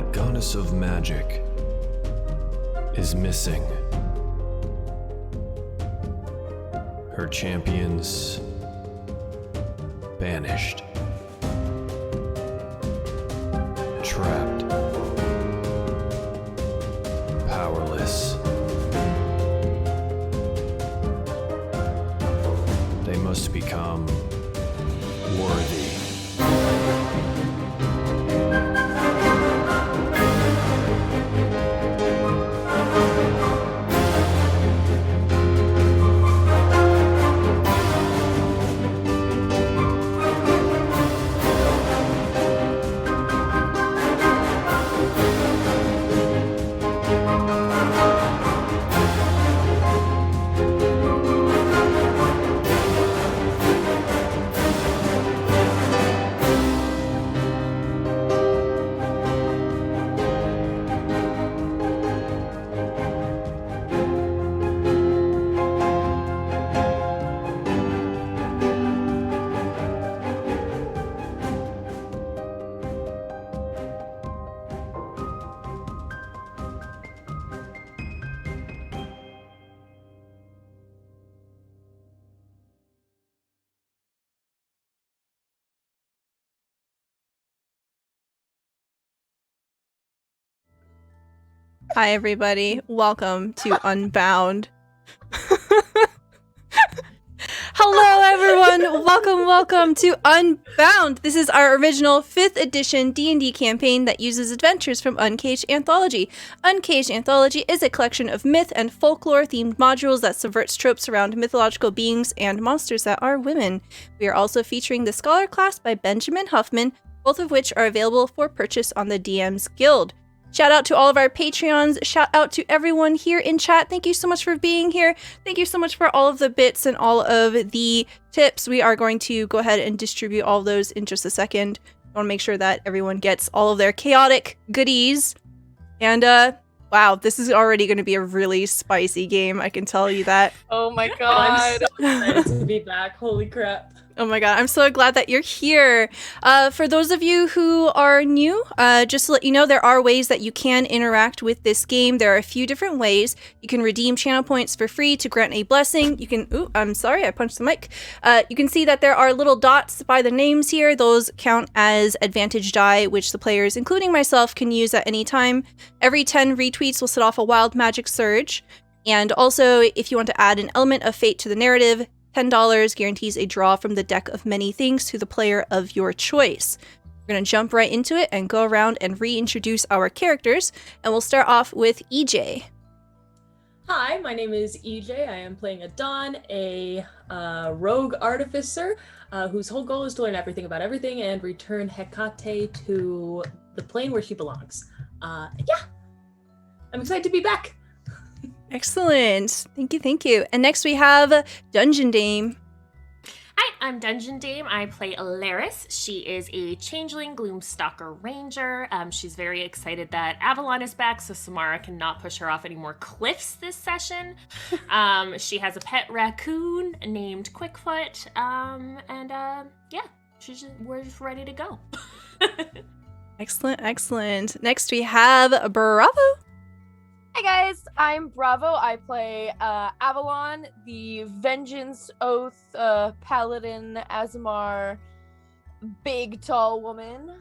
The goddess of magic is missing. Her champions banished. Trapped. Powerless. They must become worthy. Hi everybody, welcome to Unbound. Hello everyone, welcome to Unbound. This is our original 5th edition D&D campaign that uses adventures from Uncaged Anthology. Uncaged Anthology is a collection of myth and folklore themed modules that subverts tropes around mythological beings and monsters that are women. We are also featuring the Scholar class by Benjamin Huffman, both of which are available for purchase on the DM's Guild. Shout out to all of our Patreons. Shout out to everyone here in chat. Thank you so much for being here. Thank you so much for all of the bits and all of the tips. We are going to go ahead and distribute all of those in just a second. I want to make sure that everyone gets all of their chaotic goodies. And, wow, this is already going to be a really spicy game. I can tell you that. Oh my god. I'm so excited to be back. Holy crap. Oh my god, I'm so glad that you're here. For those of you who are new, just to let you know, there are ways that you can interact with this game. There are a few different ways. You can redeem channel points for free to grant a blessing. You can, ooh, I'm sorry, I punched the mic. You can see that there are little dots by the names here. Those count as advantage die, which the players, including myself, can use at any time. Every 10 retweets will set off a wild magic surge. And also, if you want to add an element of fate to the narrative, $10 guarantees a draw from the deck of many things to the player of your choice. We're going to jump right into it and go around and reintroduce our characters, and we'll start off with EJ. Hi, my name is EJ. I am playing Adon, a rogue artificer whose whole goal is to learn everything about everything and return Hecate to the plane where she belongs. Yeah, I'm excited to be back. Excellent. Thank you. And next we have Dungeon Dame. Hi, I'm Dungeon Dame. I play Alaris. She is a changeling gloomstalker ranger. She's very excited that Avalon is back, so Samara cannot push her off any more cliffs this session. She has a pet raccoon named Quickfoot, yeah, we're just ready to go. Excellent. Next we have Bravo. Hi guys, I'm Bravo. I play Avalon, the Vengeance Oath Paladin Azamar big tall woman.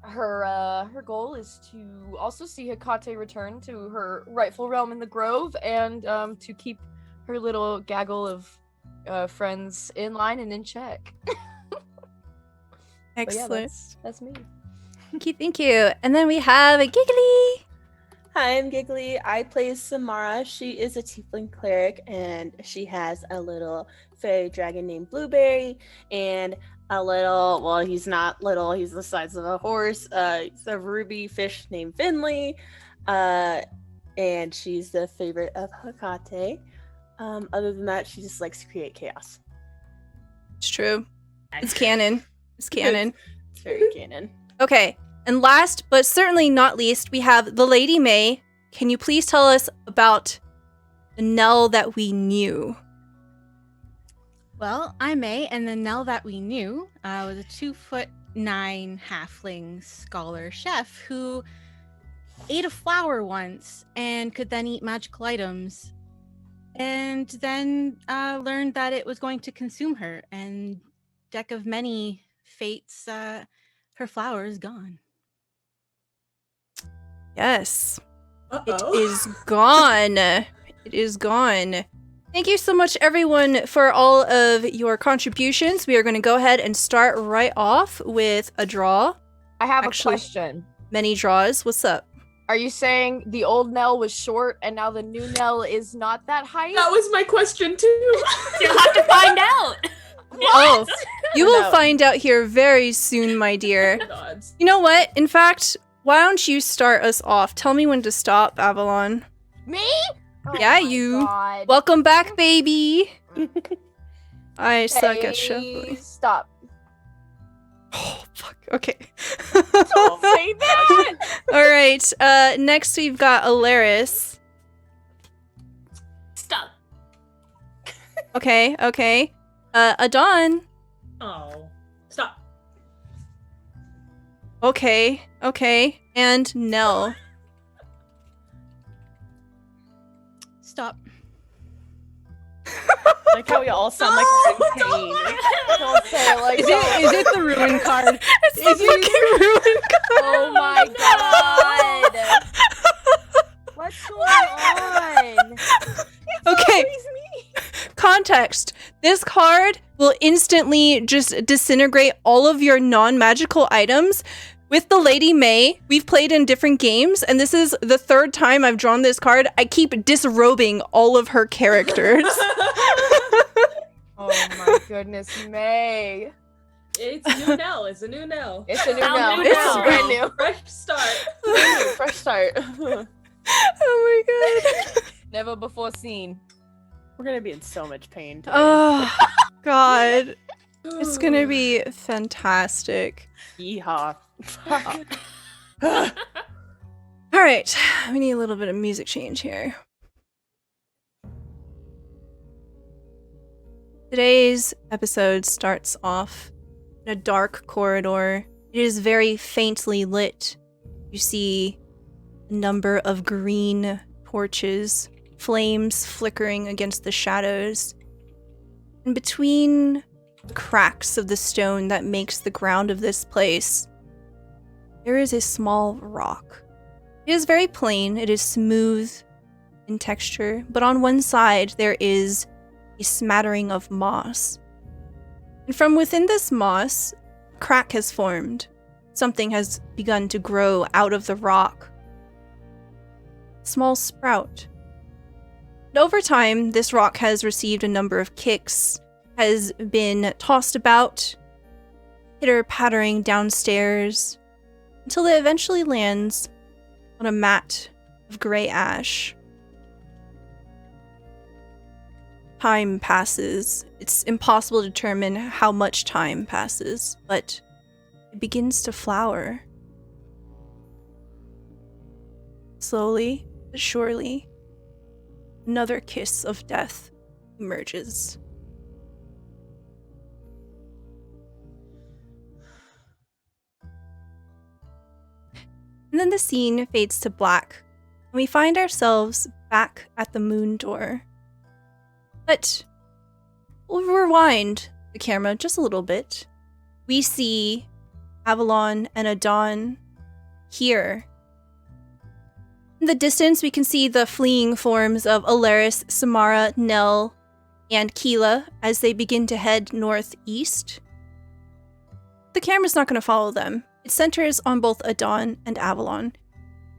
Her goal is to also see Hecate return to her rightful realm in the Grove and to keep her little gaggle of friends in line and in check. Excellent. Yeah, that's me. Thank you. And then we have Giggly. Hi, I'm Giggly. I play Samara. She is a tiefling cleric, and she has a little fairy dragon named Blueberry, and a little, well, he's not little, he's the size of a horse. He's a ruby fish named Finley, and she's the favorite of Hecate. Other than that, she just likes to create chaos. It's true. It's canon. It's canon. It's very canon. Okay. And last, but certainly not least, we have the Lady May. Can you please tell us about the Nell that we knew? Well, I'm May, and the Nell that we knew was a 2'9" halfling scholar chef who ate a flower once and could then eat magical items, and then learned that it was going to consume her. And deck of many fates, her flower is gone. Yes. Uh-oh. It is gone. It is gone. Thank you so much, everyone, for all of your contributions. We are going to go ahead and start right off with a draw. I have Actually- a question. Many draws. What's up? Are you saying the old Nell was short and now the new Nell is not that height? That was my question too. You'll have to find out. Oh, you will No. find out here very soon, my dear. Gods. You know what? In fact, why don't you start us off? Tell me when to stop, Avalon. Me? Oh Yeah, my you. God. Welcome back, baby. I suck at Hey, shuffling. Stop. Oh, fuck. Okay. Don't say that. All right. Next we've got Alaris. Stop. Okay. Adon. Oh. Stop. Okay. And Nell. Stop. Like how we all sound like we're in pain. Don't say it like Is that. it the ruin card? It's the fucking ruin card. Oh my God. What's going on? Okay. Context. This card will instantly just disintegrate all of your non-magical items. With the Lady May, we've played in different games, and this is the third time I've drawn this card. I keep disrobing all of her characters. Oh my goodness, May. It's a new Nell. It's a new Nell. It's a new How Nell. new It's Nell? brand new. Fresh start. Fresh start. Oh my god. Never before seen. We're gonna be in so much pain today. Oh god. It's gonna be fantastic. Yeehaw. All right, we need a little bit of music change here. Today's episode starts off in a dark corridor. It is very faintly lit. You see a number of green torches, flames flickering against the shadows. And between the cracks of the stone that makes the ground of this place, there is a small rock. It is very plain, it is smooth in texture, but on one side there is a smattering of moss. And from within this moss, a crack has formed. Something has begun to grow out of the rock. A small sprout. And over time, this rock has received a number of kicks, has been tossed about, pitter-pattering downstairs, until it eventually lands on a mat of gray ash. Time passes. It's impossible to determine how much time passes, but it begins to flower. Slowly but surely, another kiss of death emerges. And then the scene fades to black, and we find ourselves back at the moon door. But we'll rewind the camera just a little bit. We see Avalon and Adon here. In the distance, we can see the fleeing forms of Alaris, Samara, Nell, and Keela as they begin to head northeast. The camera's not going to follow them. It centers on both Adon and Avalon.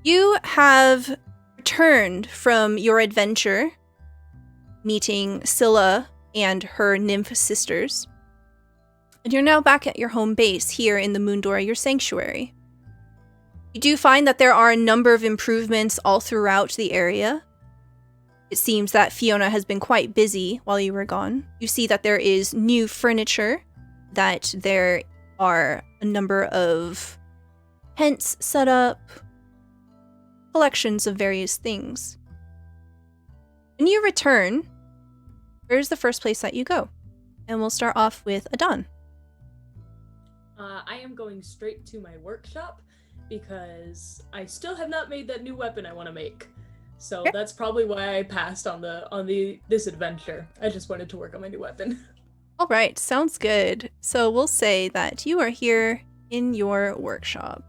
You have returned from your adventure, meeting Scylla and her nymph sisters. And you're now back at your home base here in the Moondora, your sanctuary. You do find that there are a number of improvements all throughout the area. It seems that Fiona has been quite busy while you were gone. You see that there is new furniture, that there are a number of tents set up, collections of various things. When you return, where's the first place that you go? And we'll start off with Adon. I am going straight to my workshop because I still have not made that new weapon I want to make. So that's probably why I passed on this adventure. I just wanted to work on my new weapon. All right, sounds good. So we'll say that you are here in your workshop.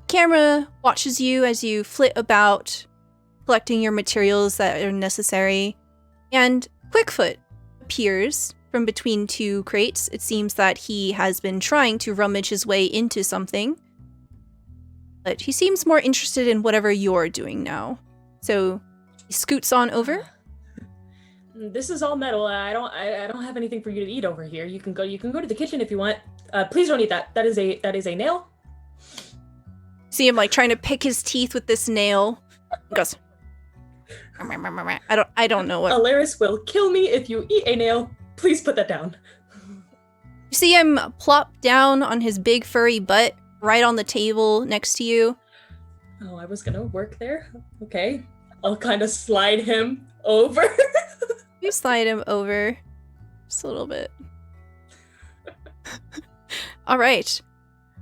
Camera watches you as you flit about, collecting your materials that are necessary, and Quickfoot appears from between two crates. It seems that he has been trying to rummage his way into something, but he seems more interested in whatever you're doing now. So he scoots on over. This is all metal. I don't have anything for you to eat over here. You can go to the kitchen if you want. Please don't eat that. That is a nail. See him like trying to pick his teeth with this nail. He goes, I don't know what. Alaris will kill me if you eat a nail. Please put that down. You see him plop down on his big furry butt right on the table next to you. Oh, I was gonna work there? Okay. I'll kind of slide him over. You slide him over just a little bit. All right.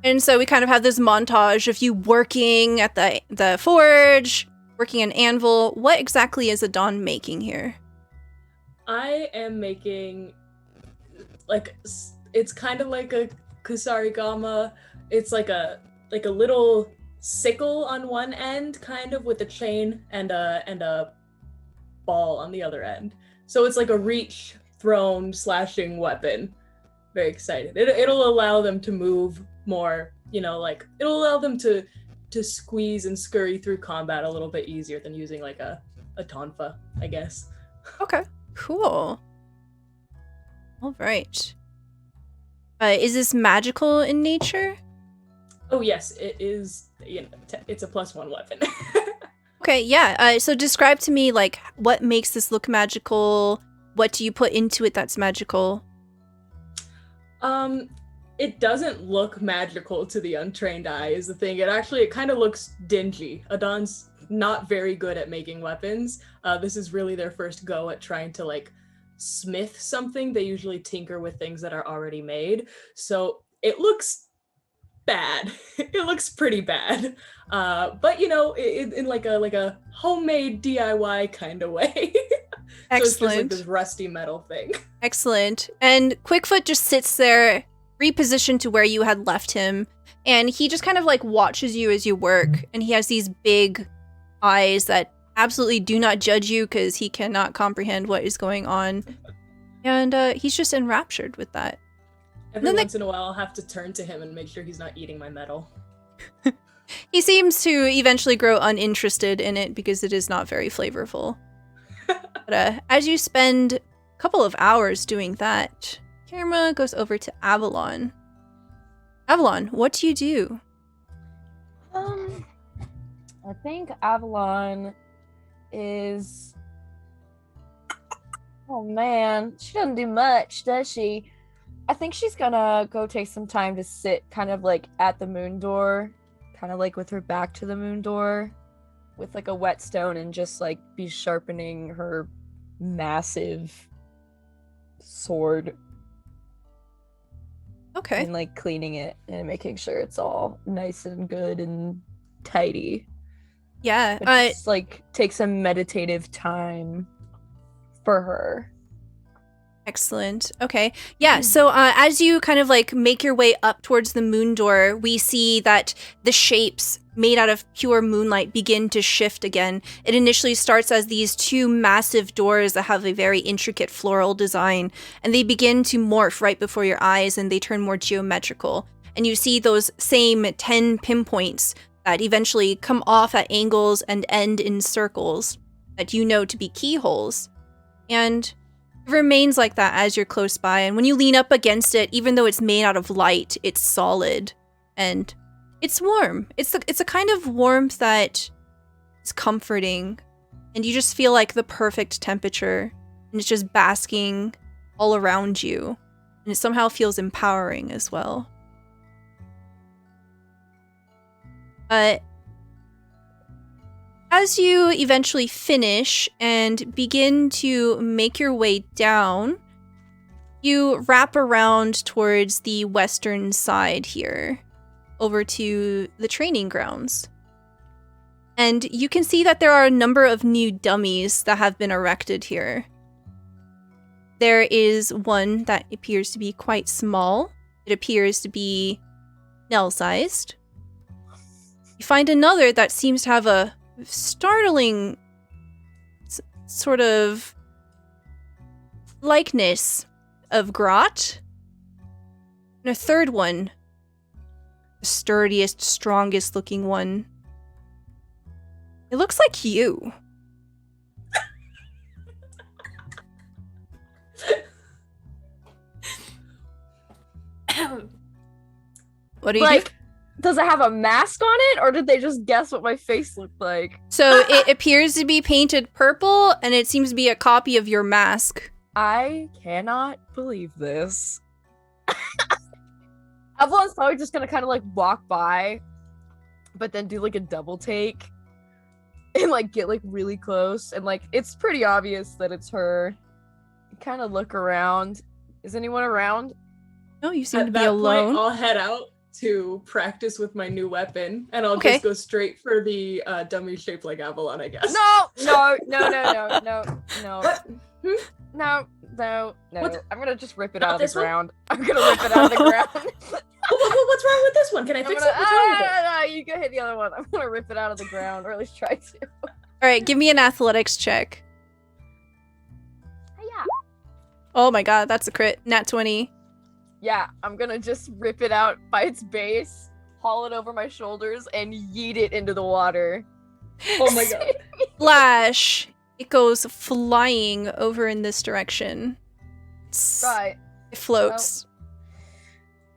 And so we kind of have this montage of you working at the forge, working an anvil. What exactly is Adon making here? I am making, like, it's kind of like a kusarigama. It's like a little sickle on one end, kind of with a chain and a ball on the other end. So it's like a reach thrown slashing weapon. Very excited. It'll allow them to move more, like it'll allow them to squeeze and scurry through combat a little bit easier than using like a tonfa, I guess. Okay, cool. All right. Is this magical in nature? Oh yes, it is. It's a +1 weapon. Okay, yeah. So describe to me like what makes this look magical. What do you put into it that's magical? It doesn't look magical to the untrained eye is the thing. It kind of looks dingy. Adon's not very good at making weapons. This is really their first go at trying to like smith something. They usually tinker with things that are already made. So it looks bad. It looks pretty bad. But in like a homemade DIY kind of way. So it's just like this rusty metal thing. Excellent. And Quickfoot just sits there, repositioned to where you had left him, and he just kind of like watches you as you work, and he has these big eyes that absolutely do not judge you because he cannot comprehend what is going on. And he's just enraptured with that. Every once in a while I'll have to turn to him and make sure he's not eating my metal. He seems to eventually grow uninterested in it because it is not very flavorful. But as you spend a couple of hours doing that, camera goes over to Avalon. Avalon, what do you do? I think Avalon is... Oh man, she doesn't do much, does she? I think she's gonna go take some time to sit kind of like at the moon door, kind of like with her back to the moon door, with like a whetstone and just like be sharpening her massive sword. Okay. And like cleaning it and making sure it's all nice and good and tidy. Yeah. But just like take some meditative time for her. Excellent. Okay. Yeah, so as you kind of like make your way up towards the moon door, we see that the shapes made out of pure moonlight begin to shift again. It initially starts as these two massive doors that have a very intricate floral design, and they begin to morph right before your eyes, and they turn more geometrical. And you see those same 10 pinpoints that eventually come off at angles and end in circles that you know to be keyholes. And it remains like that as you're close by, and when you lean up against it, even though it's made out of light, it's solid and it's warm. It's a kind of warmth that is comforting, and you just feel like the perfect temperature, and it's just basking all around you, and it somehow feels empowering as well. as you eventually finish and begin to make your way down, you wrap around towards the western side here, over to the training grounds. And you can see that there are a number of new dummies that have been erected here. There is one that appears to be quite small. It appears to be Nell-sized. You find another that seems to have a startling sort of likeness of Grot. And a third one, the sturdiest, strongest looking one. It looks like you. What do you do? Does it have a mask on it, or did they just guess what my face looked like? So it appears to be painted purple, and it seems to be a copy of your mask. I cannot believe this. Avalon's probably just gonna kind of like walk by, but then do like a double take and like get like really close, and like it's pretty obvious that it's her. Kind of look around. Is anyone around? No, you seem At to be that alone. point, I'll head out to practice with my new weapon, and I'll Okay. just go straight for the dummy shaped like Avalon, I guess. No. What? No. What? I'm gonna just rip it Not out of the this one? ground. I'm gonna rip it out of the ground. What's wrong with this one? Can I fix it? What's wrong with it? No, you go hit the other one. I'm gonna rip it out of the ground, or at least try to. All right, give me an athletics check. Yeah. Oh my god, that's a crit. Nat 20. Yeah, I'm gonna just rip it out by its base, haul it over my shoulders, and yeet it into the water. Oh my god. Flash. It goes flying over in this direction. Right. It floats.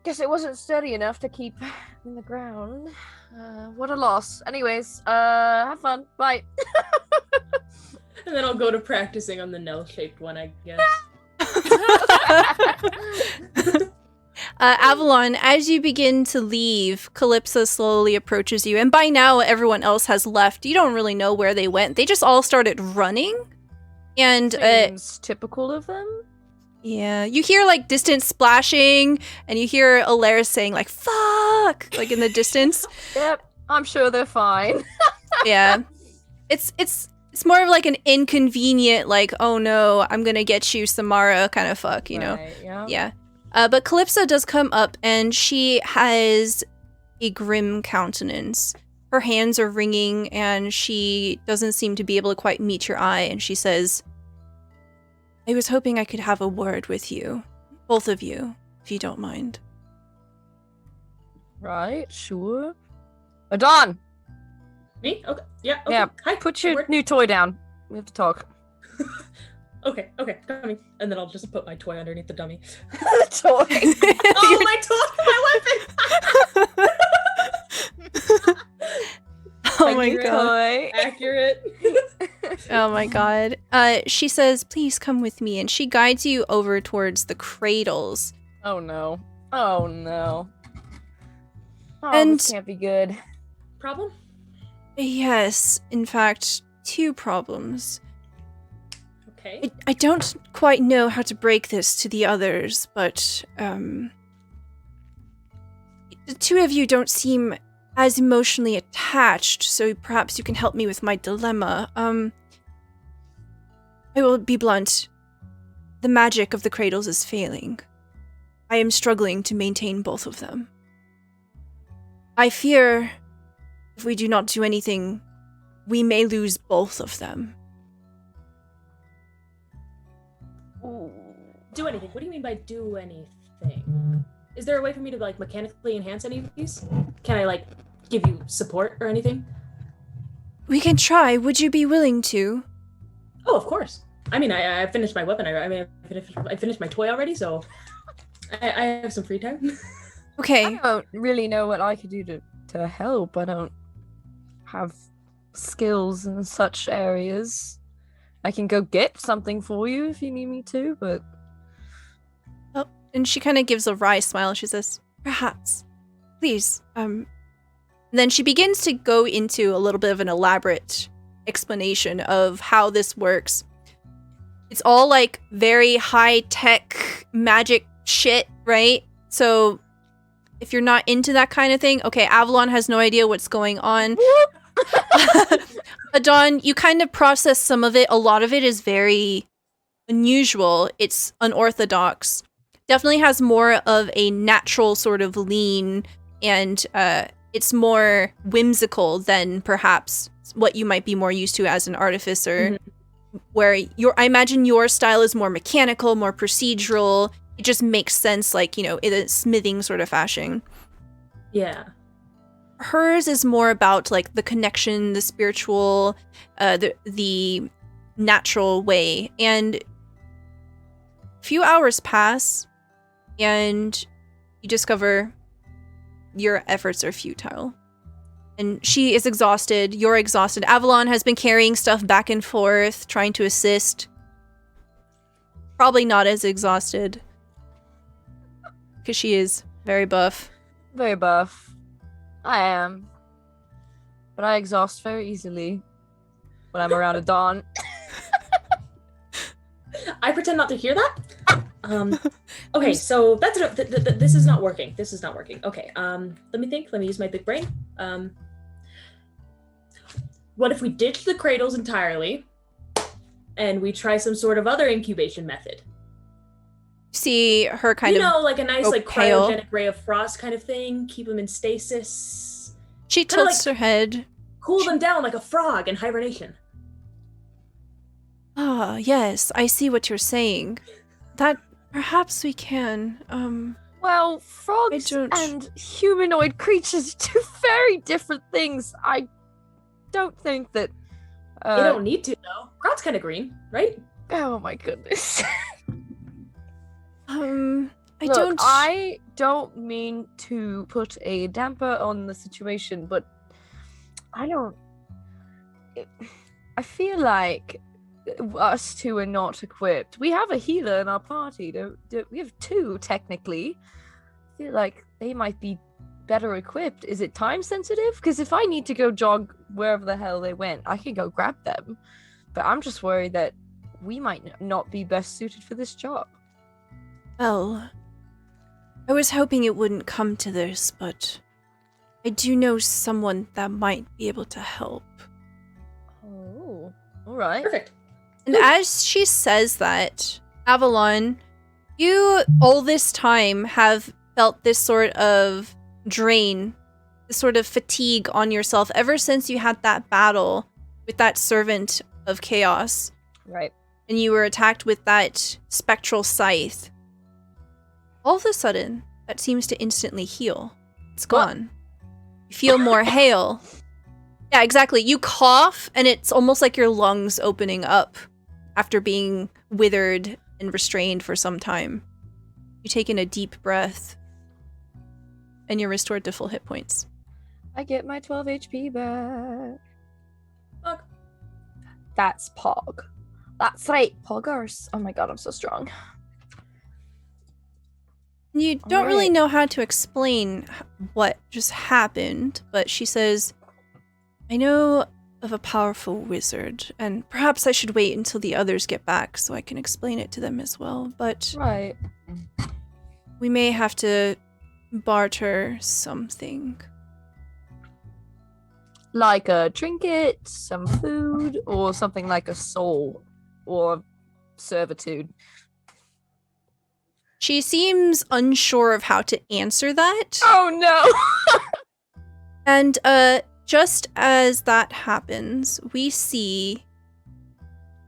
Guess it wasn't steady enough to keep in the ground. What a loss. Anyways, have fun. Bye. And then I'll go to practicing on the Nell-shaped one, I guess. Avalon, as you begin to leave, Calypso slowly approaches you, and by now everyone else has left. You don't really know where they went. They just all started running, and Seems typical of them. yeah, you hear like distant splashing, and you hear Alaris saying like "fuck" like in the distance. Yep, I'm sure they're fine. Yeah, it's more of like an inconvenient like, oh no, I'm gonna get you, Samara kind of fuck, you know. Right, yeah. Yeah. But Calypso does come up, and she has a grim countenance. Her hands are wringing, and she doesn't seem to be able to quite meet your eye, and she says, I was hoping I could have a word with you. Both of you, if you don't mind. Right, sure. Adon! Me? Okay. Yeah. Okay. Yeah, Hi. put your Where- new toy down. We have to talk. Okay. Coming. And then I'll just put my toy underneath the dummy. Toy. Oh, my toy! My weapon! Oh my Accurate. god. Toy. Accurate. Oh my god. She says, please come with me, and she guides you over towards the cradles. Oh no. Oh no. Oh, And- this can't be good. Problem? Yes, in fact, 2 problems. Okay. I don't quite know how to break this to the others, but, the 2 of you don't seem as emotionally attached, so perhaps you can help me with my dilemma. I will be blunt. The magic of the cradles is failing. I am struggling to maintain both of them. I fear if we do not do anything, we may lose both of them. Do anything. What do you mean by do anything? Is there a way for me to like mechanically enhance any of these? Can I like give you support or anything? We can try. Would you be willing to? Oh, of course. I mean, I finished my weapon. I finished my toy already, so I have some free time. Okay. I don't really know what I could do to help. I don't have skills in such areas. I can go get something for you if you need me to, but And she kind of gives a wry smile. She says, perhaps. Please. Then she begins to go into a little bit of an elaborate explanation of how this works. It's all like very high tech magic shit, right? So if you're not into that kind of thing, okay, Avalon has no idea what's going on. Adon, you kind of process some of it. A lot of it is very unusual. It's unorthodox. Definitely has more of a natural sort of lean, and it's more whimsical than perhaps what you might be more used to as an artificer. Where I imagine your style is more mechanical, more procedural. It just makes sense, like, in a smithing sort of fashion. Yeah. Hers is more about like the connection, the spiritual, the natural way. And a few hours pass, and you discover your efforts are futile. And she is exhausted. You're exhausted. Avalon has been carrying stuff back and forth, trying to assist. Probably not as exhausted, because she is very buff. Very buff. I am. But I exhaust very easily when I'm around Adon. I pretend not to hear that. Okay, so that's this is not working. This is not working. Okay, let me think. Let me use my big brain. What if we ditch the cradles entirely and we try some sort of other incubation method? See her kind of, like a nice like pale. cryogenic ray of frost kind of thing. Keep them in stasis. She tilts her head. Cool them down like a frog in hibernation. Ah, yes, I see what you're saying. That perhaps we can. Well, frogs and humanoid creatures are two very different things. I don't think that... you don't need to, though. Grout's kind of green, right? Oh my goodness. Look, I don't mean to put a damper on the situation, but I feel like us two are not equipped. We have a healer in our party. We have two, technically. I feel like they might be better equipped. Is it time sensitive? Because if I need to go jog wherever the hell they went, I can go grab them. But I'm just worried that we might not be best suited for this job. Well, I was hoping it wouldn't come to this, but I do know someone that might be able to help. Oh, all right. Perfect. And as she says that, Avalon, you all this time have felt this sort of drain, this sort of fatigue on yourself ever since you had that battle with that servant of chaos. Right. And you were attacked with that spectral scythe. All of a sudden, that seems to instantly heal. It's gone. You feel more hale. Yeah, exactly. You cough, and it's almost like your lungs opening up after being withered and restrained for some time. You take in a deep breath, and you're restored to full hit points. I get my 12 HP back. Pog. That's Pog. That's right, Poggers. Oh my god, I'm so strong. You don't really know how to explain what just happened, but she says, I know of a powerful wizard, and perhaps I should wait until the others get back so I can explain it to them as well, but right. We may have to barter something. Like a trinket, some food, or something like a soul, or servitude. She seems unsure of how to answer that. Oh no! And just as that happens, we see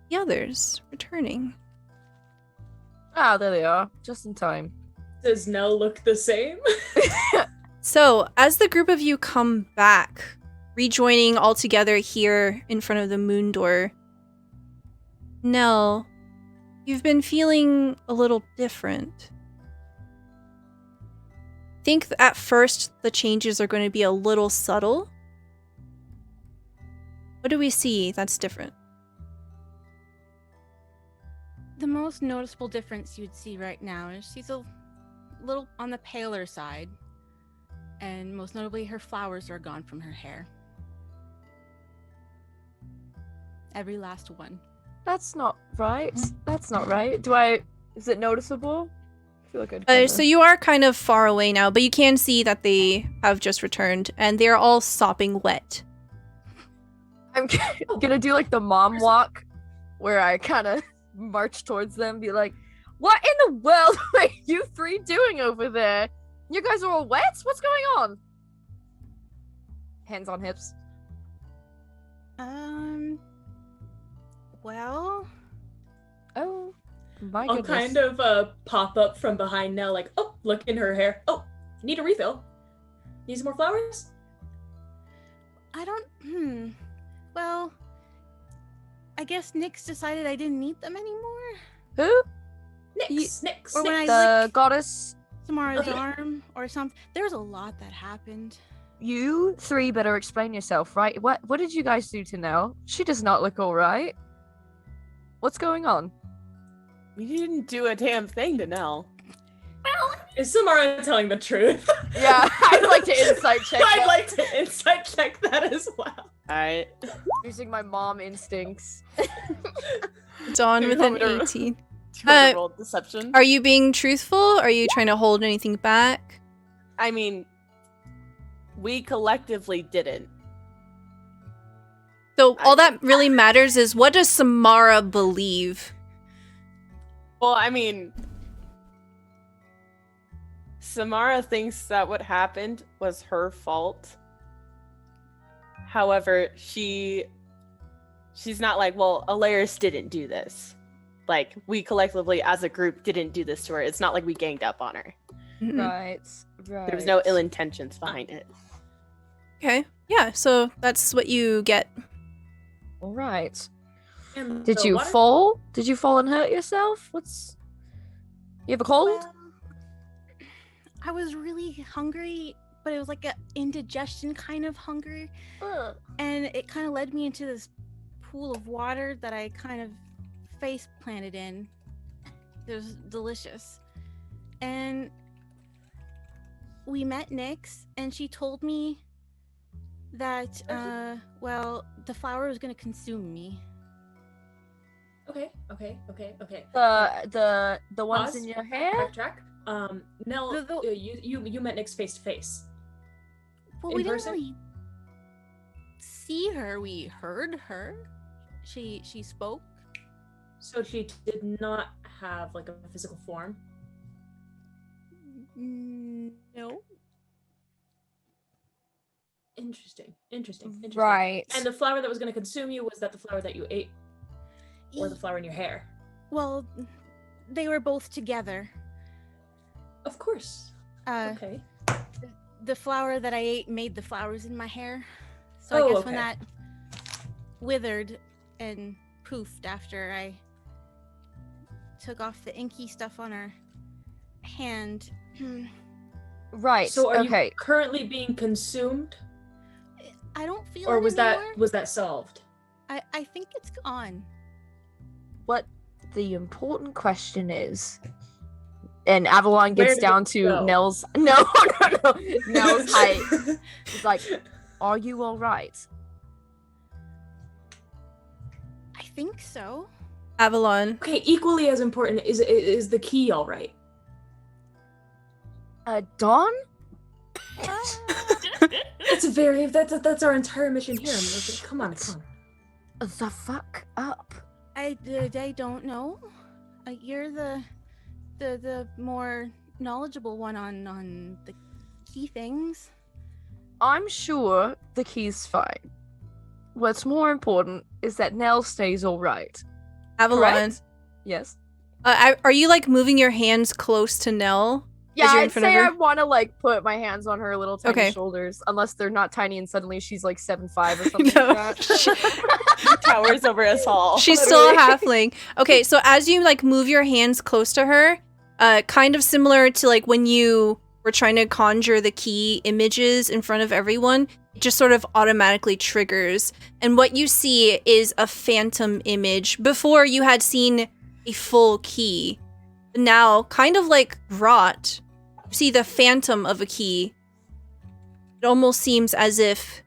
the others returning. Ah, there they are. Just in time. Does Nell look the same? So, as the group of you come back, rejoining all together here in front of the moon door, Nell, you've been feeling a little different. Think at first the changes are going to be a little subtle. What do we see that's different? The most noticeable difference you'd see right now is she's a little on the paler side, and most notably her flowers are gone from her hair. Every last one. That's not right. That's not right. Is it noticeable? I feel like I'd So you are kind of far away now, but you can see that they have just returned, and they're all sopping wet. I'm gonna do like the mom walk, where I kind of march towards them, be like, "What in the world are you three doing over there? You guys are all wet? What's going on?" Hands on hips. Well, Oh, my I'll goodness. kind of pop up from behind Nell, like, oh, look in her hair. Oh, need a refill. Need some more flowers? I don't. Well, I guess Nyx decided I didn't need them anymore. Who? Nix. Or when I The licked goddess. Samara's Okay. arm or something. There was a lot that happened. You three better explain yourself, right? What did you guys do to Nell? She does not look alright. What's going on? We didn't do a damn thing to Nell. Is Samara telling the truth? Yeah, I'd like to insight check I'd that. like to insight check that as well. Alright. Using my mom instincts. Dawn Do with you an want me to- 18. Do you want Uh, to roll deception? Are you being truthful? Are you trying to hold anything back? I mean, we collectively didn't. So all that really matters is, what does Samara believe? Well, I mean, Samara thinks that what happened was her fault. However, she's not like, well, Alaris didn't do this. Like, we collectively as a group didn't do this to her. It's not like we ganged up on her. Mhm. Right. There was no ill intentions behind it. Okay. Yeah, so that's what you get. All right. And Did the you water- fall? Did you fall and hurt yourself? You have a cold? Well, I was really hungry, but it was like a indigestion kind of hunger, and it kind of led me into this pool of water that I kind of face planted in. It was delicious. And we met Nyx, and she told me that well, the flower was going to consume me. Okay. The ones Pause. in your hair? Backtrack. Nell, The- you met Nix face to face. Well, In we didn't person? really see her. We heard her. She spoke. So she did not have like a physical form. No. Interesting. Right. And the flower that was going to consume you, was that the flower that you ate, or the flower in your hair? Well, they were both together. Of course. Okay. The flower that I ate made the flowers in my hair. So Oh, I guess when okay. that withered and poofed after I took off the inky stuff on her hand. Right. So are okay. you currently being consumed, I don't feel or it was anymore. that solved? I think it's gone. What the important question is, and Avalon Where gets did down it to go? Nell's no Nell's height. He's like, "Are you all right?" I think so. Avalon. Okay, equally as important is the key all right? Dawn? That's our entire mission here. Come on. The fuck up. I don't know. You're the more knowledgeable one on the key things. I'm sure the key's fine. What's more important is that Nell stays all right. Avalon. Correct? Yes. Are you like moving your hands close to Nell? Yeah, you're in I'd front of say her? I want to like put my hands on her little tiny Okay. shoulders, unless they're not tiny and suddenly she's like 7'5" or something No. like that. Towers over us all. She's still a literally. halfling. Okay, so as you like move your hands close to her, kind of similar to like when you were trying to conjure the key images in front of everyone, it just sort of automatically triggers. And what you see is a phantom image. Before you had seen a full key. Now, kind of like rot, you see the phantom of a key. It almost seems as if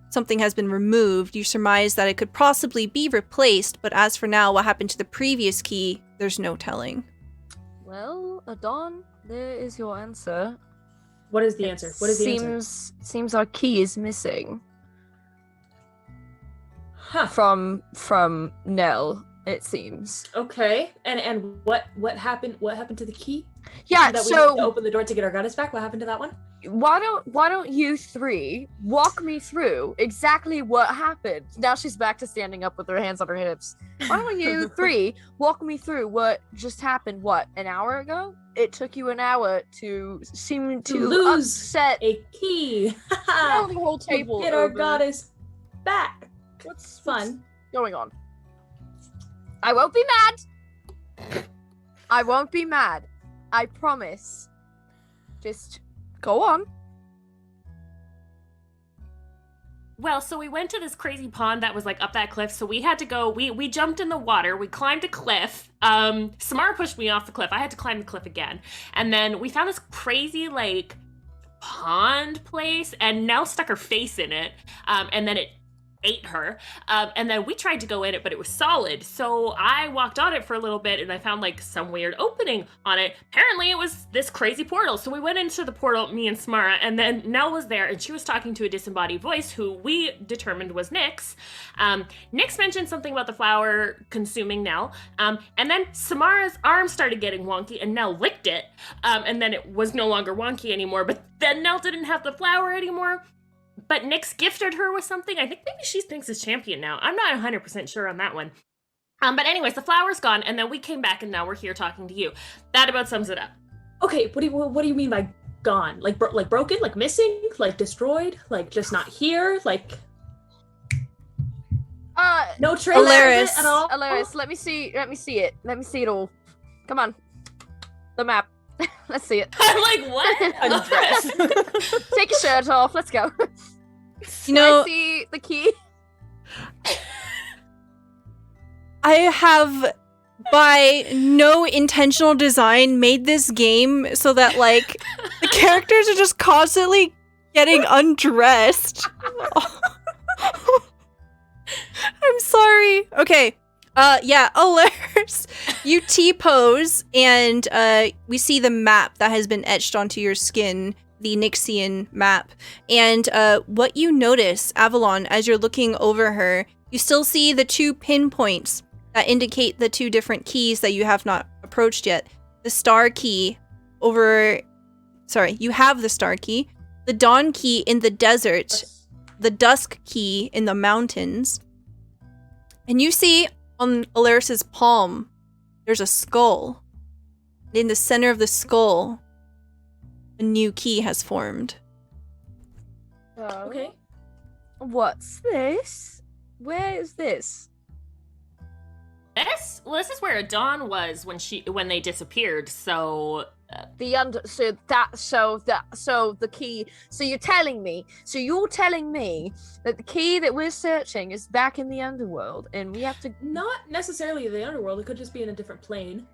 something has been removed, you surmise that it could possibly be replaced, but as for now, what happened to the previous key, there's no telling. Well, Adon, there is your answer. What is the answer? What is the answer? Seems our key is missing Huh. from Nell. It seems. Okay. And what happened? What happened to the key? Yeah. That we So had to open the door to get our goddess back. What happened to that one? why don't you three walk me through exactly what happened? Now she's back to standing up with her hands on her hips. Why don't you three walk me through what just happened? What, an hour ago? It took you an hour to seem to lose upset a key. now the whole table. To get our over. goddess back. What's Fun. going on? I won't be mad. I won't be mad. I promise. Just go on. Well, so we went to this crazy pond that was like up that cliff. So we had to go. We jumped in the water. We climbed a cliff. Samara pushed me off the cliff. I had to climb the cliff again. And then we found this crazy like pond place, and Nell stuck her face in it. And then it ate her. And then we tried to go in it, but it was solid. So I walked on it for a little bit, and I found like some weird opening on it. Apparently it was this crazy portal. So we went into the portal, me and Samara, and then Nell was there, and she was talking to a disembodied voice who we determined was Nyx. Nyx mentioned something about the flower consuming Nell. And then Samara's arm started getting wonky, and Nell licked it. And then it was no longer wonky anymore, but then Nell didn't have the flower anymore. But Nyx gifted her with something. I think maybe she's Nyx's champion now. I'm not 100% sure on that one. But anyways, the flower's gone, and then we came back, and now we're here talking to you. That about sums it up. Okay, what do you mean by gone? Like broken? Like missing? Like destroyed? Like just not here? Like no trace of it at all? Alaris, let me see it. Let me see it all. Come on. The map. Let's see it. I'm like, what? Undress. Take your shirt off. Let's go. You know, I see the key. I have, by no intentional design, made this game so that, like, the characters are just constantly getting undressed. I'm sorry. Okay. Yeah, Alaris, you T-pose, and we see the map that has been etched onto your skin, the Nyxian map. And what you notice, Avalon, as you're looking over her, you still see the two pinpoints that indicate the two different keys that you have not approached yet. The star key you have the star key, the dawn key in the desert, the dusk key in the mountains. And you see on Alaris's palm, there's a skull. In the center of the skull, a new key has formed. Okay. What's this? Where is this? This? Well, this is where Dawn was when they disappeared. So the key. So you're telling me that the key that we're searching is back in the underworld, and we have to. Not necessarily the underworld. It could just be in a different plane.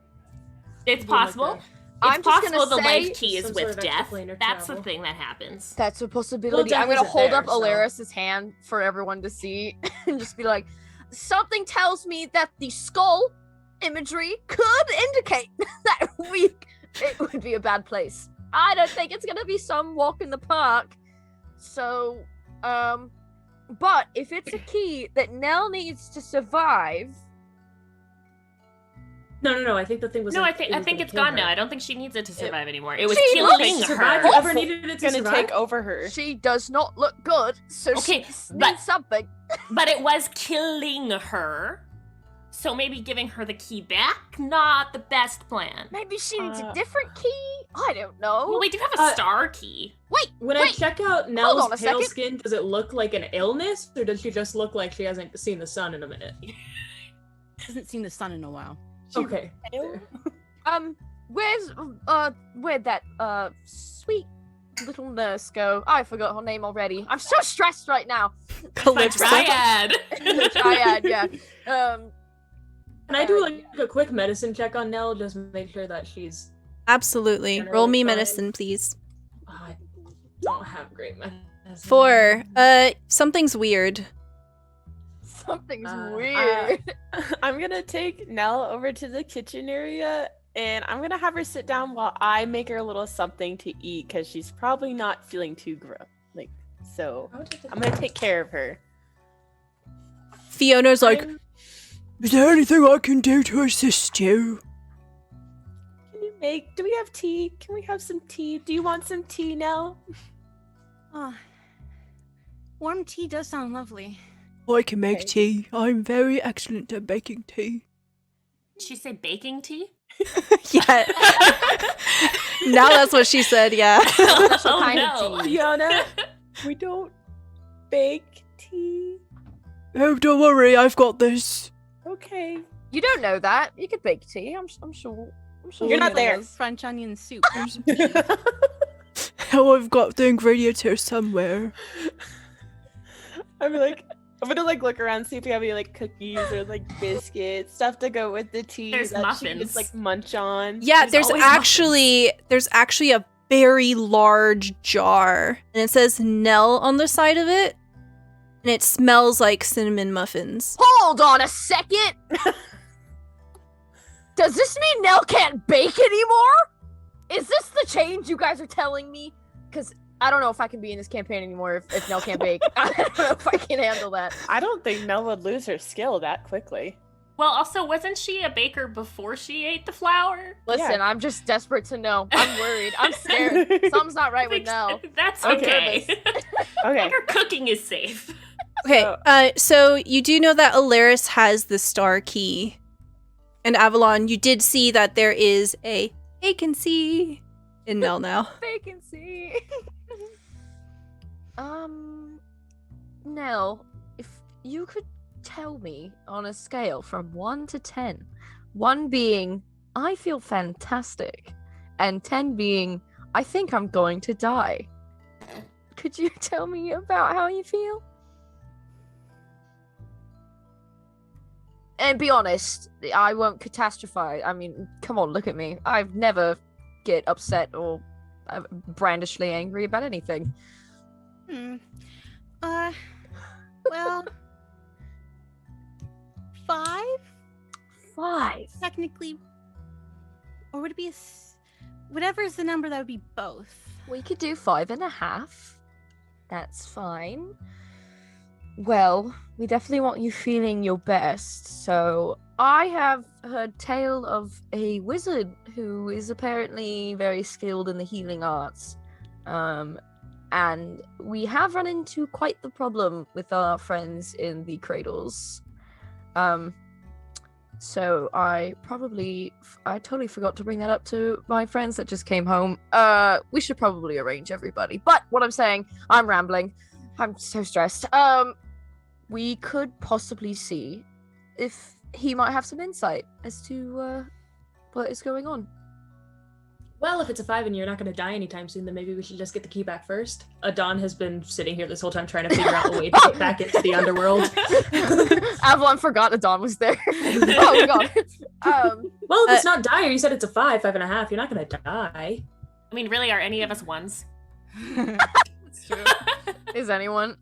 it's possible. Like I'm It's just possible gonna the say life key is some sort with of death. extraplanar That's the travel. thing that happens. That's a possibility. Well, I'm gonna Jeff hold isn't up there, so- Alaris's hand for everyone to see, and just be like, "Something tells me that the skull imagery could indicate that it would be a bad place. I don't think it's gonna be some walk in the park. So, but if it's a key that Nell needs to survive." No. I think the thing was. No, I it think was gonna it's kill gone her. now. I don't think she needs it to survive anymore. It was She killing looks- Survive? her. You ever needed it to Gonna survive? take over her. She does not look good, so Okay, she but- needs something. But it was killing her. So maybe giving her the key back, not the best plan. Maybe she needs a different key. I don't know. Well, we do have a star key. Wait, When I wait. check out on Nell's a pale second. skin, does it look like an illness, or does she just look like she hasn't seen the sun in a minute? Hasn't seen the sun in a while. Okay. Where'd that sweet little nurse go? I forgot her name already. I'm so stressed right now. My Dryad. Dryad, yeah. Can I do like a quick medicine check on Nell, just make sure that she's Absolutely. Generally Roll me fine. medicine, please. I don't have great medicine. 4. Something's weird. Something's weird. I'm gonna take Nell over to the kitchen area and I'm gonna have her sit down while I make her a little something to eat because she's probably not feeling too so I'm gonna take care of her. Fiona's like, is there anything I can do to assist you? Do we have tea? Can we have some tea? Do you want some tea, Nell? Oh, warm tea does sound lovely. I can make tea. I'm very excellent at baking tea. Did she say baking tea? Yeah. Now that's what she said, yeah. Special kind of tea. Fiona, we don't bake tea. Oh, don't worry, I've got this. Okay. You don't know that. You could bake tea. I'm sure. You're not there. French onion soup. Oh, I've got the ingredients here somewhere. I'm gonna look around, see if we have any cookies or biscuits, stuff to go with the tea. There's that muffins. She can munch on. Yeah, there's always actually a very large jar, and it says Nell on the side of it, and it smells like cinnamon muffins. Hold on a second. Does this mean Nell can't bake anymore? Is this the change you guys are telling me? Because I don't know if I can be in this campaign anymore if Nell can't bake. I don't know if I can handle that. I don't think Nell would lose her skill that quickly. Well, also, wasn't she a baker before she ate the flour? Listen, I'm just desperate to know. I'm worried. I'm scared. Something's not right with Nell. That's I'm okay. Okay. Her cooking is safe. Okay, so you do know that Alaris has the star key. And Avalon, you did see that there is a vacancy in Nell now. Vacancy. Nell, if you could tell me on a scale from 1 to 10, 1 being I feel fantastic, and 10 being I think I'm going to die. Could you tell me about how you feel? And be honest, I won't catastrophize. I mean, come on, look at me. I've never get upset or brandishly angry about anything. Well, 5? 5. Technically, or would it be whatever is the number that would be both? We could do 5.5. That's fine. Well, we definitely want you feeling your best, so I have heard tale of a wizard who is apparently very skilled in the healing arts. And we have run into quite the problem with our friends in the cradles. So I totally forgot to bring that up to my friends that just came home. We should probably arrange everybody. But what I'm saying, I'm rambling. I'm so stressed. We could possibly see if he might have some insight as to what is going on. Well, if it's a 5 and you're not going to die anytime soon, then maybe we should just get the key back first. Adon has been sitting here this whole time trying to figure out a way to get back into the underworld. Avalon forgot Adon was there. Oh god. Well, if it's not dire, you said it's a 5, 5.5. You're not going to die. I mean, really, are any of us ones? That's true. Is anyone?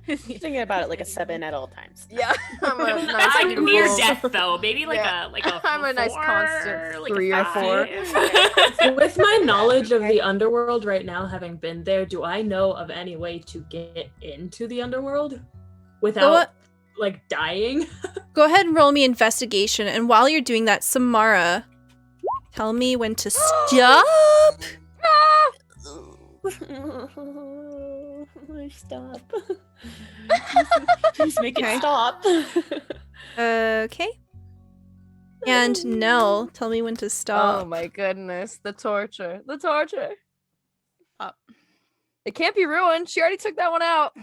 Thinking about it like a 7 at all times. Yeah. I'm a nice I'm near neutral. death though. Maybe like Yeah. a I'm a nice 4, constant like a 3 or 5. With my knowledge of the underworld right now, having been there, do I know of any way to get into the underworld without, dying? Go ahead and roll me investigation, and while you're doing that, Samara, tell me when to stop. Stop. Please make it stop. Okay. And Nell, tell me when to stop. Oh my goodness. The torture. The torture. Up. It can't be ruined. She already took that one out.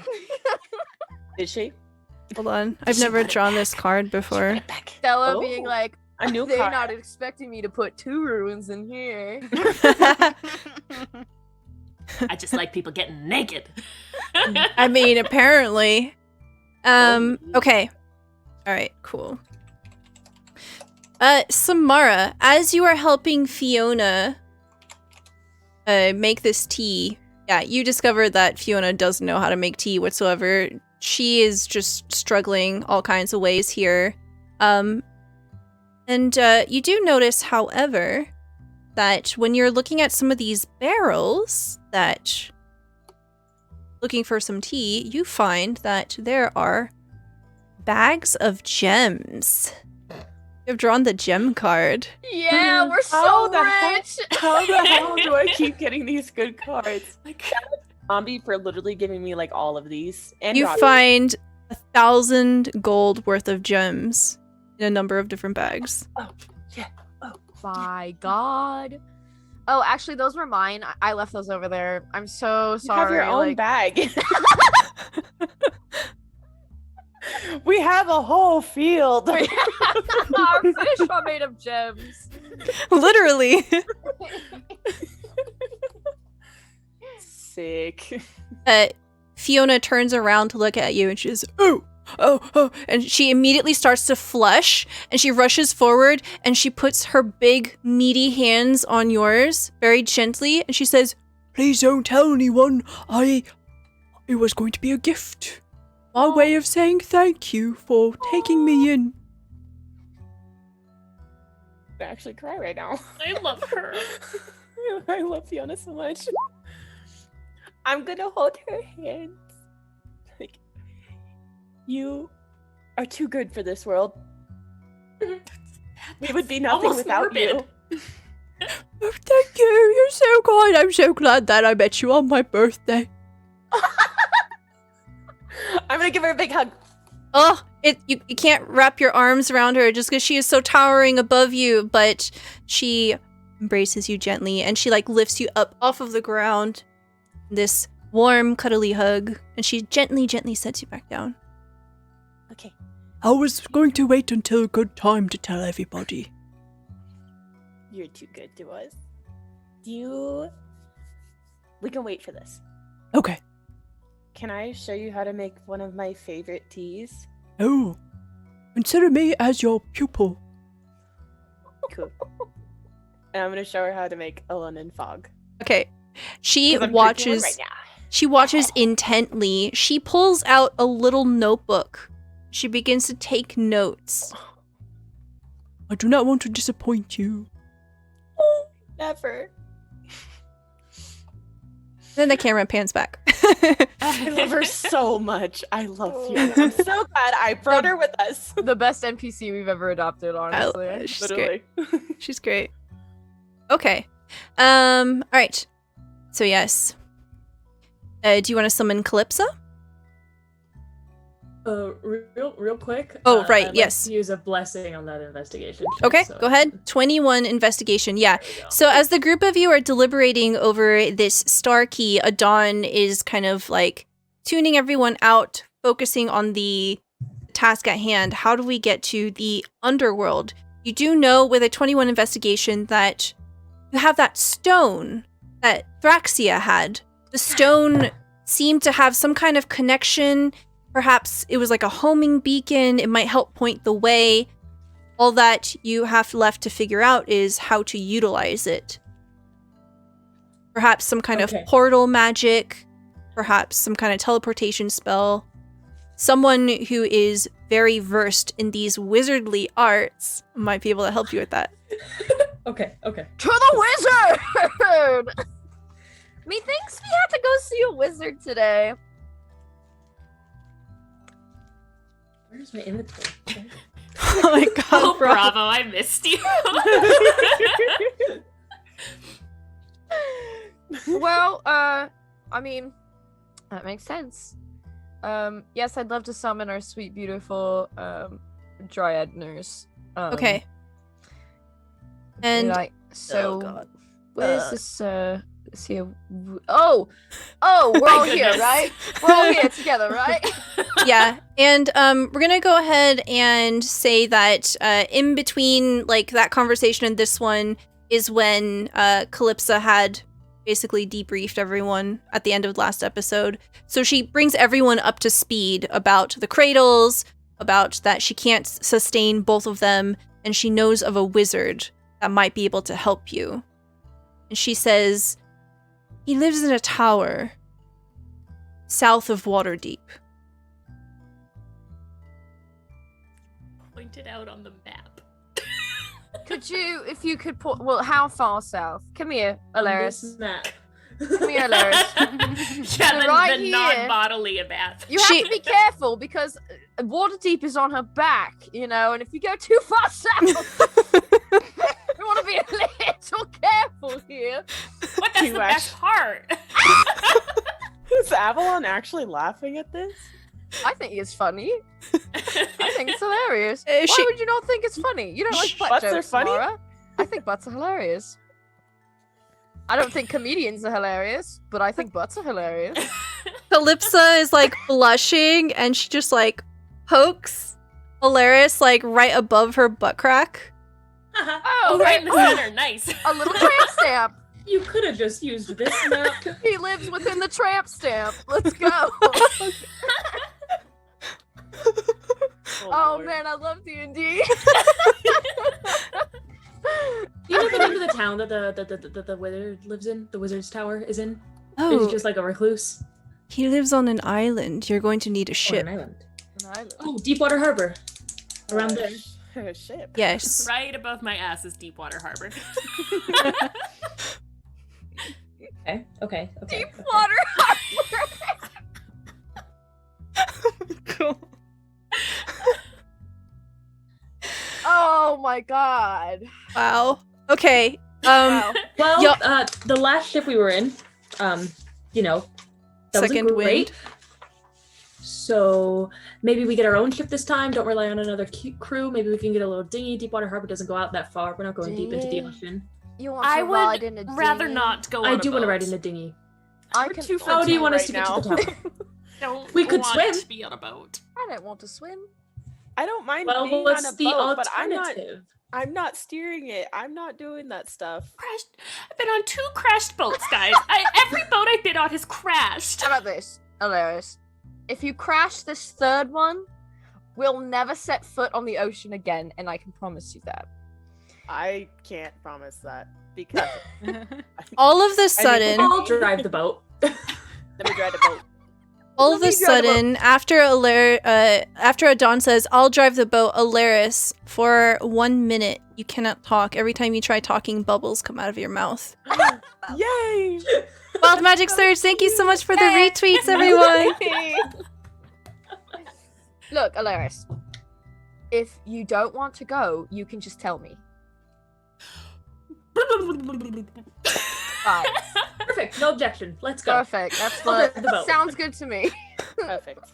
Did she? Hold on. I've never drawn this card before. Stella Oh. being like, A new they're card. not expecting me to put 2 ruins in here. I just like people getting naked. I mean, apparently. Okay. All right, cool. Samara, as you are helping Fiona make this tea, you discover that Fiona doesn't know how to make tea whatsoever. She is just struggling all kinds of ways here. And you do notice, however, that when you're looking at some of these barrels that looking for some tea, you find that there are bags of gems. You have drawn the gem card. Yeah, we're How so the heck- rich. How the hell do I keep getting these good cards? Zombie for literally giving me like all of these. And You Robbie. find 1,000 gold worth of gems in a number of different bags. My God. Oh, actually, those were mine. I left those over there. I'm so You sorry. have your own like- bag. We have a whole field. Our fish are made of gems. Literally. Sick. Fiona turns around to look at you and she says, oh, and she immediately starts to flush and she rushes forward and she puts her big meaty hands on yours very gently and she says, please don't tell anyone. It was going to be a gift. My way of saying thank you for taking me in. I actually cry right now. I love her. I love Fiona so much. I'm gonna hold her hands. Like, you are too good for this world. We would be nothing Almost without morbid. you. Oh, thank you. You're so kind. I'm so glad that I met you on my birthday. I'm gonna give her a big hug. Oh, you can't wrap your arms around her just because she is so towering above you, but she embraces you gently and she like lifts you up off of the ground. This warm, cuddly hug, and she gently sets you back down. Okay. I was going to wait until a good time to tell everybody. You're too good to us. We can wait for this. Okay. Can I show you how to make one of my favorite teas? Oh, consider me as your pupil. Cool. And I'm gonna show her how to make a London fog. Okay. She 'Cause I'm drinking one watches. right now. She watches intently. She pulls out a little notebook. She begins to take notes. I do not want to disappoint you. Oh, never. Then the camera pans back. I love her so much. I love Fiona. I'm so glad I brought her with us. The best NPC we've ever adopted, honestly. She's Literally. great. She's great. Okay. All right. So yes. Do you want to summon Calypso? Real quick. Oh, right, I'd like yes. to use a blessing on that investigation. check, Okay, so- go ahead. 21 investigation. Yeah. There we go. So as the group of you are deliberating over this star key, Adon is kind of like tuning everyone out, focusing on the task at hand. How do we get to the underworld? You do know with a 21 investigation that you have that stone that Thraxia had. The stone seemed to have some kind of connection. Perhaps it was like a homing beacon. It might help point the way. All that you have left to figure out is how to utilize it. Perhaps some kind of Okay. portal magic. Perhaps some kind of teleportation spell. Someone who is very versed in these wizardly arts might be able to help you with that. Okay. To the wizard! Methinks we have to go see a wizard today. Where's my inventory? Okay. Oh my god, Oh, bro. bravo, I missed you. Well, I mean, that makes sense. Yes, I'd love to summon our sweet, beautiful, dryad nurse. Okay. And like, so, oh god. what is this, is he a... Oh, we're all here, goodness. right? We're all here together, right? Yeah, and we're gonna go ahead and say that in between like that conversation and this one is when Calypso had basically debriefed everyone at the end of the last episode. So she brings everyone up to speed about the cradles, about that she can't sustain both of them, and she knows of a wizard that might be able to help you. And she says, He lives in a tower south of Waterdeep. Pointed out on the map. Could you, if you could put, well, how far south? Come here, On Alaris. this map. Come here, Alaris. Yeah, the, right the here. non-bodily map. You have to be careful because Waterdeep is on her back, you know, and if you go too far south, you want to be a little careful here. What? That's You the best part. Is Avalon actually laughing at this? I think it's funny. I think it's hilarious. She- Why would you not think it's funny? You don't like butt Butts are jokes, funny? Samara. I think butts are hilarious. I don't think comedians are hilarious, but I think butts are hilarious. Calypsa is like blushing and she just like pokes Alaris like right above her butt crack. Oh, right in the center. Nice. A little tramp stamp. You could have just used this map. He lives within the tramp stamp. Let's go. Oh Lord. man, I love D&D. Do you know the name of the town that the wizard lives in? The wizard's tower is in? Or is Oh, he just like a recluse? he lives on an island. You're going to need a Or ship. an island? Oh, Deepwater Harbor. Around there. Ship. Yes. Right above my ass is Deepwater Harbor. Okay. Deep water harbor. Cool. Oh my god. Wow. Okay. Wow. Well, Yo- the last ship we were in, you know, that Second was great. wind. So maybe we get our own ship this time. Don't rely on another crew. Maybe we can get a little dinghy. Deepwater Harbor doesn't go out that far. We're not going deep into the Dinghy. ocean. You want to I ride in a would rather dinghy? not go on I a do want to boat. ride in a dinghy. I We're can. too How do you want us right to get now. to the tower? Don't We could want swim. to be on a boat. I don't want to swim. I don't mind Well, being what's on a the boat, but alternative? I'm not steering it. I'm not doing that stuff. Crashed. I've been on 2 crashed boats, guys. Every boat I've been on has crashed. How about this, Alaris? If you crash this third one, we'll never set foot on the ocean again, and I can promise you that. I can't promise that because All of the sudden, I'll drive the boat. let me drive the boat. all of a Let me drive the boat. sudden, after Adon says, "I'll drive the boat," Alaris, for 1 minute, you cannot talk. Every time you try talking, bubbles come out of your mouth. Yay! Wild Magic Surge, thank you so much for the retweets, everyone. Look, Alaris. If you don't want to go, you can just tell me. Fine. Perfect. No objection. Let's go. Perfect. That's I'll what drive the boat. sounds good to me. Perfect.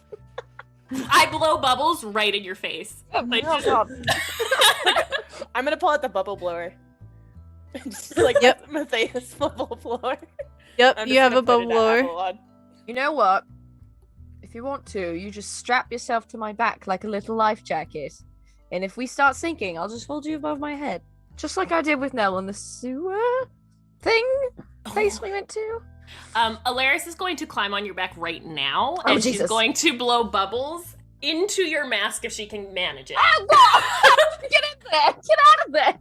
I blow bubbles right in your face. Like, Oh, God. I'm gonna pull out the bubble blower. Just like Yep. Matthias bubble blower. Yep, I'm you just have gonna a put bubble it at blower. Avalon. You know what? If you want to, you just strap yourself to my back like a little life jacket. And if we start sinking, I'll just hold you above my head. Just like I did with Nell in the sewer place we went to. Alaris is going to climb on your back right now, Oh, and she's Jesus. going to blow bubbles into your mask if she can manage it. Oh, God! Get in there! Get out of there!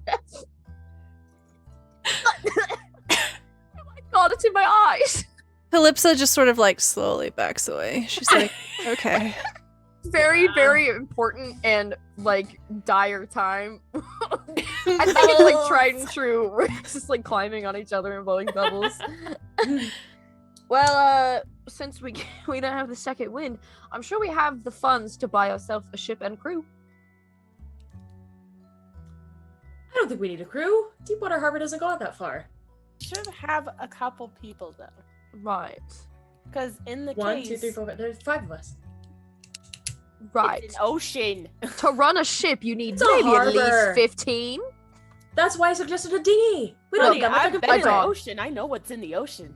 Oh my God, it's in my eyes! Calypso just sort of like slowly backs away. She's like, okay. Very, very important and like dire time. I think it's like tried and true. We're just like climbing on each other and blowing bubbles. Well, since we don't have the second wind, I'm sure we have the funds to buy ourselves a ship and crew. I don't think we need a crew. Deepwater Harbor doesn't go out that far. Should have a couple people though, Right. because in the 1, case, 2, 3, 4, 5. There's 5 of us. Right. it's an ocean. To run a ship, you need It's a maybe at least harbor. 15. That's why I suggested a dinghy. We Look, don't need that much. I I've could been in pay the dog. ocean. I know what's in the ocean.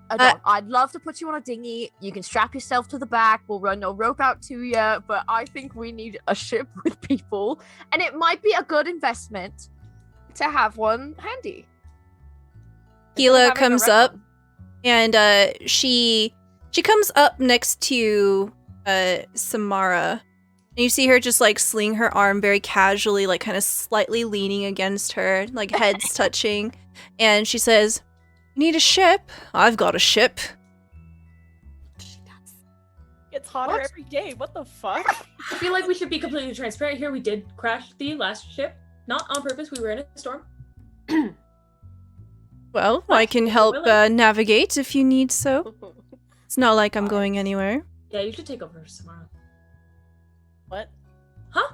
I'd love to put you on a dinghy. You can strap yourself to the back. We'll run a rope out to you. But I think we need a ship with people. And it might be a good investment to have one handy. Instead of Gila having to comes rent up one. and she comes up next to Samara. And you see her just like sling her arm very casually, like kind of slightly leaning against her, like heads touching. And she says, Need a ship? I've got a ship. She does. It's hotter What? every day. What the fuck? I feel like we should be completely transparent here. We did crash the last ship. Not on purpose. We were in a storm. Well, I can help willing? navigate if you need so. It's not like I'm going anywhere. Yeah, you should take over tomorrow. What? Huh?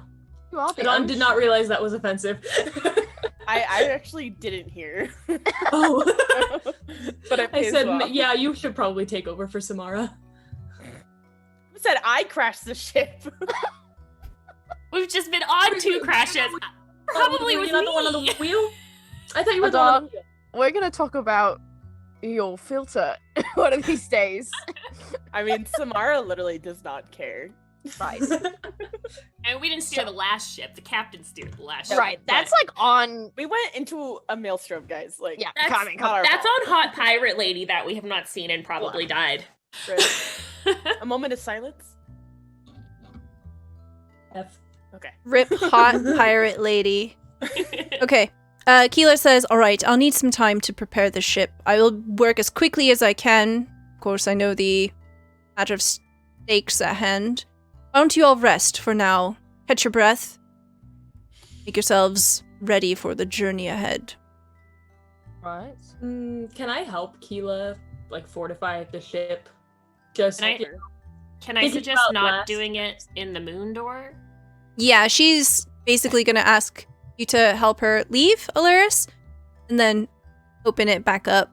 You all Don did not realize that was offensive. I actually didn't hear. Oh. But it I pays said, well. yeah, you should probably take over for Samara. Who said I crashed the ship? We've just been on 2 crashes. Probably were with you not the one on the me. wheel? I thought you were the one on the wheel. We're gonna talk about your filter one of these days. I mean, Samara literally does not care. Right. And we didn't steer the last ship. The captain steered the last ship. Right. That's but like on. We went into a maelstrom, guys. Like, Yeah. that's, coming. not our that's fault. on Hot Pirate Lady that we have not seen and probably died. Right. A moment of silence. F. Okay. Rip hot pirate lady. Okay. Keeler says, all right, I'll need some time to prepare the ship. I will work as quickly as I can. Of course, I know the matter of stakes at hand. Why don't you all rest for now? Catch your breath. Make yourselves ready for the journey ahead. Right. Can I help Keela, like, fortify the ship? Just Can I Thinking suggest about not last- doing it in the moon door? Yeah, she's basically going to ask you to help her leave, Alaris, and then open it back up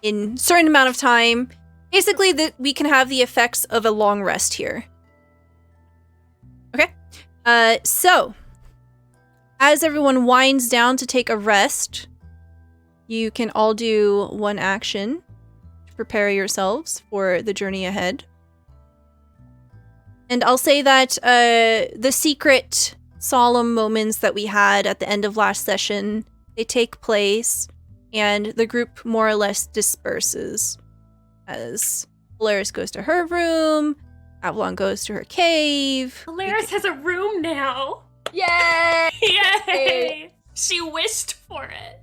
in a certain amount of time. Basically, that we can have the effects of a long rest here. Okay. So, as everyone winds down to take a rest, you can all do one action to prepare yourselves for the journey ahead. And I'll say that the secret solemn moments that we had at the end of last session, they take place, and the group more or less disperses. As Polaris goes to her room, Avalon goes to her cave. Polaris has a room now. Yay! Yay! She wished for it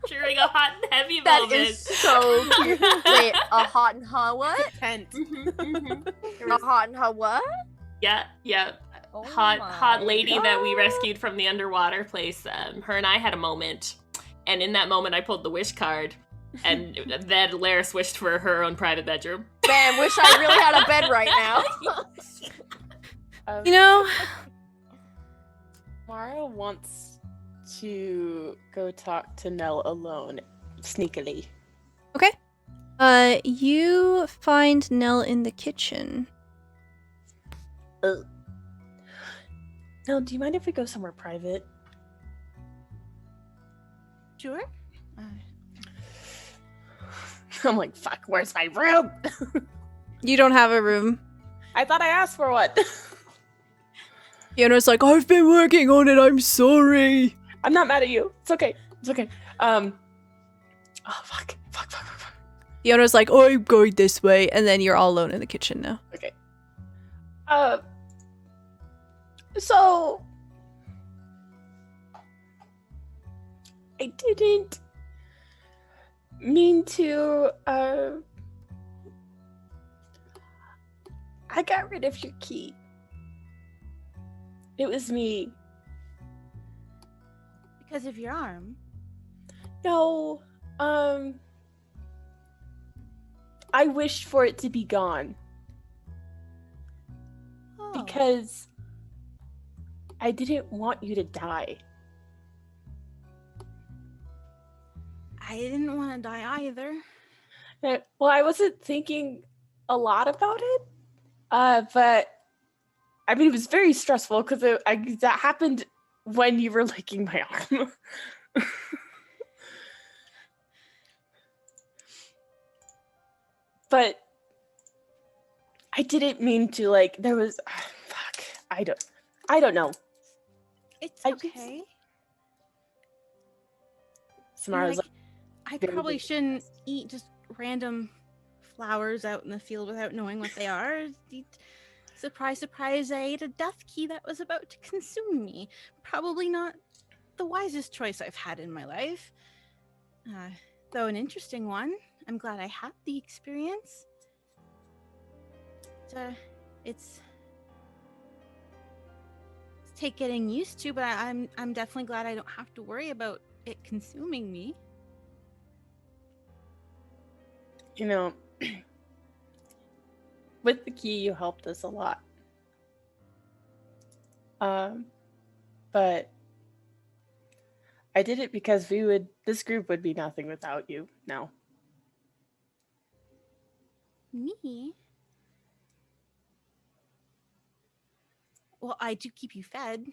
during a hot and heavy That moment. is so cute. Wait, a hot and hot what? Tent. A hot and hot what? Yeah, yeah. Oh hot my lady that we God. rescued from the underwater place. Her and I had a moment, and in that moment I pulled the wish card, and then Laris wished for her own private bedroom. Man, wish I really had a bed right now. You know, Mara wants to go talk to Nell alone, sneakily. you find Nell in the kitchen. Nell, do you mind if we go somewhere private? Sure. I'm like, fuck, where's my room? You don't have a room. I thought I asked for one. Fiona's like, I've been working on it, I'm sorry. I'm not mad at you. It's okay. It's okay. Oh, fuck. Fiona's like, oh, I'm going this way, and then you're all alone in the kitchen now. Okay. So I didn't mean to, I got rid of your key. It was me. Because of your arm. No, I wished for it to be gone Oh. because I didn't want you to die. I didn't want to die either. Well, I wasn't thinking a lot about it, but I mean, it was very stressful because that happened when you were licking my arm. But I didn't mean to, like, there was, fuck, I don't know. It's I just- okay. Samara's like, I very probably big. shouldn't eat just random flowers out in the field without knowing what they are. Surprise, surprise, I ate a death key that was about to consume me. Probably not the wisest choice I've had in my life. though an interesting one. I'm glad I had the experience. It's take getting used to, but I'm definitely glad I don't have to worry about it consuming me. You know, with the key, you helped us a lot. But I did it because this group would be nothing without you now. Me? Well, I do keep you fed.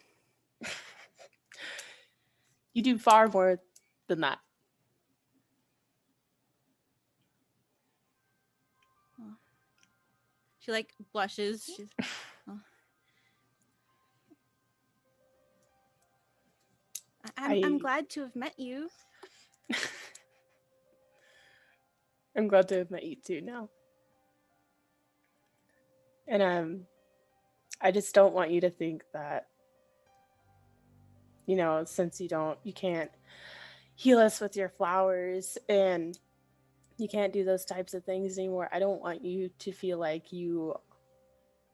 You do far more than that. She like blushes. She's I'm glad to have met you. I'm glad to have met you too now. And I just don't want you to think that, since you can't heal us with your flowers and you can't do those types of things anymore. I don't want you to feel like you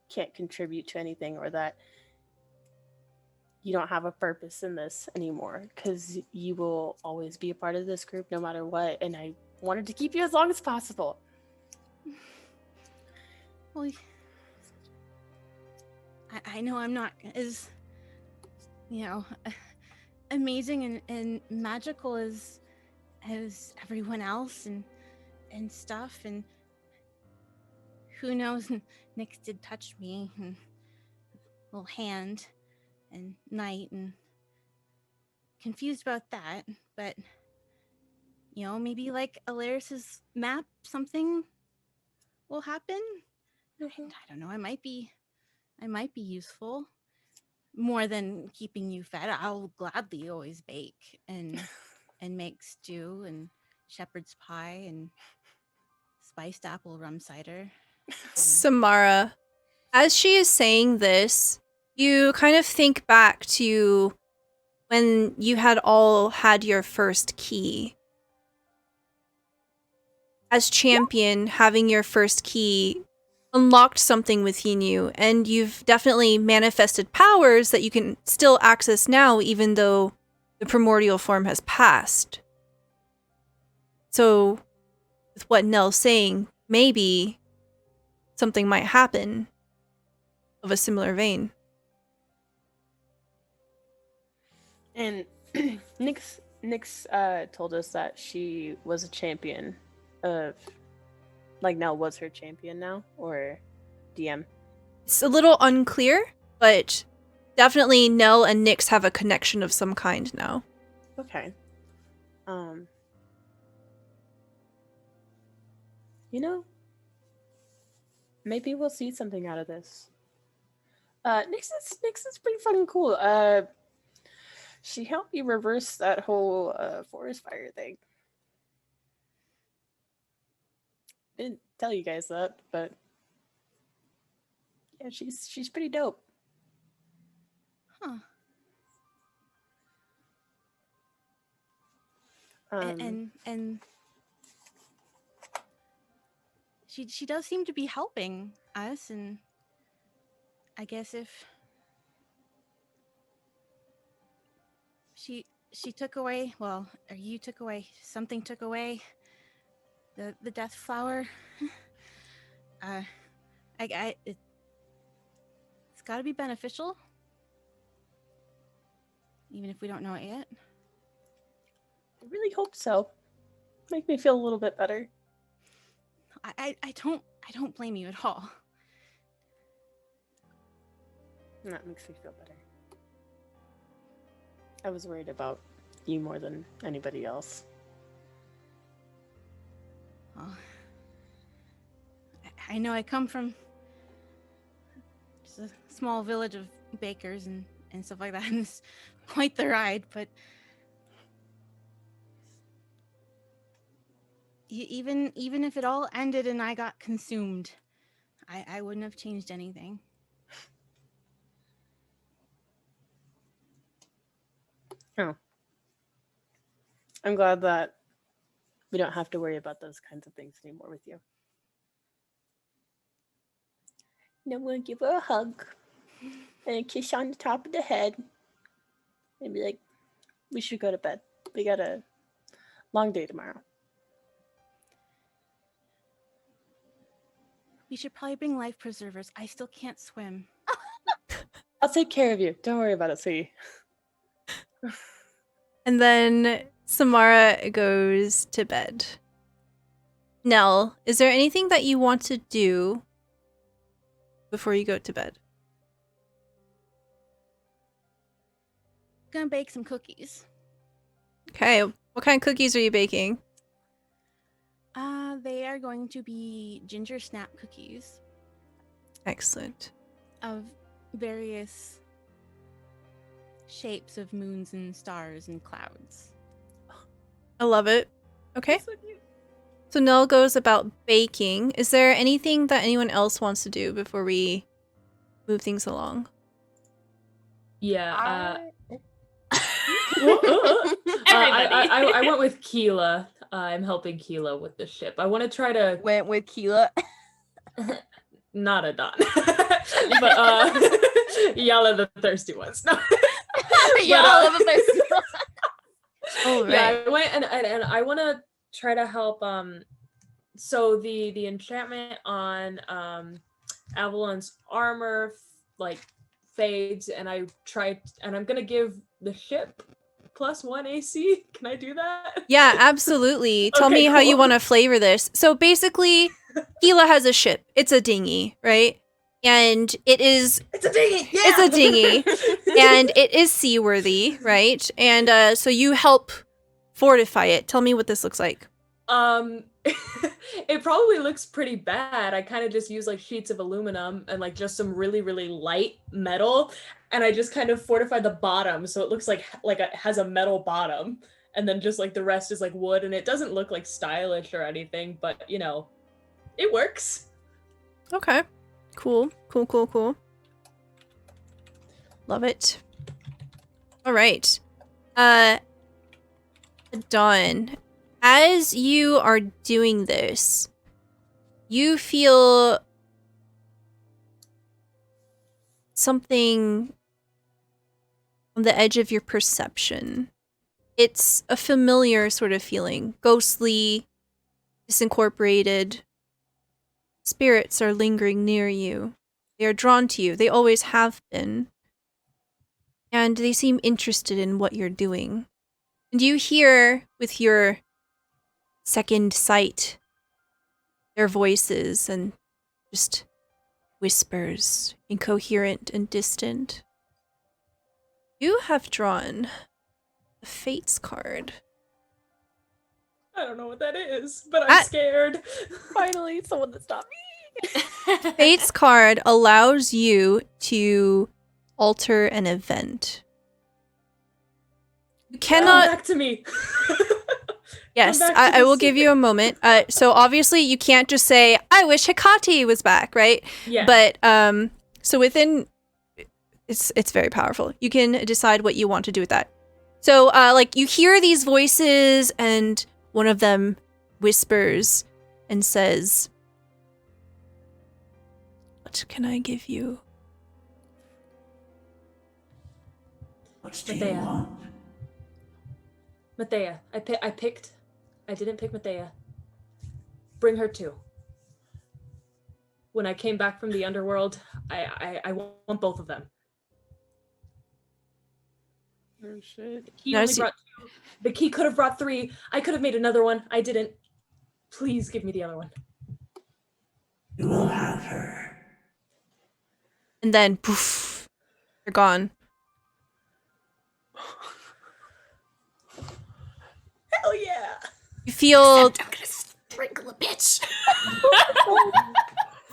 can't contribute to anything or that you don't have a purpose in this anymore, because you will always be a part of this group no matter what, and I wanted to keep you as long as possible. Well, I know I'm not as amazing and magical as everyone else and stuff, and who knows, Nyx did touch me and little hand and night, and confused about that, but maybe like Alaris's map, something will happen. I don't know, I might be useful more than keeping you fed. I'll gladly always bake and make stew and shepherd's pie and spiced apple rum cider. Samara, as she is saying this, you kind of think back to when you had all had your first key. As champion, having your first key unlocked something within you, and you've definitely manifested powers that you can still access now, even though the primordial form has passed. So, with what Nell's saying, maybe something might happen of a similar vein. And Nyx told us that she was a champion of, like, Nell was her champion now, or DM. It's a little unclear, but definitely Nell and Nyx have a connection of some kind now. Okay. Maybe we'll see something out of this. Nyx is pretty fucking cool. She helped me reverse that whole forest fire thing. Didn't tell you guys that, but yeah, she's pretty dope. Huh. And she does seem to be helping us, and I guess if she took away, well, or you took away, something took away the death flower, it's got to be beneficial, even if we don't know it yet. I really hope so. Make me feel a little bit better. I don't blame you at all. That makes me feel better. I was worried about you more than anybody else. Well, I know I come from just a small village of bakers and stuff like that, and it's quite the ride, but even if it all ended and I got consumed, I wouldn't have changed anything. Oh. I'm glad that we don't have to worry about those kinds of things anymore with you. And I'm gonna give her a hug and a kiss on the top of the head and be like, we should go to bed. We got a long day tomorrow. We should probably bring life preservers. I still can't swim. I'll take care of you. Don't worry about it, sweetie. And then Samara goes to bed. Nell, is there anything that you want to do before you go to bed? Gonna bake some cookies. Okay, what kind of cookies are you baking? They are going to be ginger snap cookies Excellent. of various shapes of moons and stars and clouds. I love it. Okay. So Nell goes about baking. Is there anything that anyone else wants to do before we move things along? Yeah. Everybody. I went with Keela. I'm helping Keela with the ship. I want to try to Went with Keela. not a Don, but y'all are the thirsty ones. No. Y'all are the thirsty ones. Oh, right. Yeah, I went and I want to try to help. So the enchantment on Avalon's armor like fades, and I'm gonna give the ship +1 AC. Can I do that? Yeah, absolutely. Tell Okay, me how you cool. want to flavor this. So basically, Gila has a ship. It's a dinghy, right? And it is... It's a dinghy. Yeah! It's a dinghy. And it is seaworthy, right? And so you help fortify it. Tell me what this looks like. It probably looks pretty bad. I kind of just use like sheets of aluminum and like just some really, really light metal. And I just kind of fortify the bottom. So it looks like it has a metal bottom. And then just like the rest is like wood. And it doesn't look like stylish or anything, but you know, it works. Okay. Cool. Love it. All right. Dawn, as you are doing this, you feel something on the edge of your perception. It's a familiar sort of feeling, ghostly, disincorporated. Spirits are lingering near you. They are drawn to you. They always have been. And they seem interested in what you're doing. And you hear, with your second sight, their voices and just whispers, incoherent and distant. You have drawn the Fates card. I don't know what that is, but I'm scared. Finally, someone that stopped me. Fates card allows you to alter an event. You Come cannot... back to me. Yes, Come back to I the will give you a moment. So obviously you can't just say, I wish Hecate was back, right? Yeah. But so within... It's very powerful. You can decide what you want to do with that. So like you hear these voices and one of them whispers and says, what can I give you? What do you want? Mathea. I didn't pick Mathea. Bring her too. When I came back from the underworld, I want both of them. Oh shit. The key No, only see- brought 2. The key could have brought 3. I could have made another one. I didn't. Please give me the other one. You will have her. And then poof, you're gone. Hell yeah. You feel I'm gonna sprinkle a bitch.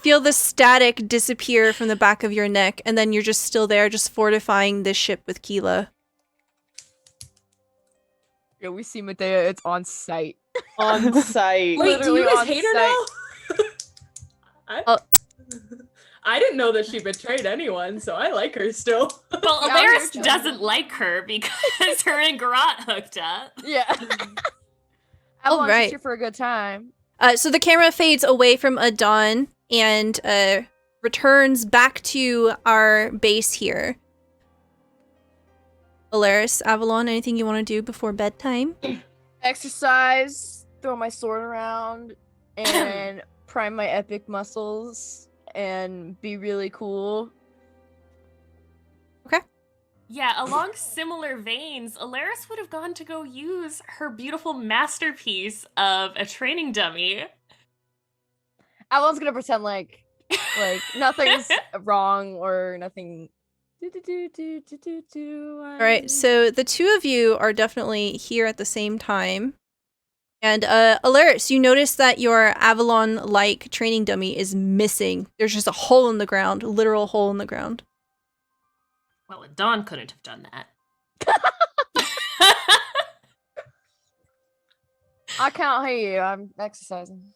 the static disappear from the back of your neck, and then you're just still there, just fortifying this ship with Keela. Yeah, we see Medea. It's on site. On site. Wait, do you Literally guys on hate her site. now? I didn't know that she betrayed anyone, so I like her still. Well, Yeah, I'm Alaris here, doesn't like her because her and Garrot hooked up. Yeah. Avalon's right. just here for a good time. So the camera fades away from Adon and returns back to our base here. Alaris, Avalon, anything you want to do before bedtime? Exercise, throw my sword around, and prime my epic muscles, and be really cool. Yeah, along similar veins, Alaris would have gone to go use her beautiful masterpiece of a training dummy. Avalon's gonna pretend like nothing's wrong or nothing. All right, so the two of you are definitely here at the same time. And Alaris, you notice that your Avalon-like training dummy is missing. There's just a hole in the ground, a literal hole in the ground. Well, Dawn couldn't have done that. I can't hear you. I'm exercising.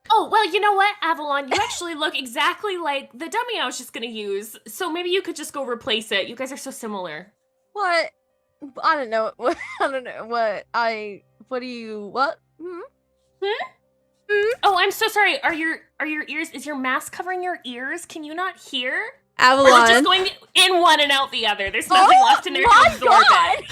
Oh, well, you know what, Avalon? You actually look exactly like the dummy I was just gonna use. So maybe you could just go replace it. You guys are so similar. What? I don't know. I don't know what. What do you? What? Oh, I'm so sorry. Are your ears? Is your mask covering your ears? Can you not hear? Or is Avalon. it just going in one and out the other? There's nothing left in there to absorb it.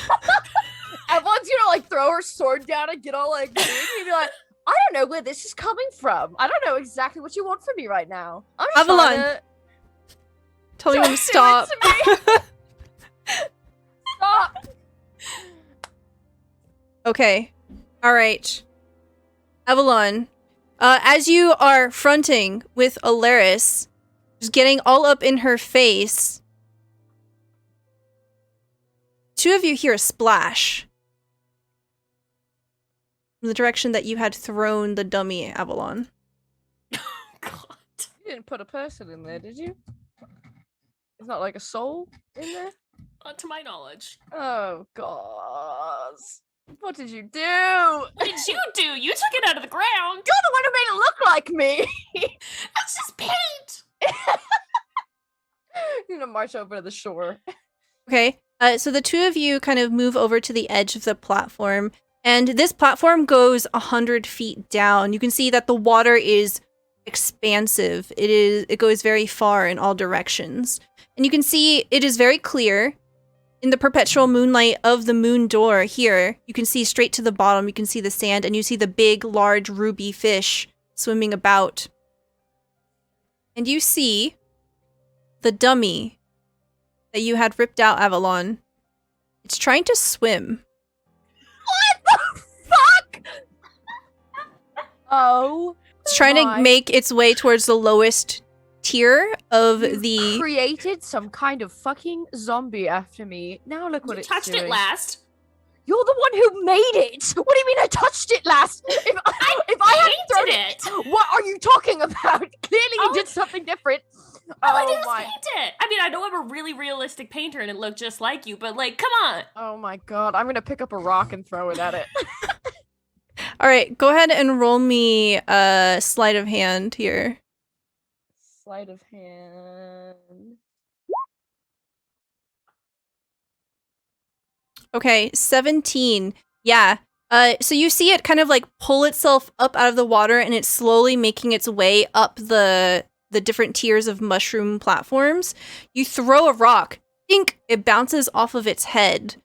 Avalon's gonna like throw her sword down and get all like big and be like, I don't know where this is coming from. I don't know exactly what you want from me right now. I'm just Avalon, trying to... tell me when to Don't stop. do it to me. Stop. Okay. All right. Avalon, as you are fronting with Alaris, just getting all up in her face, two of you hear a splash from the direction that you had thrown the dummy, Avalon. God. You didn't put a person in there, did you? It's not like a soul in there? Not to my knowledge. Oh, God. What did you do? What did you do? You took it out of the ground. You're the one who made it look like me! That's just paint. I'm gonna march over to the shore. Okay. So the two of you kind of move over to the edge of the platform, and this platform goes 100 feet down. You can see that the water is expansive. It goes very far in all directions. And you can see it is very clear. In the perpetual moonlight of the moon door here, you can see straight to the bottom. You can see the sand, and you see the big, large ruby fish swimming about. And you see the dummy that you had ripped out, Avalon. It's trying to swim. What the fuck? Oh. It's trying to make its way towards the lowest tier of You the... created some kind of fucking zombie after me. Now look what You it's touched doing. it last. You're the one who made it. What do you mean I touched it last? If I hadn't thrown Painted it. what are you talking about? Clearly you Oh. did something different. All I did Oh was my. paint it. I mean, I know I'm a really realistic painter and it looked just like you, but like, come on. Oh my god. I'm gonna pick up a rock and throw it at it. All right, go ahead and roll me a sleight of hand here. Sleight of hand. Okay, 17. Yeah. So you see it kind of like pull itself up out of the water, and it's slowly making its way up the different tiers of mushroom platforms. You throw a rock, dink, it bounces off of its head,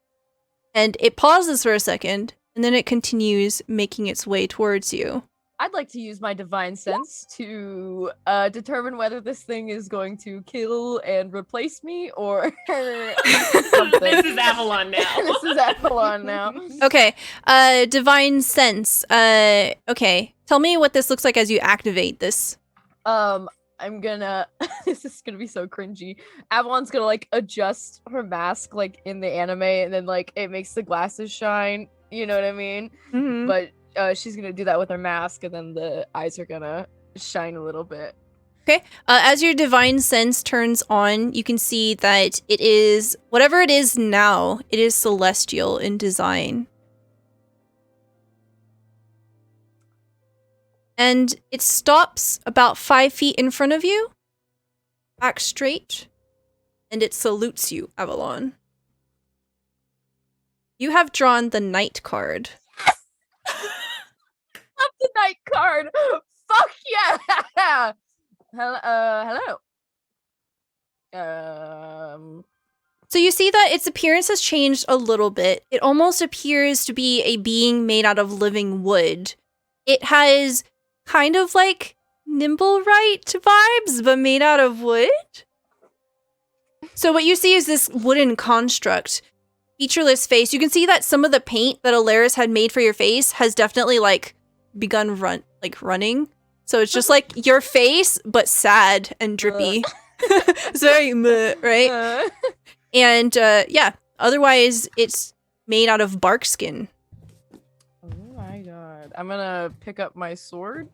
and it pauses for a second, and then it continues making its way towards you. I'd like to use my divine sense to determine whether this thing is going to kill and replace me or something. This is Avalon now. This is Avalon now. Okay, divine sense. Okay, tell me what this looks like as you activate this. I'm gonna this is gonna be so cringy. Avalon's gonna like adjust her mask like in the anime, and then like it makes the glasses shine, you know what I mean? Mhm. But she's gonna do that with her mask, and then the eyes are gonna shine a little bit. Okay. As your divine sense turns on, you can see that it is, whatever it is now, it is celestial in design. And it stops about 5 feet in front of you, back straight, and it salutes you, Avalon. You have drawn the Knight card. the night card. Fuck yeah. Hello. So you see that its appearance has changed a little bit. It almost appears to be a being made out of living wood. It has kind of like Nimblewright vibes, but made out of wood. So what you see is this wooden construct. Featureless face. You can see that some of the paint that Alaris had made for your face has definitely like begun running. So it's just like your face, but sad and drippy. It's very meh, right? And yeah, otherwise it's made out of bark skin. Oh my god. I'm gonna pick up my sword.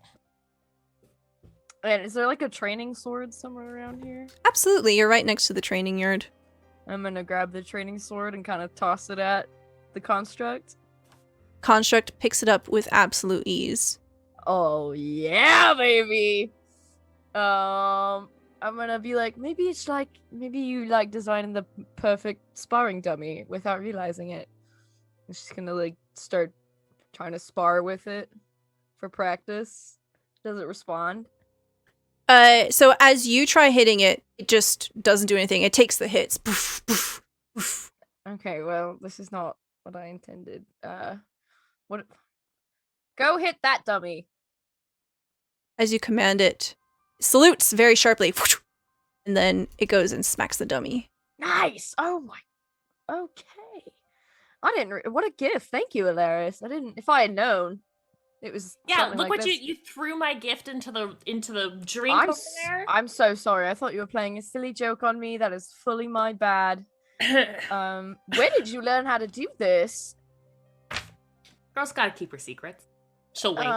And is there like a training sword somewhere around here? Absolutely, you're right next to the training yard. I'm gonna grab the training sword and kind of toss it at the construct. Construct picks it up with absolute ease. Oh yeah, baby! I'm gonna be like, maybe you like designing the perfect sparring dummy without realizing it. I'm just gonna like start trying to spar with it for practice. Does it respond? So as you try hitting it, it just doesn't do anything. It takes the hits. Poof, poof, poof. Okay, well, this is not what I intended. What? Go hit that dummy. As you command it, salutes very sharply, and then it goes and smacks the dummy. Nice. Oh my. Okay. I didn't. What a gift. Thank you, Alaris. I didn't. If I had known, it was. Yeah, something look like what this. you threw my gift into the drink over there. I'm so sorry. I thought you were playing a silly joke on me. That is fully my bad. Where did you learn how to do this? Girl's gotta keep her secrets. She'll wink.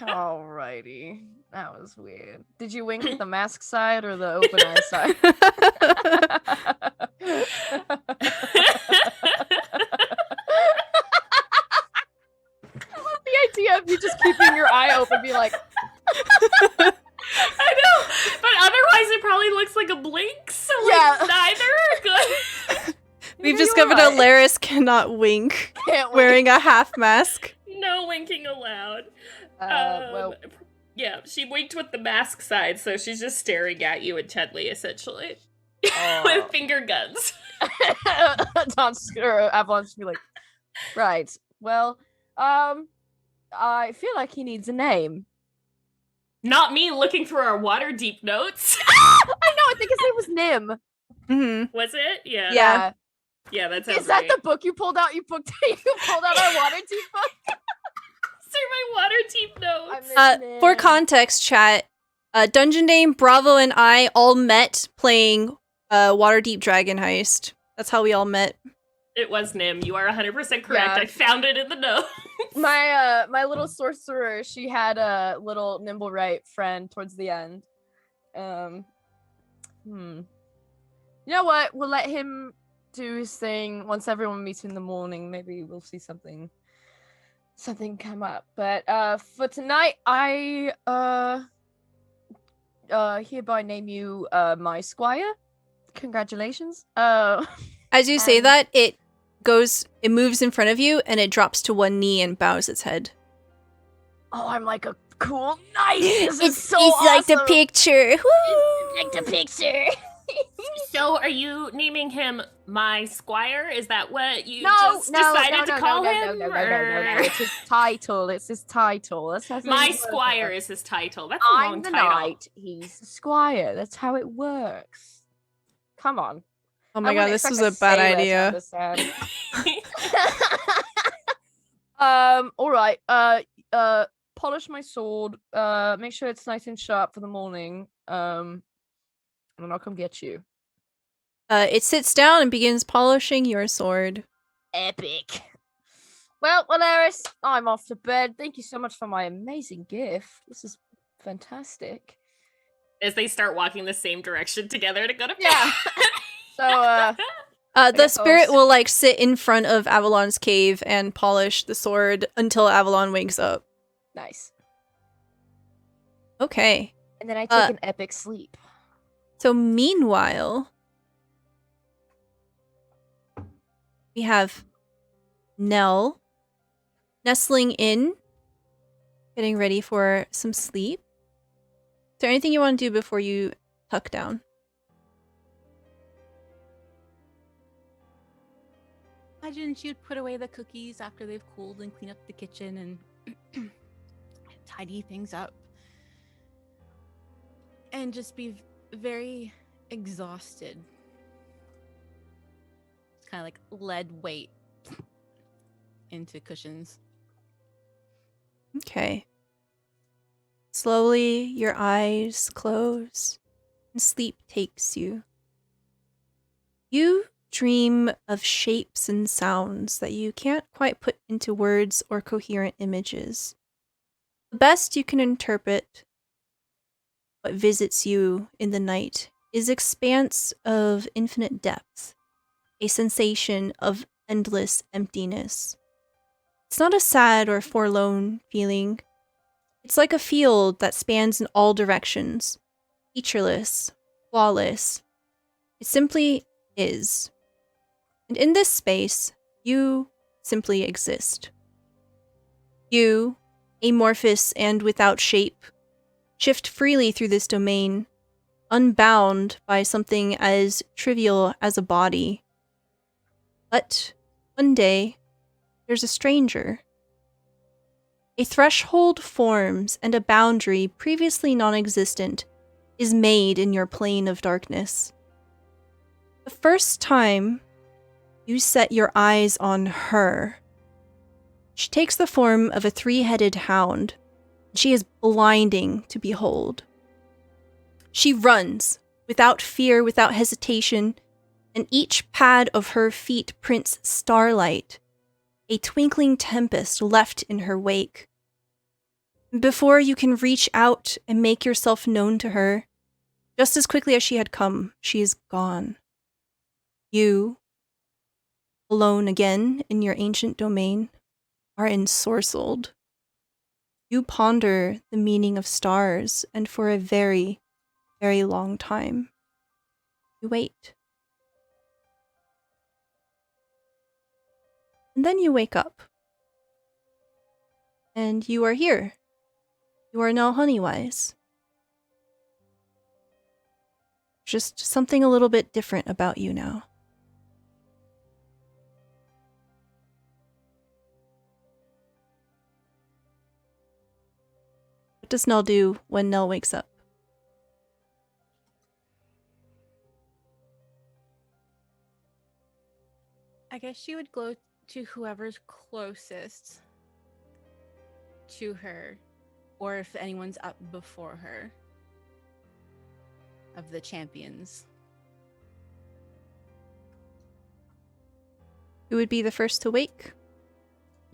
Alrighty. That was weird. Did you wink at the mask side or the open eye side? I love the idea of you just keeping your eye open, be like. I know, but otherwise it probably looks like a blink. So like neither are good. We've discovered Alaris cannot wink wearing a half mask. No winking allowed. Well, yeah, she winked with the mask side, so she's just staring at you intently, essentially, with finger guns. Avalon's be like, right. Well, I feel like he needs a name. Not me looking through our water deep notes. I know. I think his name was Nim. Mm-hmm. Was it? Yeah. Yeah. That sounds Is that right. the book you pulled out? You pulled out our water deep book. Through my water deep notes. For context, chat, Dungeon Dame, Bravo, and I all met playing Waterdeep Dragon Heist. That's how we all met. It was Nim. You are 100% correct. Yeah. I found it in the notes. My little sorcerer, she had a little Nimblewright friend towards the end. You know what? We'll let him do his thing. Once everyone meets in the morning, maybe we'll see something come up. But for tonight, I hereby name you my squire. Congratulations. As you say that, it moves in front of you, and it drops to one knee and bows its head. Oh, I'm like a cool knight. This is so it's awesome. like the picture. Woo! Like the picture. So, are you naming him my squire? Is that what you No. decided to call him? No. It's his title. That's how My things squire work. is his title. That's a long I'm the title. knight. He's the squire. That's how it works. Come on. Oh my god, this was a bad idea. All right. Polish my sword. Make sure it's nice and sharp for the morning. And then I'll come get you. It sits down and begins polishing your sword. Epic. Well, Alaris, I'm off to bed. Thank you so much for my amazing gift. This is fantastic. As they start walking the same direction together to go to bed. Yeah. So, the spirit will like sit in front of Avalon's cave and polish the sword until Avalon wakes up. Nice. Okay. And then I take an epic sleep. So meanwhile, we have Nell nestling in getting ready for some sleep. Is there anything you want to do before you tuck down? Imagine she would put away the cookies after they've cooled and clean up the kitchen and tidy things up. And just be very exhausted. It's kind of like lead weight into cushions. Okay. Slowly, your eyes close and sleep takes you. You dream of shapes and sounds that you can't quite put into words or coherent images. The best you can interpret what visits you in the night is expanse of infinite depth, a sensation of endless emptiness. It's not a sad or forlorn feeling. It's like a field that spans in all directions, featureless, flawless. It simply is. And in this space, you simply exist. You, amorphous and without shape, shift freely through this domain, unbound by something as trivial as a body. But one day, there's a stranger. A threshold forms and a boundary previously non-existent is made in your plane of darkness. The first time you set your eyes on her, she takes the form of a three-headed hound. She is blinding to behold. She runs, without fear, without hesitation, and each pad of her feet prints starlight, a twinkling tempest left in her wake. Before you can reach out and make yourself known to her, just as quickly as she had come, she is gone. You, alone again in your ancient domain, are ensorcelled. You ponder the meaning of stars, and for a very, very long time, you wait. And then you wake up. And you are here. You are now Honeywise. Just something a little bit different about you now. What does Nell do when Nell wakes up? I guess she would go to whoever's closest to her, or if anyone's up before her, of the champions. Who would be the first to wake?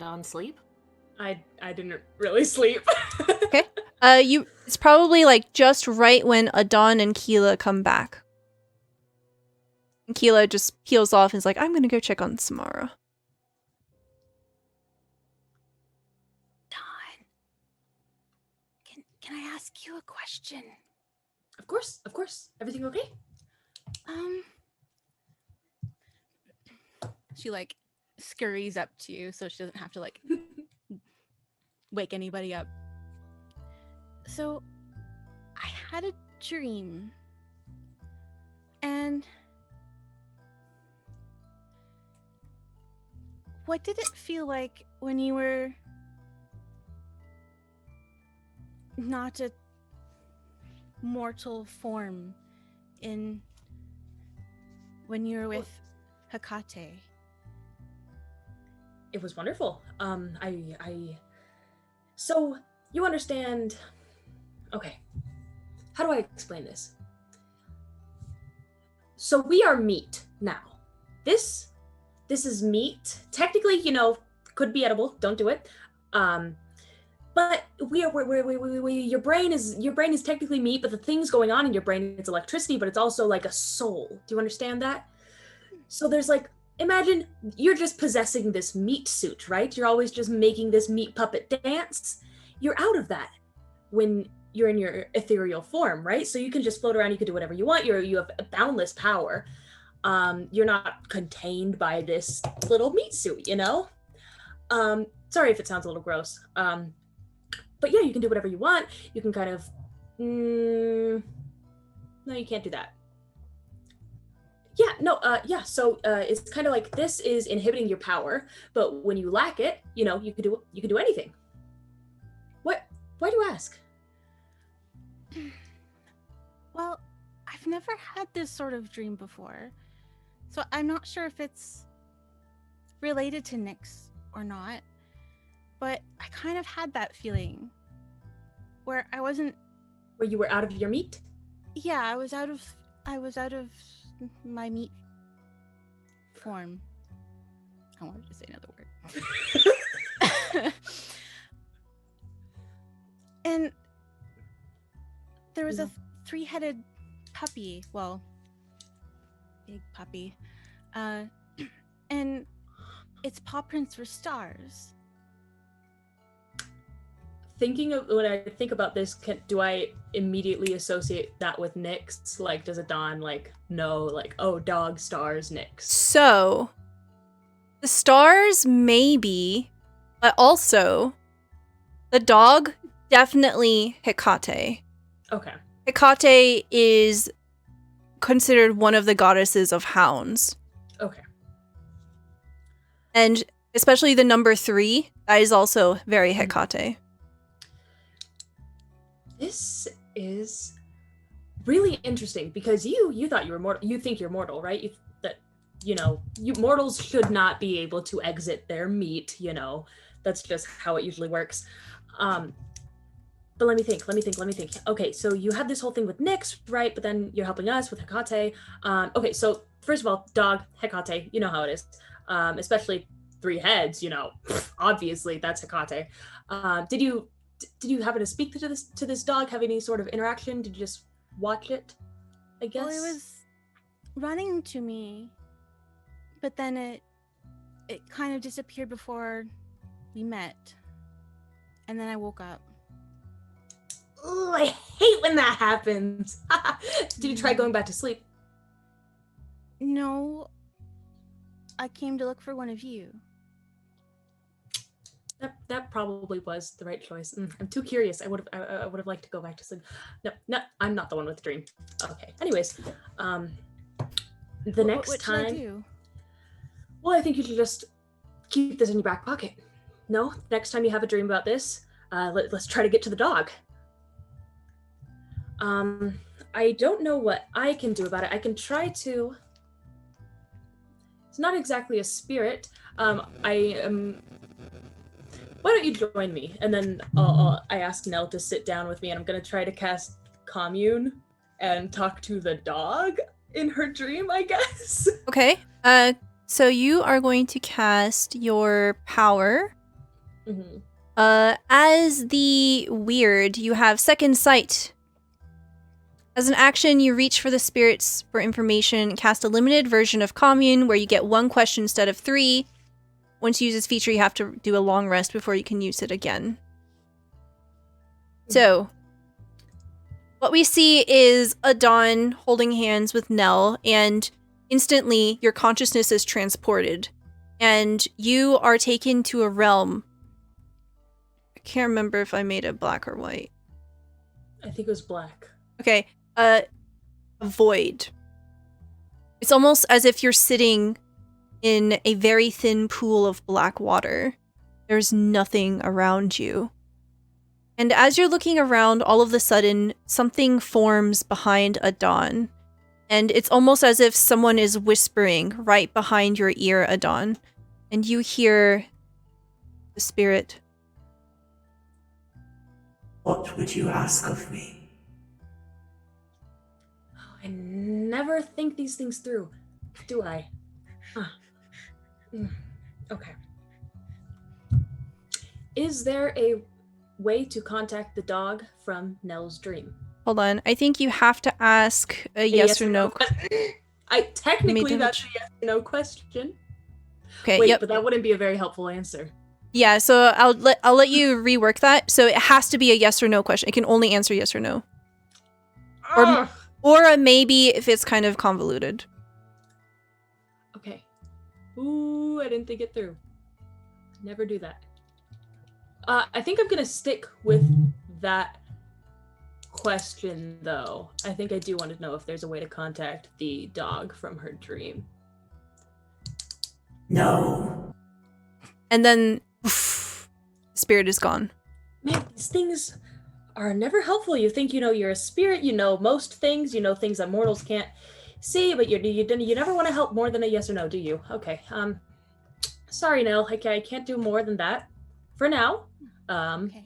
Non sleep. I didn't really sleep. Okay. It's probably like just right when Adon and Keela come back. And Keela just peels off and is like, I'm gonna go check on Samara. Dawn, can I ask you a question? Of course. Everything okay? She like scurries up to you so she doesn't have to like wake anybody up. So I had a dream, and what did it feel like when you were not a mortal form when you were with Hecate? It was wonderful. So you understand. Okay. How do I explain this? So we are meat now. This is meat. Technically, could be edible. Don't do it. But your brain is technically meat, but the things going on in your brain, it's electricity, but it's also like a soul. Do you understand that? So there's like, imagine you're just possessing this meat suit, right? You're always just making this meat puppet dance. You're out of that when you're in your ethereal form, right? So you can just float around, you can do whatever you want. You have boundless power. You're not contained by this little meat suit, Sorry if it sounds a little gross. But but yeah, you can do whatever you want. You can kind of, no, you can't do that. Yeah, no, so it's kind of like this is inhibiting your power, but when you lack it, you know, you can do anything. What? Why do you ask? Well, I've never had this sort of dream before, so I'm not sure if it's related to Nyx or not, but I kind of had that feeling where I wasn't... Where you were out of your meat? Yeah, I was out of my meat form. I wanted to say another word. And there was a three-headed puppy, well, big puppy, and its paw prints were stars. Thinking of when I think about this, do I immediately associate that with Nyx? Like, does it dawn like, no, like, oh, dog, stars, Nyx? So, the stars maybe, but also the dog, definitely Hecate. Okay. Hecate is considered one of the goddesses of hounds. Okay. And especially the number 3, that is also very Hecate. This is really interesting because you thought you were mortal. You think you're mortal, right? Mortals should not be able to exit their meat. You know, that's just how it usually works. But let me think. Okay, so you had this whole thing with Nyx, right? But then you're helping us with Hecate. Okay, so first of all, dog, Hecate, you know how it is. Especially 3 heads, you know, obviously that's Hecate. Did you happen to speak to this dog? Have any sort of interaction? Did you just watch it? I guess. Well, it was running to me, but then it kind of disappeared before we met, and then I woke up. Oh, I hate when that happens. Did you try going back to sleep? No, I came to look for one of you. That probably was the right choice. I'm too curious. I would have liked to go back to sleep. No, I'm not the one with the dream. Okay. Anyways, the next what time. Should I do? Well, I think you should just keep this in your back pocket. No, next time you have a dream about this, let's try to get to the dog. I don't know what I can do about it. I can try to. It's not exactly a spirit. Why don't you join me? And then I ask Nell to sit down with me, and I'm going to try to cast Commune and talk to the dog in her dream, I guess. Okay. So you are going to cast your power. Mm-hmm. As the weird, you have second sight. As an action, you reach for the spirits for information, cast a limited version of Commune where you get 1 question instead of 3. Once you use this feature, you have to do a long rest before you can use it again. So, what we see is Adon holding hands with Nell, and instantly your consciousness is transported, and you are taken to a realm. I can't remember if I made it black or white. I think it was black. Okay, a void. It's almost as if you're sitting in a very thin pool of black water. There's nothing around you. And as you're looking around, all of a sudden, something forms behind Adon. And it's almost as if someone is whispering right behind your ear, Adon. And you hear the spirit. What would you ask of me? Oh, I never think these things through, do I? Okay. Is there a way to contact the dog from Nell's dream? Hold on. I think you have to ask a yes or no question. Technically, that's a yes or no question. Okay, Wait, yep. but that wouldn't be a very helpful answer. Yeah, so I'll let you rework that. So it has to be a yes or no question. It can only answer yes or no. Or a maybe if it's kind of convoluted. Okay. Ooh, I didn't think it through. Never do that. I think I'm gonna stick with that question, though. I think I do want to know if there's a way to contact the dog from her dream. No. And then spirit is gone. Man, these things are never helpful. You think you know you're a spirit, you know most things, you know things that mortals can't see, but you never want to help more than a yes or no, do you? Okay. Sorry, Nell. I can't do more than that for now. Okay.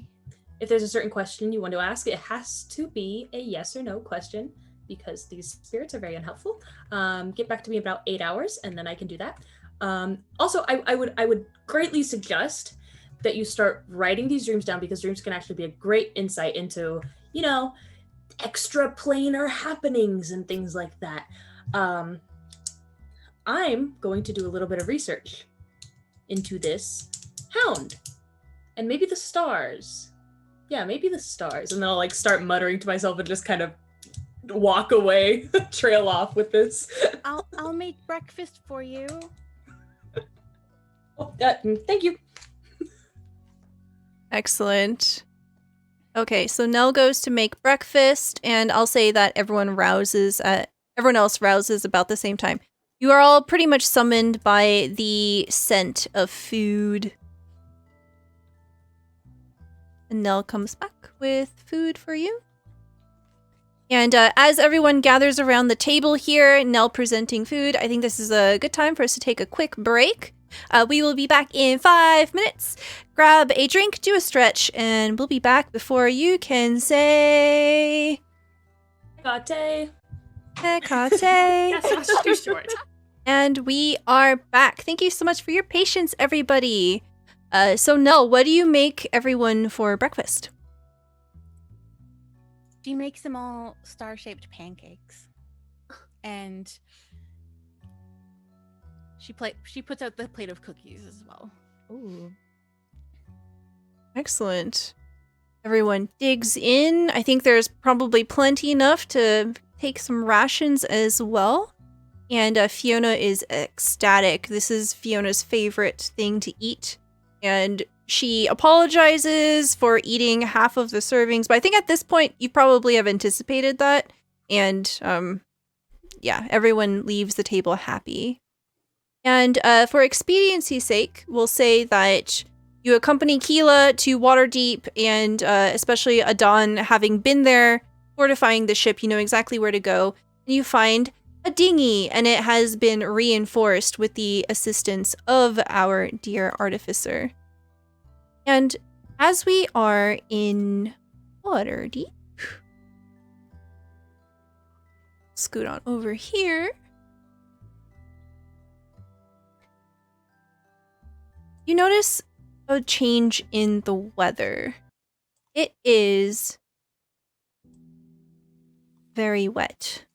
If there's a certain question you want to ask, it has to be a yes or no question because these spirits are very unhelpful. Get back to me in about 8 hours, and then I can do that. Also, I would greatly suggest that you start writing these dreams down because dreams can actually be a great insight into, extra planar happenings and things like that. I'm going to do a little bit of research into this hound and maybe the stars. Yeah, maybe the stars. And then I'll start muttering to myself and just kind of walk away, trail off with this. I'll make breakfast for you. Oh, thank you. Excellent. Okay, so Nell goes to make breakfast, and I'll say that everyone else rouses about the same time. You are all pretty much summoned by the scent of food. And Nell comes back with food for you. And as everyone gathers around the table here, Nell presenting food, I think this is a good time for us to take a quick break. We will be back in 5 minutes. Grab a drink, do a stretch, and we'll be back before you can say... Hecate. Hecate. That's much too short. And we are back. Thank you so much for your patience, everybody. So Nell, what do you make everyone for breakfast? She makes them all star-shaped pancakes. And she puts out the plate of cookies as well. Ooh. Excellent. Everyone digs in. I think there's probably plenty enough to take some rations as well. And Fiona is ecstatic. This is Fiona's favorite thing to eat. And she apologizes for eating half of the servings. But I think at this point, you probably have anticipated that. And yeah, everyone leaves the table happy. And for expediency's sake, we'll say that you accompany Keela to Waterdeep, and especially Adon, having been there, fortifying the ship, you know exactly where to go. And you find a dinghy, and it has been reinforced with the assistance of our dear artificer. And as we are in Waterdeep, scoot on over here. You notice a change in the weather. It is very wet.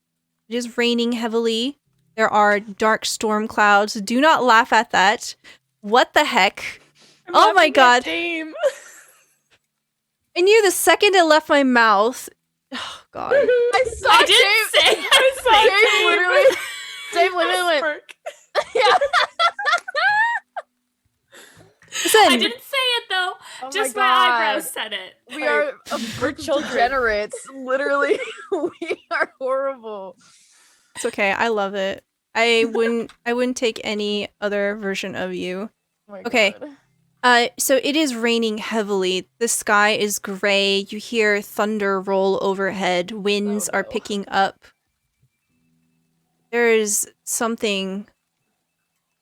It is raining heavily. There are dark storm clouds. Do not laugh at that. What the heck? Oh my god. I knew the second it left my mouth. Oh god. I saw Dave literally went. Yeah. Listen, I didn't say it though. Oh Just my my God. eyebrows said it. We are degenerates. Literally, we are horrible. it's okay. I love it. I wouldn't take any other version of you. Oh my Okay. God. So it is raining heavily. The sky is gray. You hear thunder roll overhead. Winds are picking up. There is something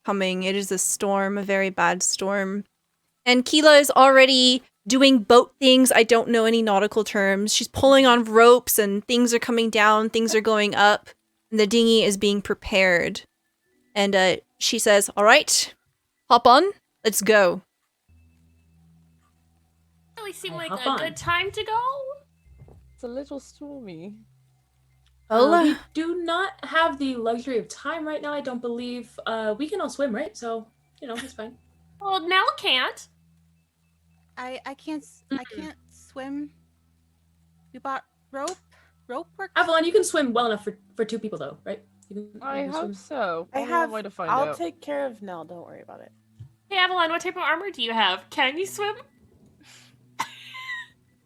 coming. It is a storm, a very bad storm. And Keela is already doing boat things. I don't know any nautical terms. She's pulling on ropes and things are coming down, things are going up, and the dinghy is being prepared. And she says, "All right, hop on, let's go." Really seemed I like hop a on. good time to go. It's a little stormy. We do not have the luxury of time right now, I don't believe. We can all swim, right? So, it's fine. Well, Nell can't. I can't swim. We bought rope. Rope works. Avalon, you can swim well enough for 2 people, though, right? You I can hope swim. so. I Only have. one way to find I'll out. take care of Nell. Don't worry about it. Hey, Avalon, what type of armor do you have? Can you swim?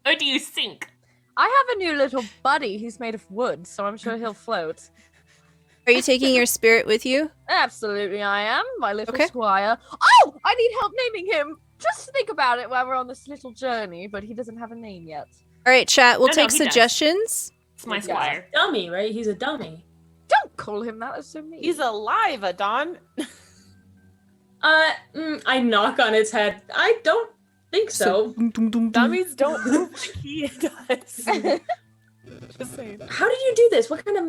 Or do you sink? I have a new little buddy. He's made of wood, so I'm sure he'll float. Are you taking your spirit with you? Absolutely, I am. My little Okay. squire. Oh, I need help naming him. Just think about it while we're on this little journey, but he doesn't have a name yet. All right, chat. We'll No, take he does. suggestions. It's my squire. Dummy, right? He's a dummy. Don't call him that. That's so mean. He's alive, Adon. I knock on its head. I don't think so. Dummies don't move like he does. Just saying. How did you do this? What kind of...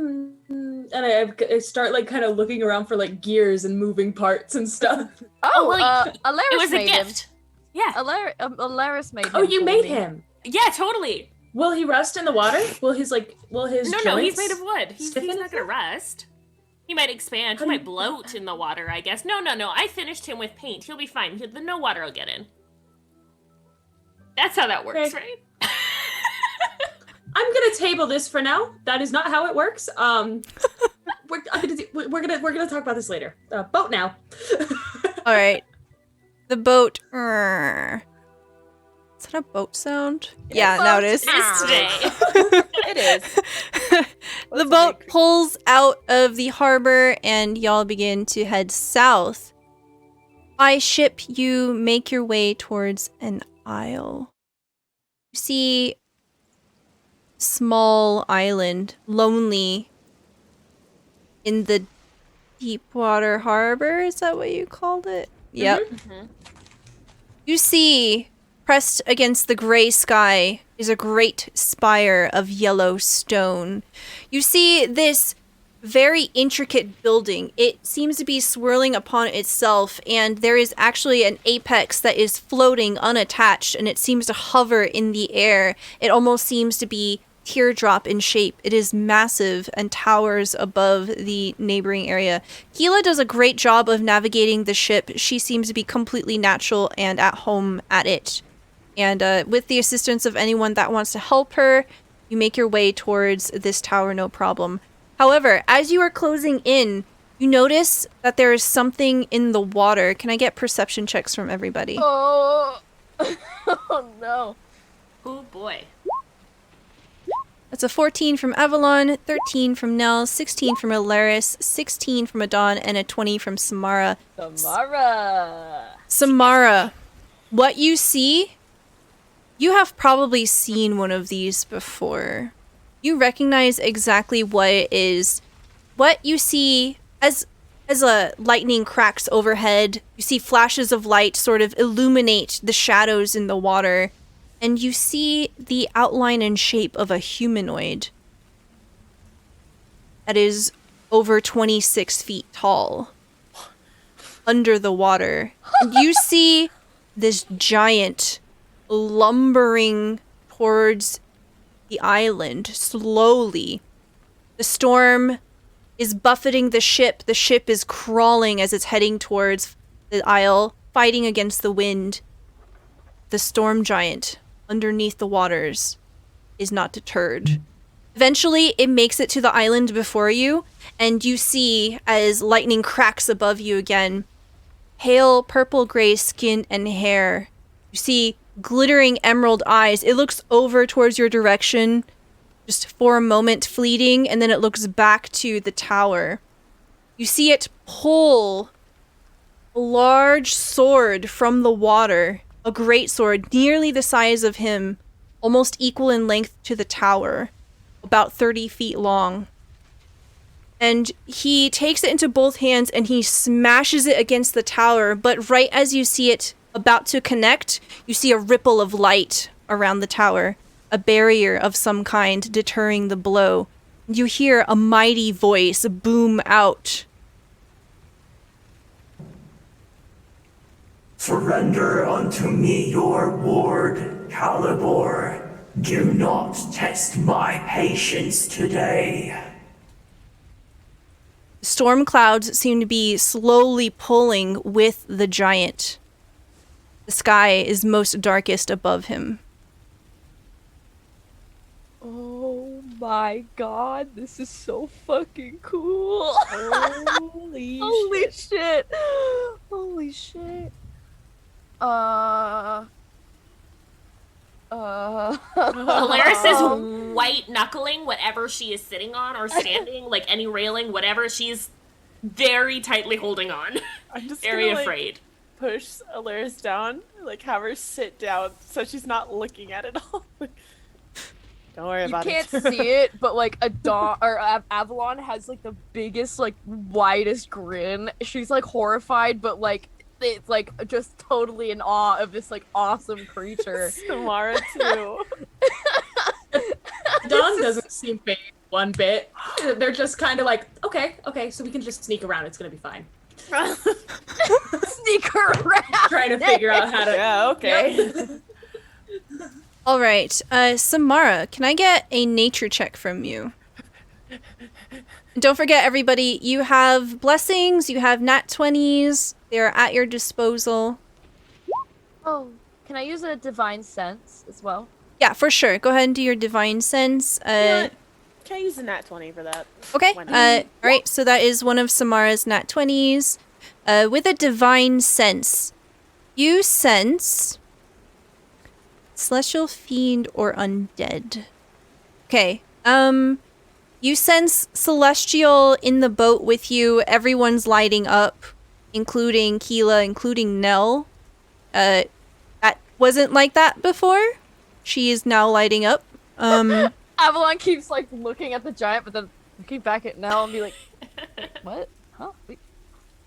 And I start, like, kind of looking around for, like, gears and moving parts and stuff. Oh, well, Alaris It was a made him. gift. Yeah. Alaris made him. Oh, you for made me. him. Yeah, totally. Will he rust in the water? Will his No, joints... he's made of wood. He's stiffen not gonna rust. He might expand. He How do might you- bloat in the water, I guess. No. I finished him with paint. He'll be fine. No water will get in. That's how that works, Okay. right? I'm gonna table this for now. That is not how it works. We're gonna talk about this later. Boat now. All right. The boat. Is that a boat sound? Yeah, now it is. It is today. It is. The What's a boat big- pulls out of the harbor and y'all begin to head south. By ship, you make your way towards an isle. You see small island, lonely in the Deepwater Harbor. Is that what you called it? Yep. You see, pressed against the gray sky is a great spire of yellow stone. You see this very intricate building. It seems to be swirling upon itself, and there is actually an apex that is floating unattached, and it seems to hover in the air. It almost seems to be teardrop in shape. It is massive and towers above the neighboring area. Keela does a great job of navigating the ship. She seems to be completely natural and at home at it. And with the assistance of anyone that wants to help her, you make your way towards this tower, no problem. However, as you are closing in, you notice that there is something in the water. Can I get perception checks from everybody? Oh, oh no. Oh boy. That's a 14 from Avalon, 13 from Nell, 16 from Alaris, 16 from Adon, and a 20 from Samara. Samara. Samara, what you see, you have probably seen one of these before. You recognize exactly what it is. What you see as a lightning cracks overhead, you see flashes of light sort of illuminate the shadows in the water, and you see the outline and shape of a humanoid that is over 26 feet tall under the water. And you see this giant lumbering towards the island slowly. The storm is buffeting the ship. The ship is crawling as it's heading towards the isle, fighting against the wind. The storm giant underneath the waters is not deterred. Eventually, it makes it to the island before you, and you see, as lightning cracks above you again, pale purple-gray skin and hair. You see glittering emerald eyes. It looks over towards your direction, just for a moment fleeting, and then it looks back to the tower. You see it pull a large sword from the water, a great sword, nearly the size of him, almost equal in length to the tower, about 30 feet long. And he takes it into both hands and he smashes it against the tower, but right as you see it about to connect, you see a ripple of light around the tower, a barrier of some kind deterring the blow. You hear a mighty voice boom out. Surrender unto me your ward, Calibor. Do not test my patience today. Storm clouds seem to be slowly pulling with the giant. The sky is most darkest above him. Oh my god, this is so fucking cool. Holy Holy shit. Holy shit. Alaris is white knuckling whatever she is sitting on or standing, like any railing, whatever. She's very tightly holding on. I'm just Very gonna, afraid. Push Alaris down, like have her sit down so she's not looking at it all. Don't worry You about it. can't see it, but like Avalon has like the biggest, like widest grin. She's like horrified, but like it's like just totally in awe of this like awesome creature. Samara too. Dawn doesn't seem phased one bit. They're just kind of like, okay, so we can just sneak around. It's gonna be fine. Sneak around. Trying to figure out how to. Yeah, okay. Yep. All right, Samara, can I get a nature check from you? Don't forget, everybody, you have blessings, you have nat 20s. They're at your disposal. Oh, can I use a divine sense as well? Yeah, for sure. Go ahead and do your divine sense. Can I use a nat 20 for that? Okay. Why not? All right. So that is one of Samara's nat 20s. With a divine sense, you sense celestial fiend or undead. Okay. You sense celestial in the boat with you. Everyone's lighting up, including Keela, including Nell. That wasn't like that before. She is now lighting up. Avalon keeps like looking at the giant, but then looking back at Nell and be like, "What? Huh? Wait.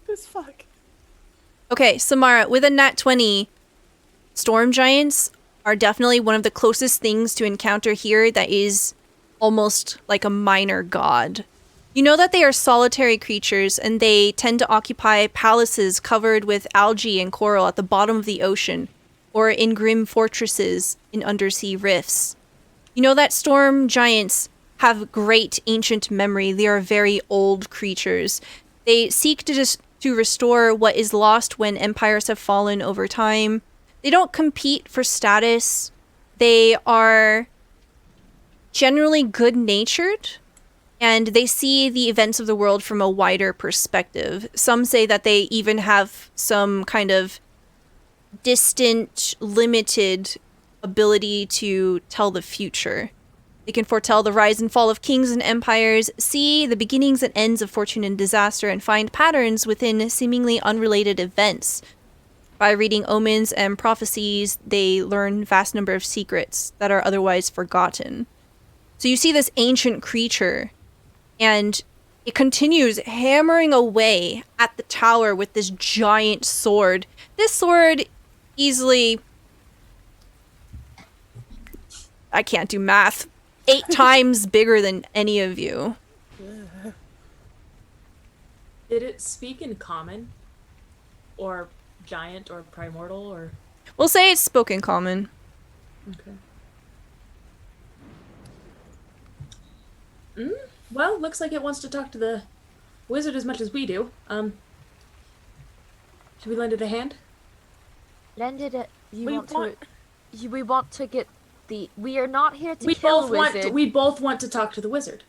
This fuck. Okay, Samara, with a nat 20, storm giants are definitely one of the closest things to encounter here that is almost like a minor god. You know that they are solitary creatures and they tend to occupy palaces covered with algae and coral at the bottom of the ocean, or in grim fortresses in undersea rifts. You know that storm giants have great ancient memory. They are very old creatures. They seek to restore what is lost when empires have fallen over time. They don't compete for status. They are generally good-natured, and they see the events of the world from a wider perspective. Some say that they even have some kind of distant, limited ability to tell the future. They can foretell the rise and fall of kings and empires, see the beginnings and ends of fortune and disaster, and find patterns within seemingly unrelated events. By reading omens and prophecies, they learn vast number of secrets that are otherwise forgotten. So you see this ancient creature, and it continues hammering away at the tower with this giant sword. This sword easily... I can't do math. 8 times bigger than any of you. Did it speak in common? Or giant or primordial or... We'll say it's spoken common. Okay. Well, looks like it wants to talk to the wizard as much as we do. Should we lend it a hand? Lend it a... We want to get the... We are not here to We kill both the wizard. we both want to talk to the wizard.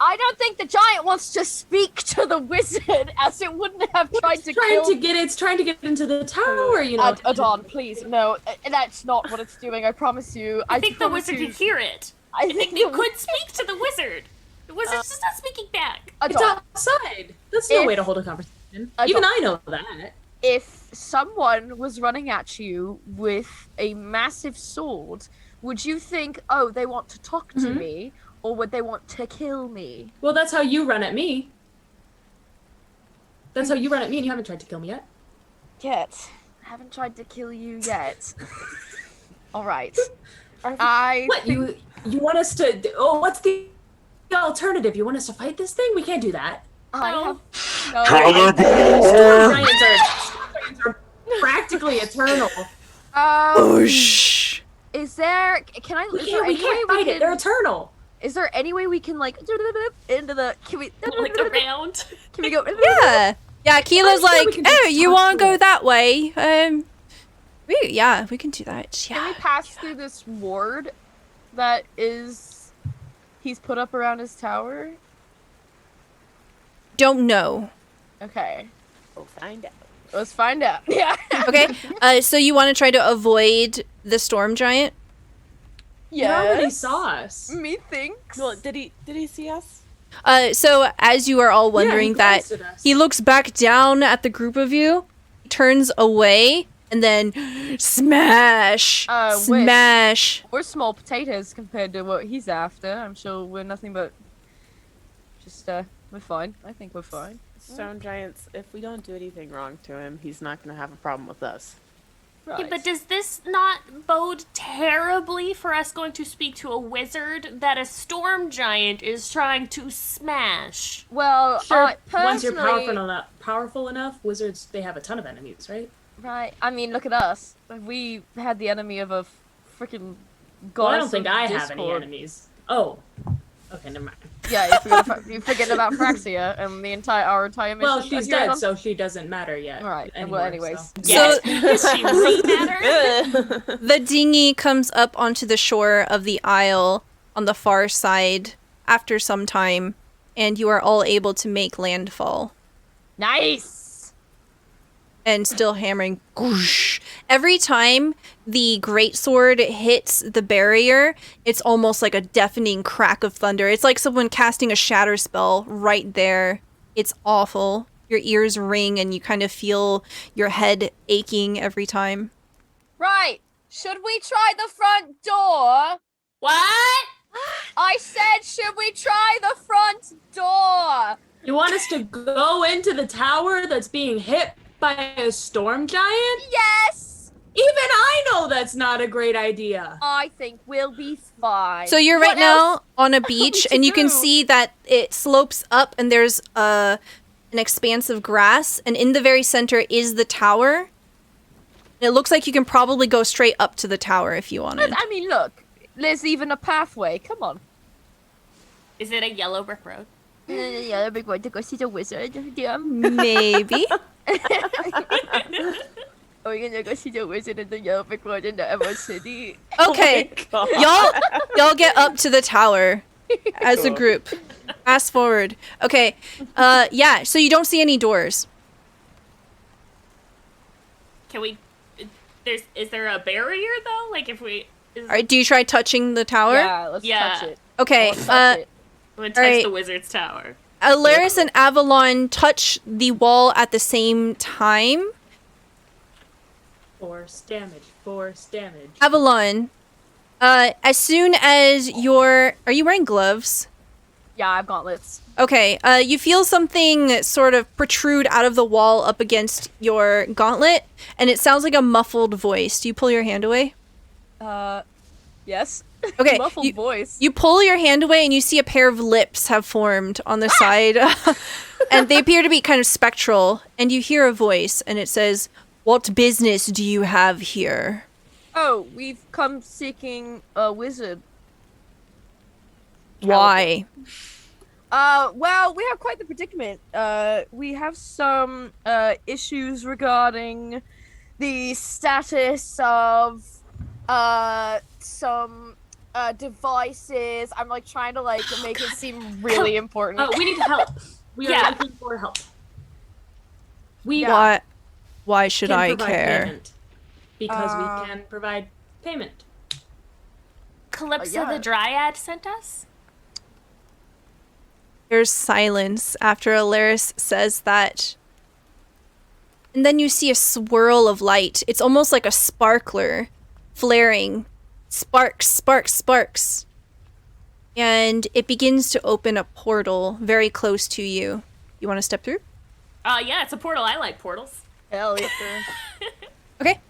I don't think the giant wants to speak to the wizard, as it wouldn't have tried to kill... It's trying to get into the tower, you know. Adon, please, no, that's not what it's doing, I promise you. I think the wizard can hear it. I think you could speak to the wizard. The wizard's just not speaking back. It's outside. That's no way to hold a conversation. Even I know that. If someone was running at you with a massive sword, would you think, oh, they want to talk to me, or would they want to kill me? Well, that's how you run at me. That's how you run at me, and you haven't tried to kill me yet. Yet. I haven't tried to kill you yet. Alright. What, you want us to... Oh, what's the alternative? You want us to fight this thing? We can't do that. Storm giants are practically eternal. Whoosh. Is there... Can I... We can't fight it. They're eternal. Is there any way we can, like, into the... Can we... Like around? Can we go... Yeah. Yeah, Keela's like, oh, you want to go that way? We can do that. Yeah. Can we pass through this ward that is... he's put up around his tower? Don't know. Okay. We'll find out. Let's find out. Yeah. Okay. So you want to try to avoid the storm giant? He already Yes. saw us. Methinks. Well, did he see us? So as you are all wondering he that, glanced at us. he looks back down at the group of you, turns away, and then smash, smash. We're small potatoes compared to what he's after. I'm sure we're nothing but just we're fine. I think we're fine. Stone giants. If we don't do anything wrong to him, he's not gonna have a problem with us. Right. Yeah, but does this not bode terribly for us going to speak to a wizard that a storm giant is trying to smash? well, Sure, personally, once you're powerful enough, wizards, they have a ton of enemies, right? right? I mean, look at us. We had the enemy of a freaking goddess. Well, I don't think of I have any Discord. enemies. Oh. Okay, never mind. Yeah, you forget about Fraxia and our entire mission. Well, she's You're dead, not- so she doesn't matter yet. Right. Anymore, Well, anyways. so. Yes. Does she really matter? The dinghy comes up onto the shore of the isle on the far side after some time, and you are all able to make landfall. Nice. And still hammering. Goosh. Every time the greatsword hits the barrier, it's almost like a deafening crack of thunder. It's like someone casting a shatter spell right there. It's awful. Your ears ring and you kind of feel your head aching every time. Right. Should we try the front door? What? I said, should we try the front door? You want us to go into the tower that's being hit by a storm giant? Yes. Even I know that's not a great idea. I think we'll be fine. So you're What right now else on a we beach to and you can do? see that it slopes up and there's an expanse of grass, and in the very center is the tower. It looks like you can probably go straight up to the tower if you wanted. I mean, look. There's even a pathway. Come on. Is it a yellow brick road? Yeah, big one to go see the wizard. Yeah. Maybe. Are we gonna go see the wizard in the yellow brick road in the Emerald City? Okay. Y'all get up to the tower as a group. Fast forward. Okay. Yeah, so you don't see any doors. Can we? Is there a barrier though? Like if we? All right, do you try touching the tower? Yeah, let's Yeah. touch it. Okay. Let's touch it. I'm gonna touch Alright. the wizard's tower. Alaris and Avalon touch the wall at the same time. Force damage. Avalon, as soon as are you wearing gloves? Yeah, I've gauntlets. Okay, you feel something sort of protrude out of the wall up against your gauntlet, and it sounds like a muffled voice. Do you pull your hand away? Yes. Okay, Muffled voice. You pull your hand away and you see a pair of lips have formed on the side. And they appear to be kind of spectral. And you hear a voice and it says, "What business do you have here?" Oh, we've come seeking a wizard. Why? Well, we have quite the predicament. We have some issues regarding the status of some devices. I'm like trying to like make it seem really important. We need help. We Yeah. are looking for help. We Why should can I provide care? payment because we can provide payment. Calypso yeah. the Dryad sent us? There's silence after Alaris says that. And then you see a swirl of light. It's almost like a sparkler flaring. Sparks, sparks, sparks. And it begins to open a portal very close to you. You want to step through? Yeah, it's a portal. I like portals. Hell yeah. Okay.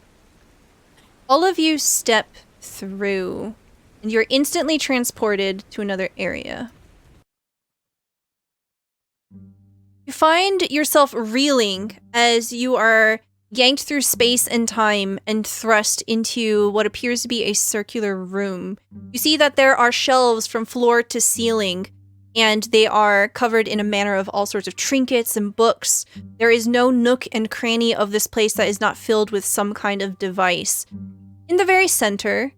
All of you step through, and you're instantly transported to another area. You find yourself reeling as you are yanked through space and time and thrust into what appears to be a circular room. You see that there are shelves from floor to ceiling, and they are covered in a manner of all sorts of trinkets and books. There is no nook and cranny of this place that is not filled with some kind of device. In the very center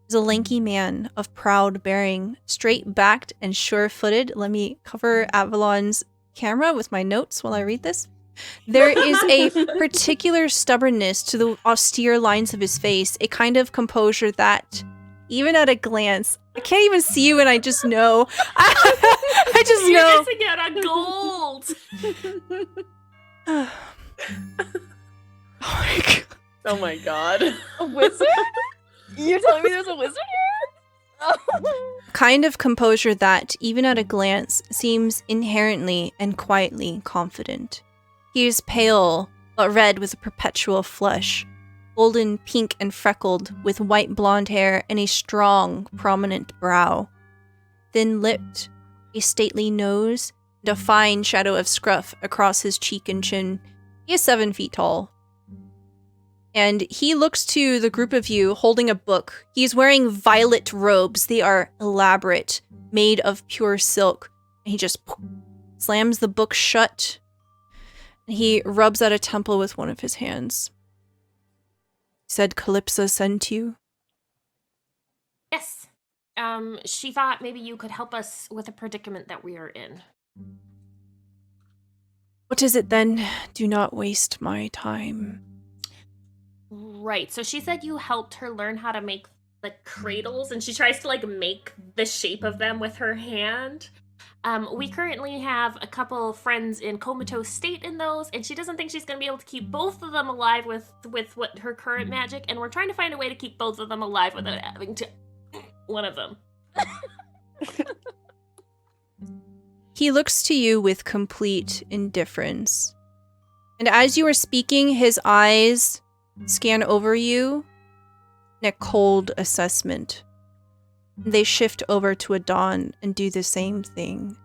is a lanky man of proud bearing, straight-backed and sure-footed. Let me cover Avalon's camera with my notes while I read this. There is a particular stubbornness to the austere lines of his face, a kind of composure that even at a glance. I can't even see you and I just know. I just You're know. missing out on gold. Oh my god. Oh my god. A wizard? You're telling me there's a wizard here? Kind of composure that, even at a glance, seems inherently and quietly confident. He is pale, but red with a perpetual flush, golden pink and freckled, with white blonde hair and a strong, prominent brow. Thin-lipped, a stately nose, and a fine shadow of scruff across his cheek and chin. He is 7 feet tall. And he looks to the group of you holding a book. He's wearing violet robes. They are elaborate, made of pure silk. And he just slams the book shut. And he rubs at a temple with one of his hands. He said, Calypso sent you? Yes. She thought maybe you could help us with a predicament that we are in. What is it then? Do not waste my time. Right. So she said you helped her learn how to make the cradles, and she tries to like make the shape of them with her hand. We currently have a couple friends in comatose state in those, and she doesn't think she's going to be able to keep both of them alive with what her current magic, and we're trying to find a way to keep both of them alive without having to one of them. He looks to you with complete indifference. And as you are speaking, his eyes scan over you in a cold assessment. They shift over to Adon and do the same thing.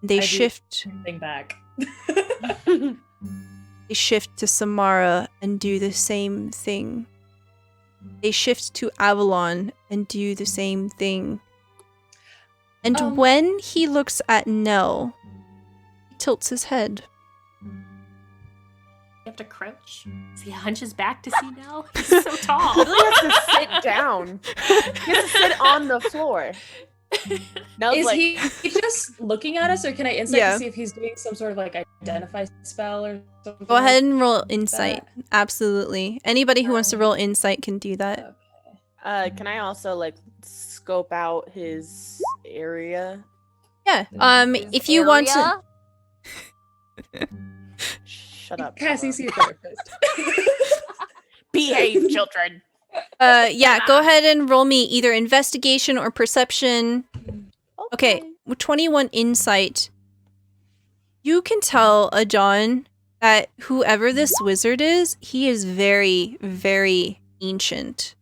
They shift back. They shift to Samara and do the same thing. They shift to Avalon and do the same thing. And when he looks at Nell, he tilts his head. You have to crouch. So he hunches back to see Nell. He's so tall. He has to sit down. He has to sit on the floor. Is he just looking at us, or can I insight to see if he's doing some sort of like identify spell or something? Go ahead and roll insight. Absolutely. Anybody who wants to roll insight can do that. Okay. Can I also like scope out his area? Yeah. If you want to. Shut up, Cassie, see a therapist. Behave, children. Yeah, go ahead and roll me either investigation or perception. Okay, with 21 insight, you can tell Adon that whoever this wizard is, he is very, very ancient.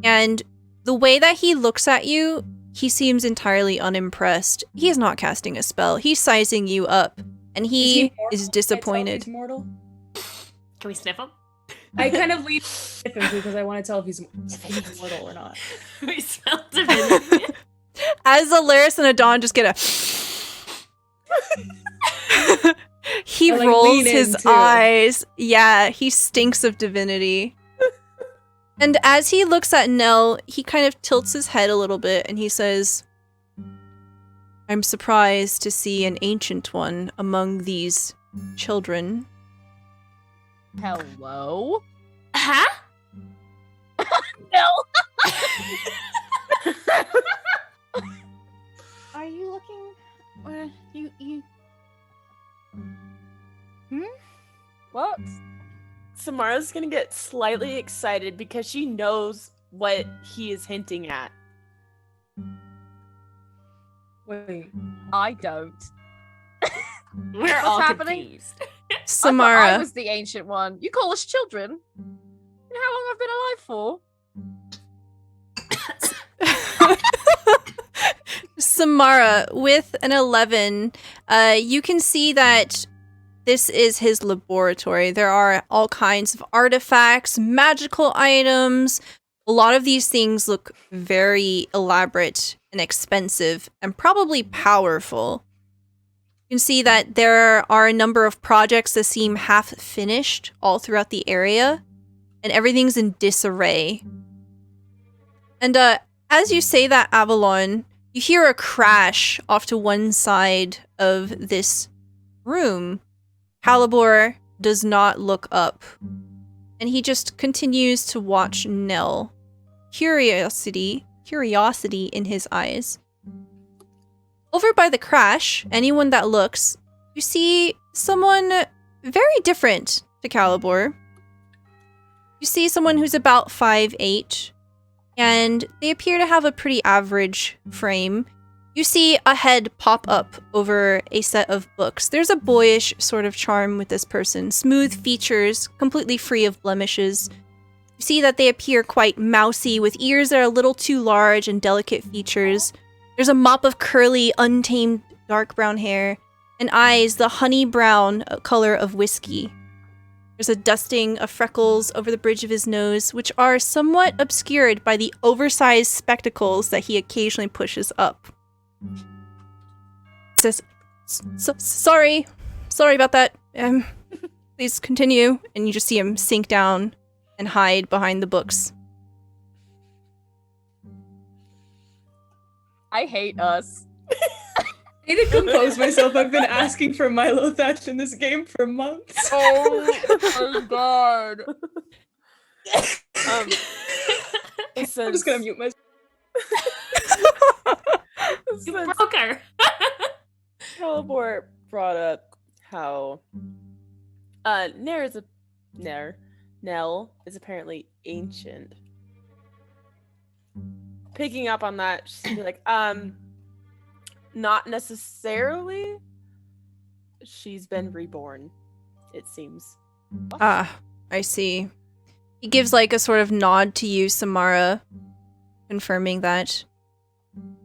And the way that he looks at you, he seems entirely unimpressed. He is not casting a spell. He's sizing you up, and he is disappointed. He's mortal? Can we sniff him? I kind of lean with him because I want to tell if he's mortal or not. We smell divinity. As Alaris and Adon just get a... he like, rolls lean his in, too. eyes. Yeah, he stinks of divinity. And as he looks at Nell, he kind of tilts his head a little bit and he says, I'm surprised to see an ancient one among these children. Hello? Huh? No. Are you looking? You? What? Samara's gonna get slightly excited because she knows what he is hinting at. Wait. I don't. We're all happening? confused. I Samara. was the ancient one. You call us children? You know how long I've been alive for? Samara, with an 11, you can see that this is his laboratory. There are all kinds of artifacts, magical items. A lot of these things look very elaborate and expensive and probably powerful. You can see that there are a number of projects that seem half finished all throughout the area, and everything's in disarray. And as you say that, Avalon, you hear a crash off to one side of this room. Calibor does not look up, and he just continues to watch Nell curiosity in his eyes. Over by the crash, anyone that looks, you see someone very different to Calibor. You see someone who's about 5'8", and they appear to have a pretty average frame. You see a head pop up over a set of books. There's a boyish sort of charm with this person. Smooth features, completely free of blemishes. You see that they appear quite mousy, with ears that are a little too large and delicate features. There's a mop of curly, untamed dark brown hair, and eyes the honey brown color of whiskey. There's a dusting of freckles over the bridge of his nose, which are somewhat obscured by the oversized spectacles that he occasionally pushes up. Says, sorry about that. Please continue. And you just see him sink down and hide behind the books. I hate us. I need to compose myself. I've been asking for Milo Thatch in this game for months. Oh my god. I'm just gonna mute myself. You broke her. Calibor brought up how Nell is apparently ancient. Picking up on that, she's gonna be like, not necessarily. She's been reborn, it seems. Ah, I see. He gives like a sort of nod to you, Samara, confirming that.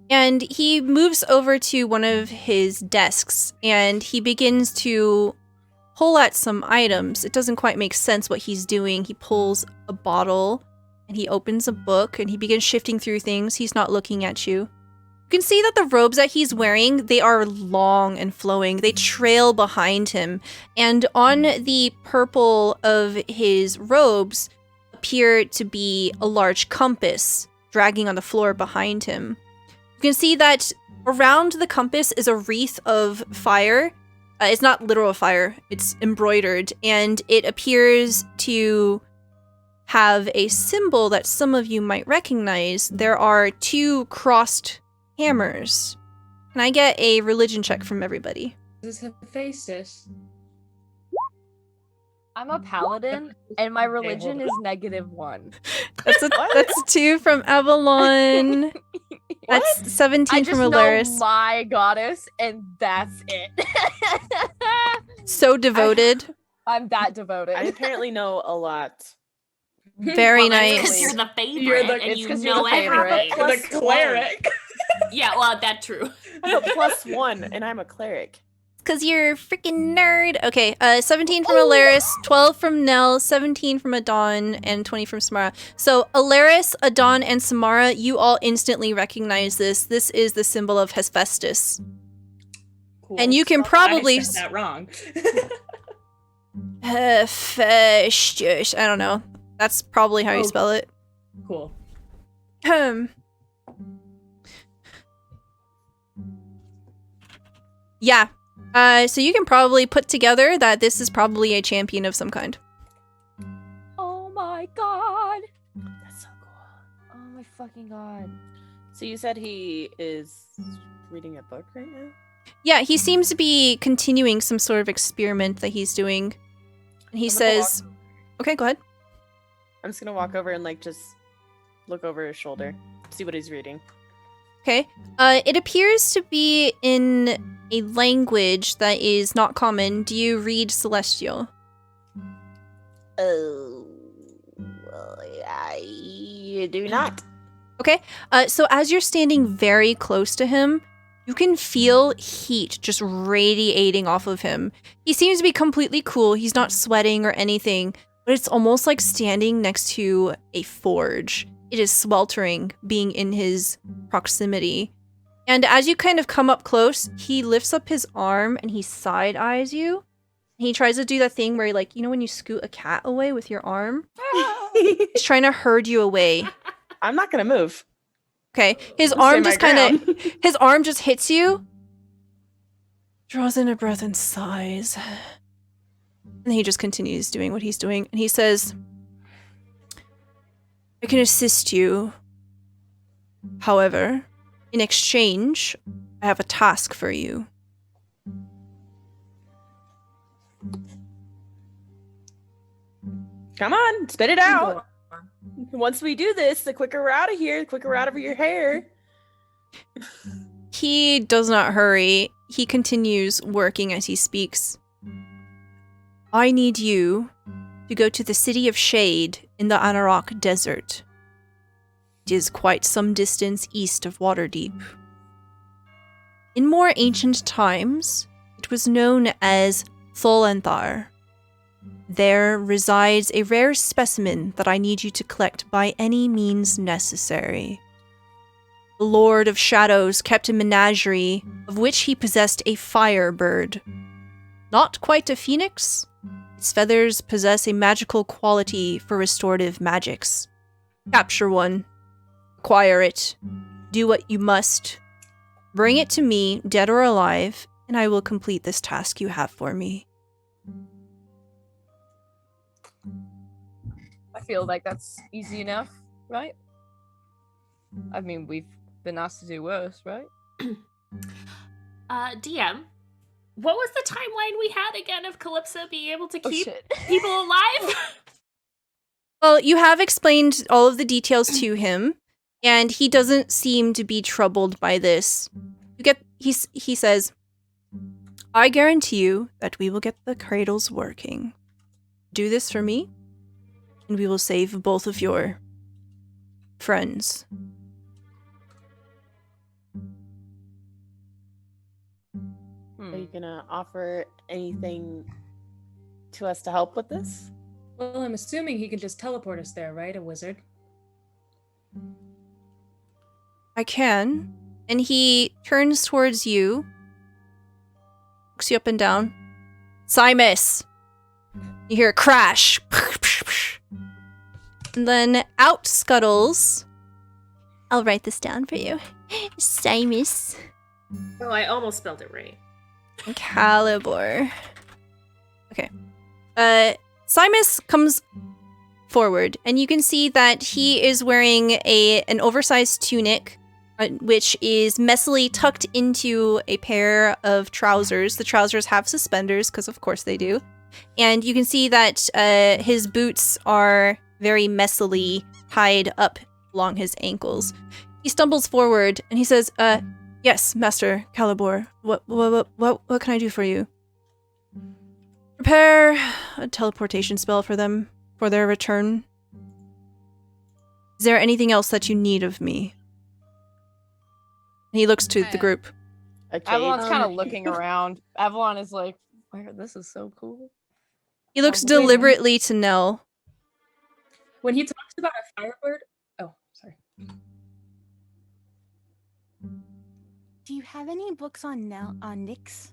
And he moves over to one of his desks and he begins to pull at some items. It doesn't quite make sense what he's doing. He pulls a bottle and he opens a book and he begins shifting through things. He's not looking at you. You can see that the robes that he's wearing, they are long and flowing. They trail behind him. And on the purple of his robes appear to be a large compass dragging on the floor behind him. You can see that around the compass is a wreath of fire. It's not literal fire, it's embroidered, and it appears to have a symbol that some of you might recognize. There are 2 crossed hammers. Can I get a religion check from everybody? This is Hephaestus. I'm a paladin, and my religion is -1. That's 2 from Avalon. That's 17 from Alaris. I just know my goddess, and that's it. So devoted. I'm that devoted. I apparently know a lot. Very Well, nice. because you're the favorite, and you know everything. You're the cleric. Yeah, well, that's true. I have a +1, and I'm a cleric. Because you're a freaking nerd. Okay, 17 from Alaris, 12 from Nell, 17 from Adon, and 20 from Samara. So Alaris, Adon, and Samara, you all instantly recognize this. This is the symbol of Hephaestus. Cool. And you can probably... I said that wrong. Hephaestus. I don't know. That's probably how you spell it. Cool. Yeah. So you can probably put together that this is probably a champion of some kind. Oh my god. That's so cool. Oh my fucking god. So you said he is reading a book right now? Yeah, he seems to be continuing some sort of experiment that he's doing. And he says... Okay, go ahead. I'm just gonna walk over and like just look over his shoulder, see what he's reading. Okay. It appears to be in a language that is not common. Do you read Celestial? Oh, I do not. Okay. So as you're standing very close to him, you can feel heat just radiating off of him. He seems to be completely cool. He's not sweating or anything, but it's almost like standing next to a forge. It is sweltering being in his proximity. And as you kind of come up close, he lifts up his arm and he side-eyes you. He tries to do that thing where, like, you know when you scoot a cat away with your arm? He's trying to herd you away. I'm not gonna move. Okay, his I'll arm stay just my kind of, ground. his arm just hits you, draws in a breath and sighs. And he just continues doing what he's doing. And he says, I can assist you. However, in exchange, I have a task for you. Come on, spit it out. Once we do this, the quicker we're out of here, the quicker we're out of your hair. He does not hurry. He continues working as he speaks. I need you to go to the City of Shade in the Anarok Desert. It is quite some distance east of Waterdeep. In more ancient times, it was known as Tholenthar. There resides a rare specimen that I need you to collect by any means necessary. The Lord of Shadows kept a menagerie, of which he possessed a fire bird. Not quite a phoenix, its feathers possess a magical quality for restorative magics. Capture one, acquire it, do what you must, bring it to me, dead or alive, and I will complete this task you have for me. I feel like that's easy enough, right? I mean, we've been asked to do worse, right? DM, what was the timeline we had again of Calypso being able to keep shit. people alive? Well, you have explained all of the details to him, and he doesn't seem to be troubled by this. He says, I guarantee you that we will get the cradles working. Do this for me, and we will save both of your friends. Are you gonna offer anything to us to help with this? Well, I'm assuming he can just teleport us there, right? A wizard. I can. And he turns towards you, looks you up and down. Simus! You hear a crash. And then out scuttles. I'll write this down for you. Simus. Oh, I almost spelled it right. Calibor. Okay. Simus comes forward, and you can see that he is wearing an oversized tunic, which is messily tucked into a pair of trousers. The trousers have suspenders, because of course they do. And you can see that his boots are very messily tied up along his ankles. He stumbles forward, and he says, yes, Master Calibor, what can I do for you? Prepare a teleportation spell for them, for their return. Is there anything else that you need of me? And he looks to the group. Okay. Avalon's kind of looking around. Avalon is like, wow, this is so cool. He looks deliberately to Nell. When he talks about a firebird, oh, sorry. Do you have any books on Nyx?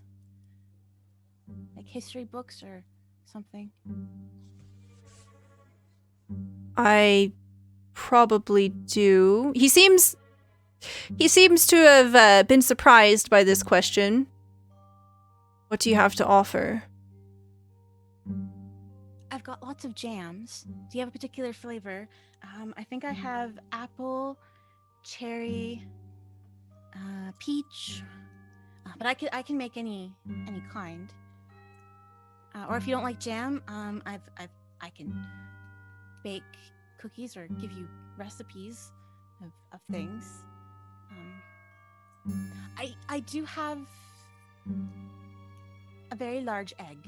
Like history books or something? I probably do. He seems to have been surprised by this question. What do you have to offer? I've got lots of jams. Do you have a particular flavor? I think I have apple, cherry, peach, but I can make any kind. Or if you don't like jam, I can bake cookies or give you recipes of things. I do have a very large egg.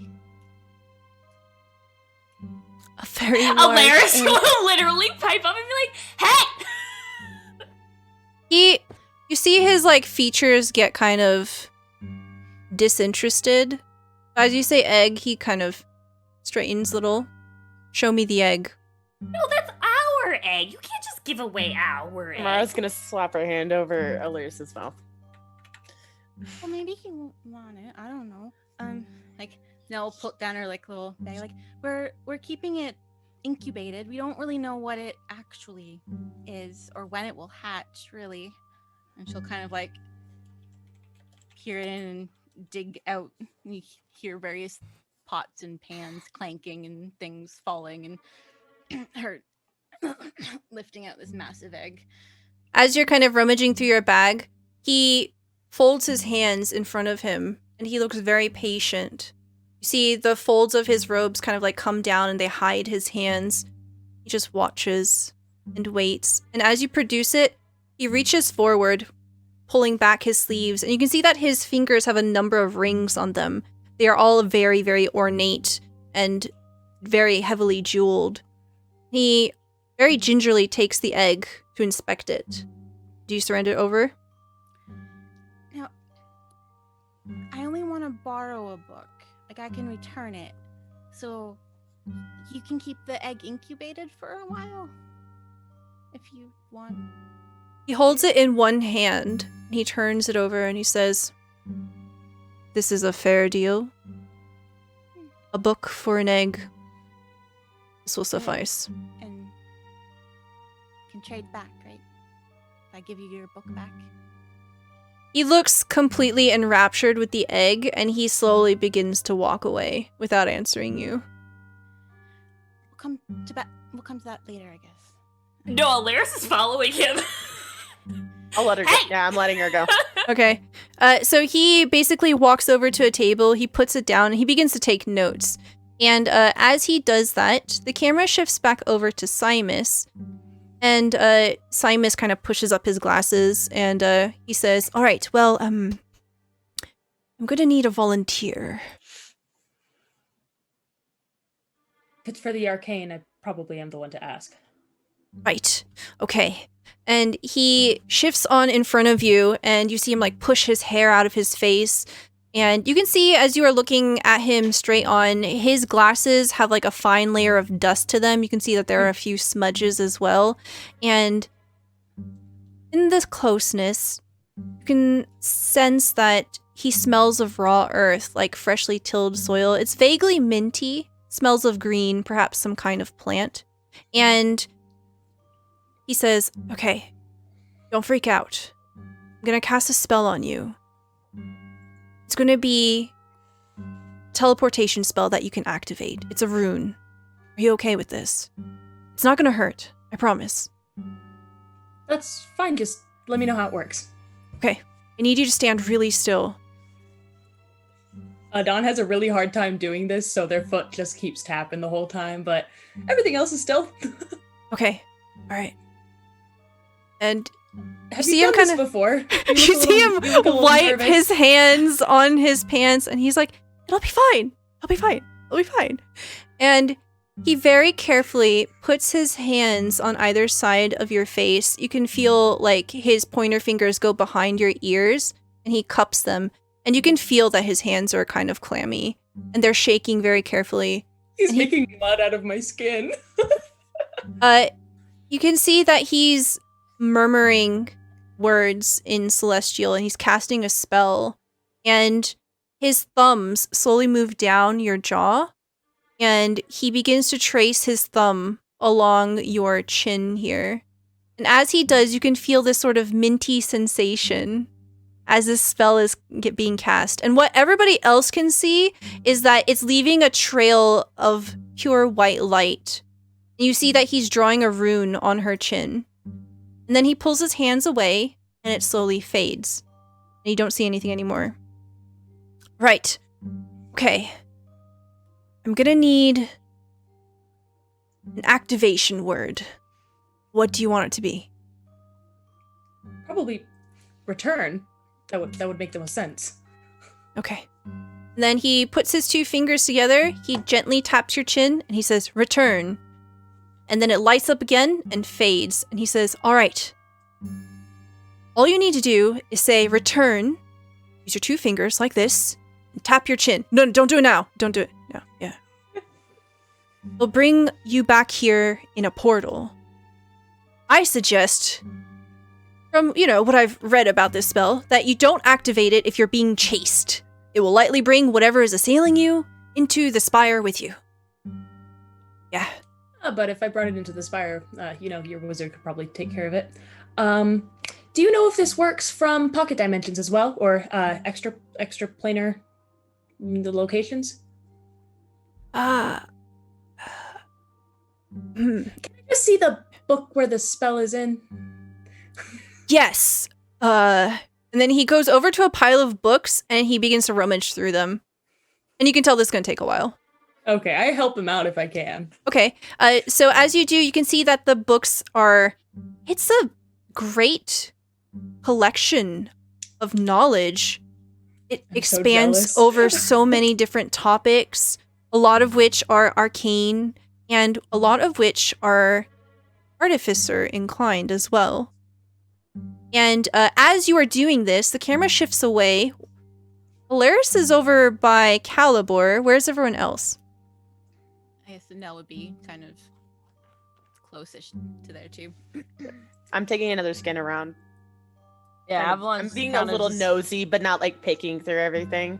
A very large Alaris egg. will literally pipe up and be like, hey! You see his features get kind of disinterested. As you say egg, he kind of straightens a little. Show me the egg. No, that's our egg. You can't just give away our egg. Mara's gonna slap her hand over Alaris's mouth. Well, maybe he won't want it. I don't know. Nell put down her little bag. We're keeping it incubated. We don't really know what it actually is or when it will hatch, really. And she'll kind of peer in and dig out. You hear various pots and pans clanking and things falling, and her lifting out this massive egg. As you're kind of rummaging through your bag, he folds his hands in front of him, and he looks very patient. You see the folds of his robes kind of like come down and they hide his hands. He just watches and waits. And as you produce it, he reaches forward, pulling back his sleeves, and you can see that his fingers have a number of rings on them. They are all very, very ornate and very heavily jeweled. He very gingerly takes the egg to inspect it. Do you surrender it over? Now, I only want to borrow a book. Like, I can return it. So, you can keep the egg incubated for a while? If you want. He holds it in one hand. He turns it over and he says, "This is a fair deal. A book for an egg. This will suffice." And can trade back, right? If I give you your book back. He looks completely enraptured with the egg, and he slowly begins to walk away without answering you. We'll come to that later, I guess. No, Alaris is following him. I'll let her go. Hey! Yeah, I'm letting her go. Okay. So he basically walks over to a table, he puts it down, and he begins to take notes. And as he does that, the camera shifts back over to Simus. And Simus kind of pushes up his glasses, and he says, "All right, well, I'm going to need a volunteer." If it's for the arcane, I probably am the one to ask. Right. Okay. And he shifts on in front of you, and you see him like push his hair out of his face. And you can see as you are looking at him straight on, his glasses have like a fine layer of dust to them. You can see that there are a few smudges as well. And in this closeness, you can sense that he smells of raw earth, like freshly tilled soil. It's vaguely minty, smells of green, perhaps some kind of plant. And he says, "Okay, don't freak out. I'm going to cast a spell on you. It's going to be a teleportation spell that you can activate. It's a rune. Are you okay with this? It's not going to hurt. I promise." That's fine, just let me know how it works. Okay. I need you to stand really still. Dawn has a really hard time doing this, so their foot just keeps tapping the whole time, but everything else is still. Okay. All right. And Have see you him done this kinda- before? you see him wipe his hands on his pants, and he's like, "It'll be fine. I'll be fine. I'll be fine." And he very carefully puts his hands on either side of your face. You can feel like his pointer fingers go behind your ears, and he cups them. And you can feel that his hands are kind of clammy, and they're shaking very carefully. He's making mud out of my skin. You can see that he's murmuring words in Celestial, and he's casting a spell. And his thumbs slowly move down your jaw, and he begins to trace his thumb along your chin here. And as he does, you can feel this sort of minty sensation as this spell is being cast. And what everybody else can see is that it's leaving a trail of pure white light. And you see that he's drawing a rune on her chin. And then he pulls his hands away, and it slowly fades. And you don't see anything anymore. Right. Okay. I'm gonna need an activation word. What do you want it to be? Probably return. That would make the most sense. Okay. And then he puts his two fingers together, he gently taps your chin, and he says, "Return." And then it lights up again and fades. And he says, "All right. All you need to do is say, 'Return.' Use your two fingers like this, and tap your chin. No, don't do it now. Don't do it. No, yeah. It'll bring you back here in a portal. I suggest, from, what I've read about this spell, that you don't activate it if you're being chased. It will lightly bring whatever is assailing you into the spire with you." Yeah. But if I brought it into the spire, your wizard could probably take care of it. Do you know if this works from pocket dimensions as well, or extra planar the locations? Hmm. Can I just see the book where the spell is in? Yes. And then he goes over to a pile of books and he begins to rummage through them. And you can tell this is going to take a while. Okay, I help him out if I can. Okay. So as you do, you can see that the books are... It's a great collection of knowledge. It I'm so expands jealous. over so many different topics, a lot of which are arcane, and a lot of which are artificer inclined as well. And as you are doing this, the camera shifts away. Alaris is over by Calibor. Where's everyone else? I guess Nell would be kind of close-ish to there too. I'm taking another scan around. Yeah, I'm Avalon's being a kinda little just- nosy, but not like picking through everything.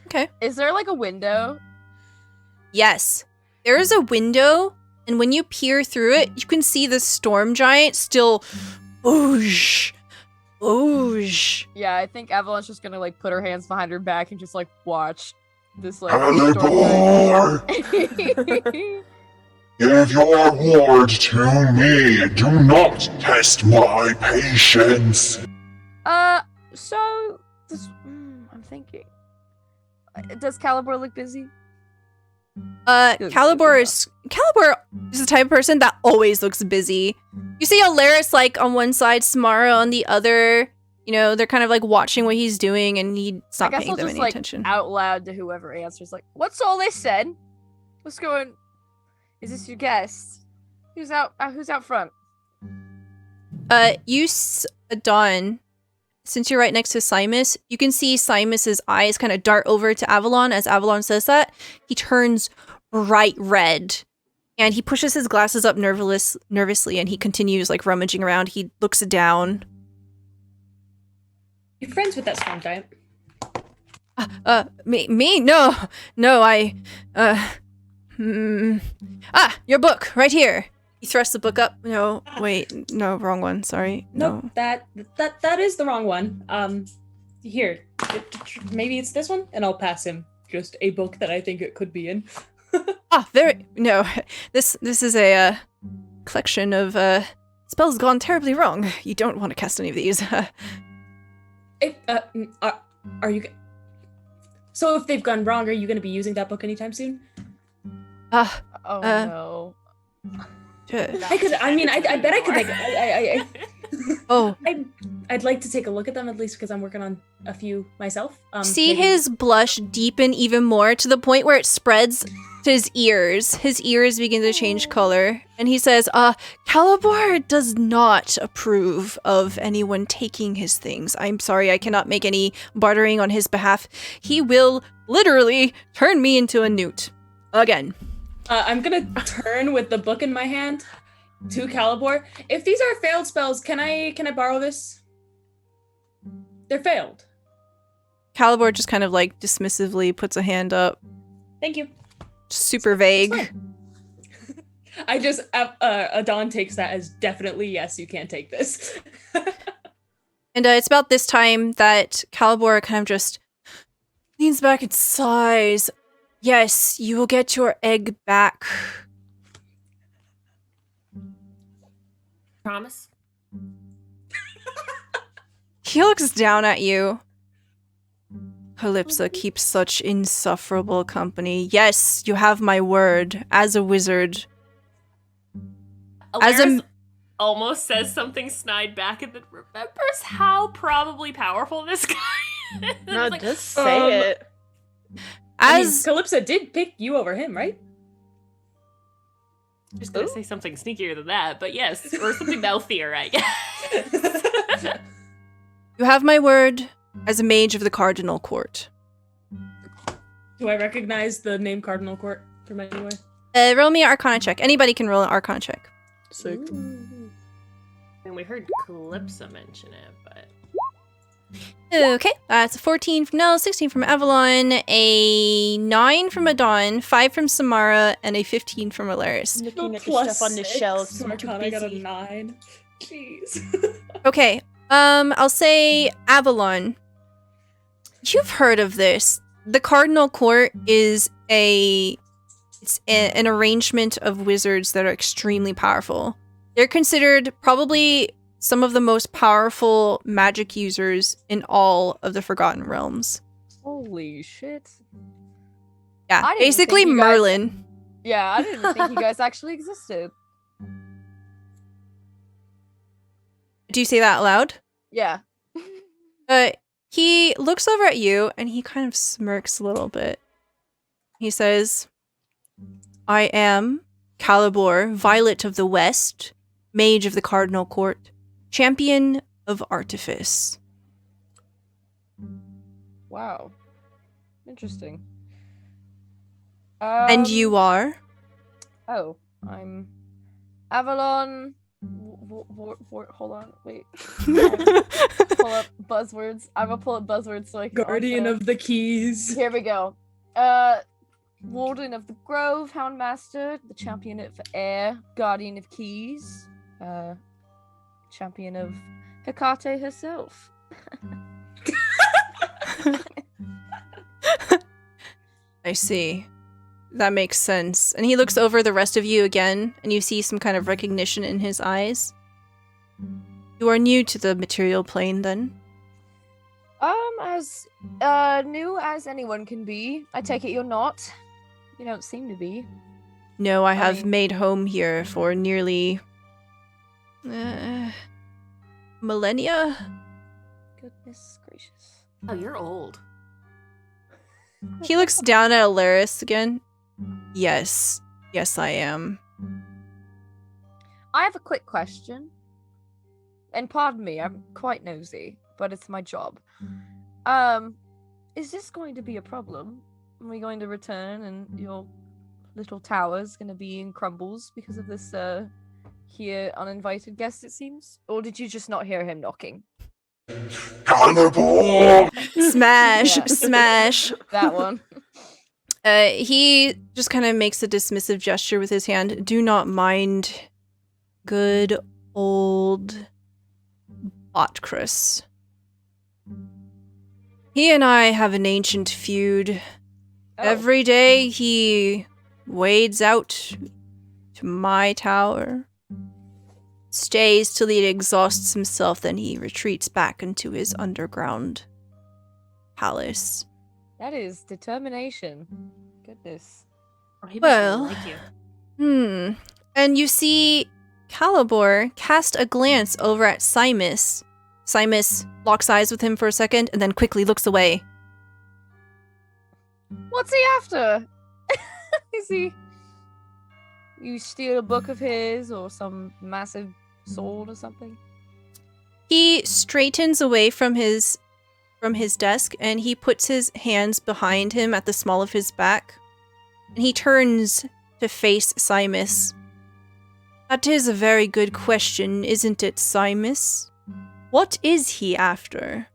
Okay. Is there like a window? Yes. There is a window, and when you peer through it, you can see the storm giant still boosh, boosh. Yeah, I think Avalon's just gonna like put her hands behind her back and just like watch this like Calibor! storm. Give your ward to me. Do not test my patience. So this, I'm thinking. Does Calibor look busy? Calibor is the type of person that always looks busy. You see Alaris like on one side, Samara on the other. You know, they're kind of like watching what he's doing, and he's I not guess paying I'll them just any like attention. out loud to whoever answers, like, "What's all this said? What's going? Is this your guest? Who's out? Who's out front?" Dawn, since you're right next to Simus, you can see Simus's eyes kind of dart over to Avalon as Avalon says that. He turns bright red, and he pushes his glasses up nervously, and he continues like rummaging around. He looks down. You're friends with that storm giant. Me? No, your book, right here. He thrusts the book up. No, wait, no, wrong one, sorry. Nope, that is the wrong one. Here, maybe it's this one, and I'll pass him just a book that I think it could be in. No, this is a collection of spells gone terribly wrong. You don't want to cast any of these. Are you? So if they've gone wrong, are you going to be using that book anytime soon? Oh no. I could. I mean, I bet I could make. Oh, I'd like to take a look at them at least because I'm working on a few myself. see maybe- his blush deepen even more to the point where it spreads to his ears. His ears begin to change color, and he says, Calibor does not approve of anyone taking his things. I'm sorry, I cannot make any bartering on his behalf. He will literally turn me into a newt. Again. I'm gonna turn with the book in my hand to Calibor. If these are failed spells, can I borrow this? They're failed. Calibor just kind of like dismissively puts a hand up. Thank you. Super vague. I just Adon takes that as definitely yes, you can't take this. And it's about this time that Calibor kind of just leans back and sighs. Yes, you will get your egg back. Promise? He looks down at you. Calypso keeps such insufferable company. Yes, you have my word. As a wizard. As a- Alaris almost says something snide back and then remembers how probably powerful this guy is. No, It's like, just say it. As Calypso did pick you over him, right? I'm just gonna say something sneakier than that, but yes, or something mouthier, I guess. you have my word as a mage of the Cardinal Court. Do I recognize the name Cardinal Court from anywhere? Roll me an Arcana check. Anybody can roll an Arcana check. Sick. And we heard Calypso mention it, but Okay, that's a 14 from Nell, 16 from Avalon, a 9 from Adon, 5 from Samara, and a 15 from Alaris. Looking at the Plus stuff on the 6, shelves. so I'm too Arcana got a busy. 9. Jeez. Okay, I'll say Avalon. You've heard of this. The Cardinal Court is an arrangement of wizards that are extremely powerful. They're considered probably some of the most powerful magic users in all of the Forgotten Realms. Holy shit. Yeah, I didn't basically think you guys- Merlin. Yeah, I didn't think you guys actually existed. Do you say that out loud? Yeah. He looks over at you and he kind of smirks a little bit. He says, I am Calibor, Violet of the West, Mage of the Cardinal Court, Champion of Artifice. Wow. Interesting. And you are? Oh, I'm Avalon. Hold on, wait. Pull up buzzwords. I'm gonna pull up buzzwords so I can. Guardian of the Keys. Here we go. Warden of the Grove, Houndmaster, the Champion of Air, Guardian of Keys, Champion of Hecate herself. I see. That makes sense. And he looks over the rest of you again, and you see some kind of recognition in his eyes. You are new to the material plane, then? As new as anyone can be. I take it you're not. You don't seem to be. No, I have mean- made home here for nearly... millennia? Goodness gracious. Oh, you're old. He looks down at Alaris again. Yes. Yes, I am. I have a quick question. And pardon me, I'm quite nosy, but it's my job. Is this going to be a problem? Are we going to return and your little tower's going to be in crumbles because of this, here uninvited guest, it seems? Or did you just not hear him knocking? Calibor! Smash! Yeah. Smash! That one. He just kind of makes a dismissive gesture with his hand. Do not mind good old Botcris. He and I have an ancient feud. Oh. Every day he wades out to my tower, stays till he exhausts himself, then he retreats back into his underground palace. That is determination. Goodness. Oh, he must Well- really like you. And you see Calibor cast a glance over at Simus. Simus locks eyes with him for a second and then quickly looks away. What's he after? Is he... You steal a book of his or some massive sword or something? He straightens away from his desk and he puts his hands behind him at the small of his back. And he turns to face Simus. That is a very good question, isn't it, Simus? What is he after?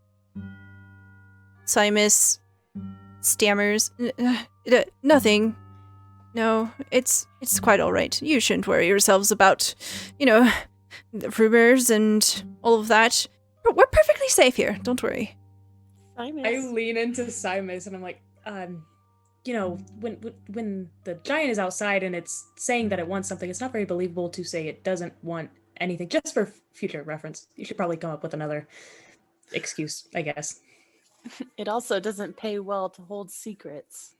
Simus stammers. Nothing. No, it's quite all right. You shouldn't worry yourselves about, the rumors and all of that. We're perfectly safe here. Don't worry. I lean into Simus and I'm like, when the giant is outside and it's saying that it wants something, it's not very believable to say it doesn't want anything. Just for future reference, you should probably come up with another excuse, I guess. It also doesn't pay well to hold secrets.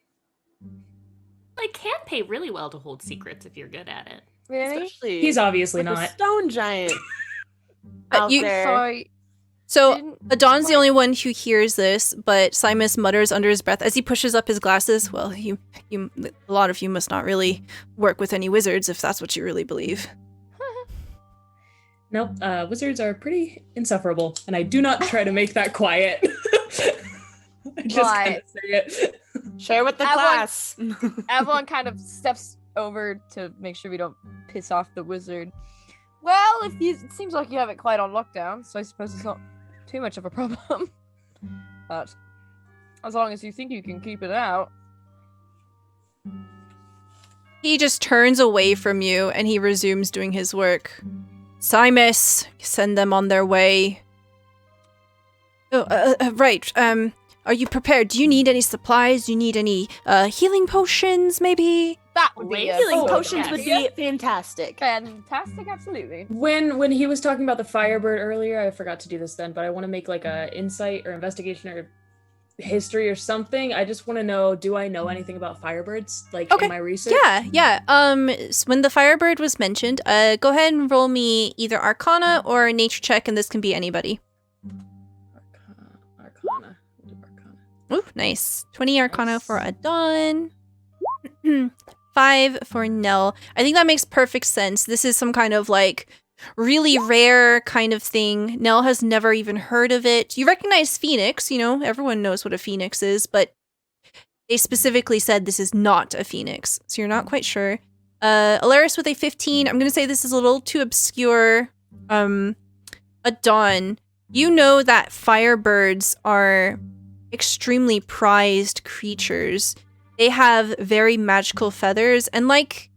It can pay really well to hold secrets if you're good at it. Really? Especially He's obviously with a not. stone giant out you- there. Sorry. So Didn't- Adon's the only one who hears this, but Simus mutters under his breath as he pushes up his glasses. Well, you, a lot of you must not really work with any wizards if that's what you really believe. Nope, wizards are pretty insufferable, and I do not try to make that quiet. I just kind of say it. Share with the I want- class. Avalon kind of steps over to make sure we don't piss off the wizard. Well, it seems like you have it quite on lockdown, so I suppose it's not too much of a problem. But as long as you think you can keep it out. He just turns away from you and he resumes doing his work. Simus, send them on their way. Oh, right. Are you prepared? Do you need any supplies? Do you need any healing potions, maybe? That would be Healing potions potions. would be fantastic. Fantastic, absolutely. When he was talking about the Firebird earlier, I forgot to do this then, but I want to make like a insight or investigation or history or something. I just want to know, do I know anything about Firebirds? Like Okay. in my research? Yeah. When the Firebird was mentioned, go ahead and roll me either Arcana or a nature check, and this can be anybody. Arcana. We'll do Arcana. Ooh, nice. 20 Arcana for Adon. 5 for Nell. I think that makes perfect sense. This is some kind of like really rare kind of thing. Nell has never even heard of it. You recognize Phoenix, you know, everyone knows what a Phoenix is, but they specifically said this is not a Phoenix, so you're not quite sure. Alaris with a 15. I'm going to say this is a little too obscure. Adon, you know that Firebirds are extremely prized creatures. They have very magical feathers, and like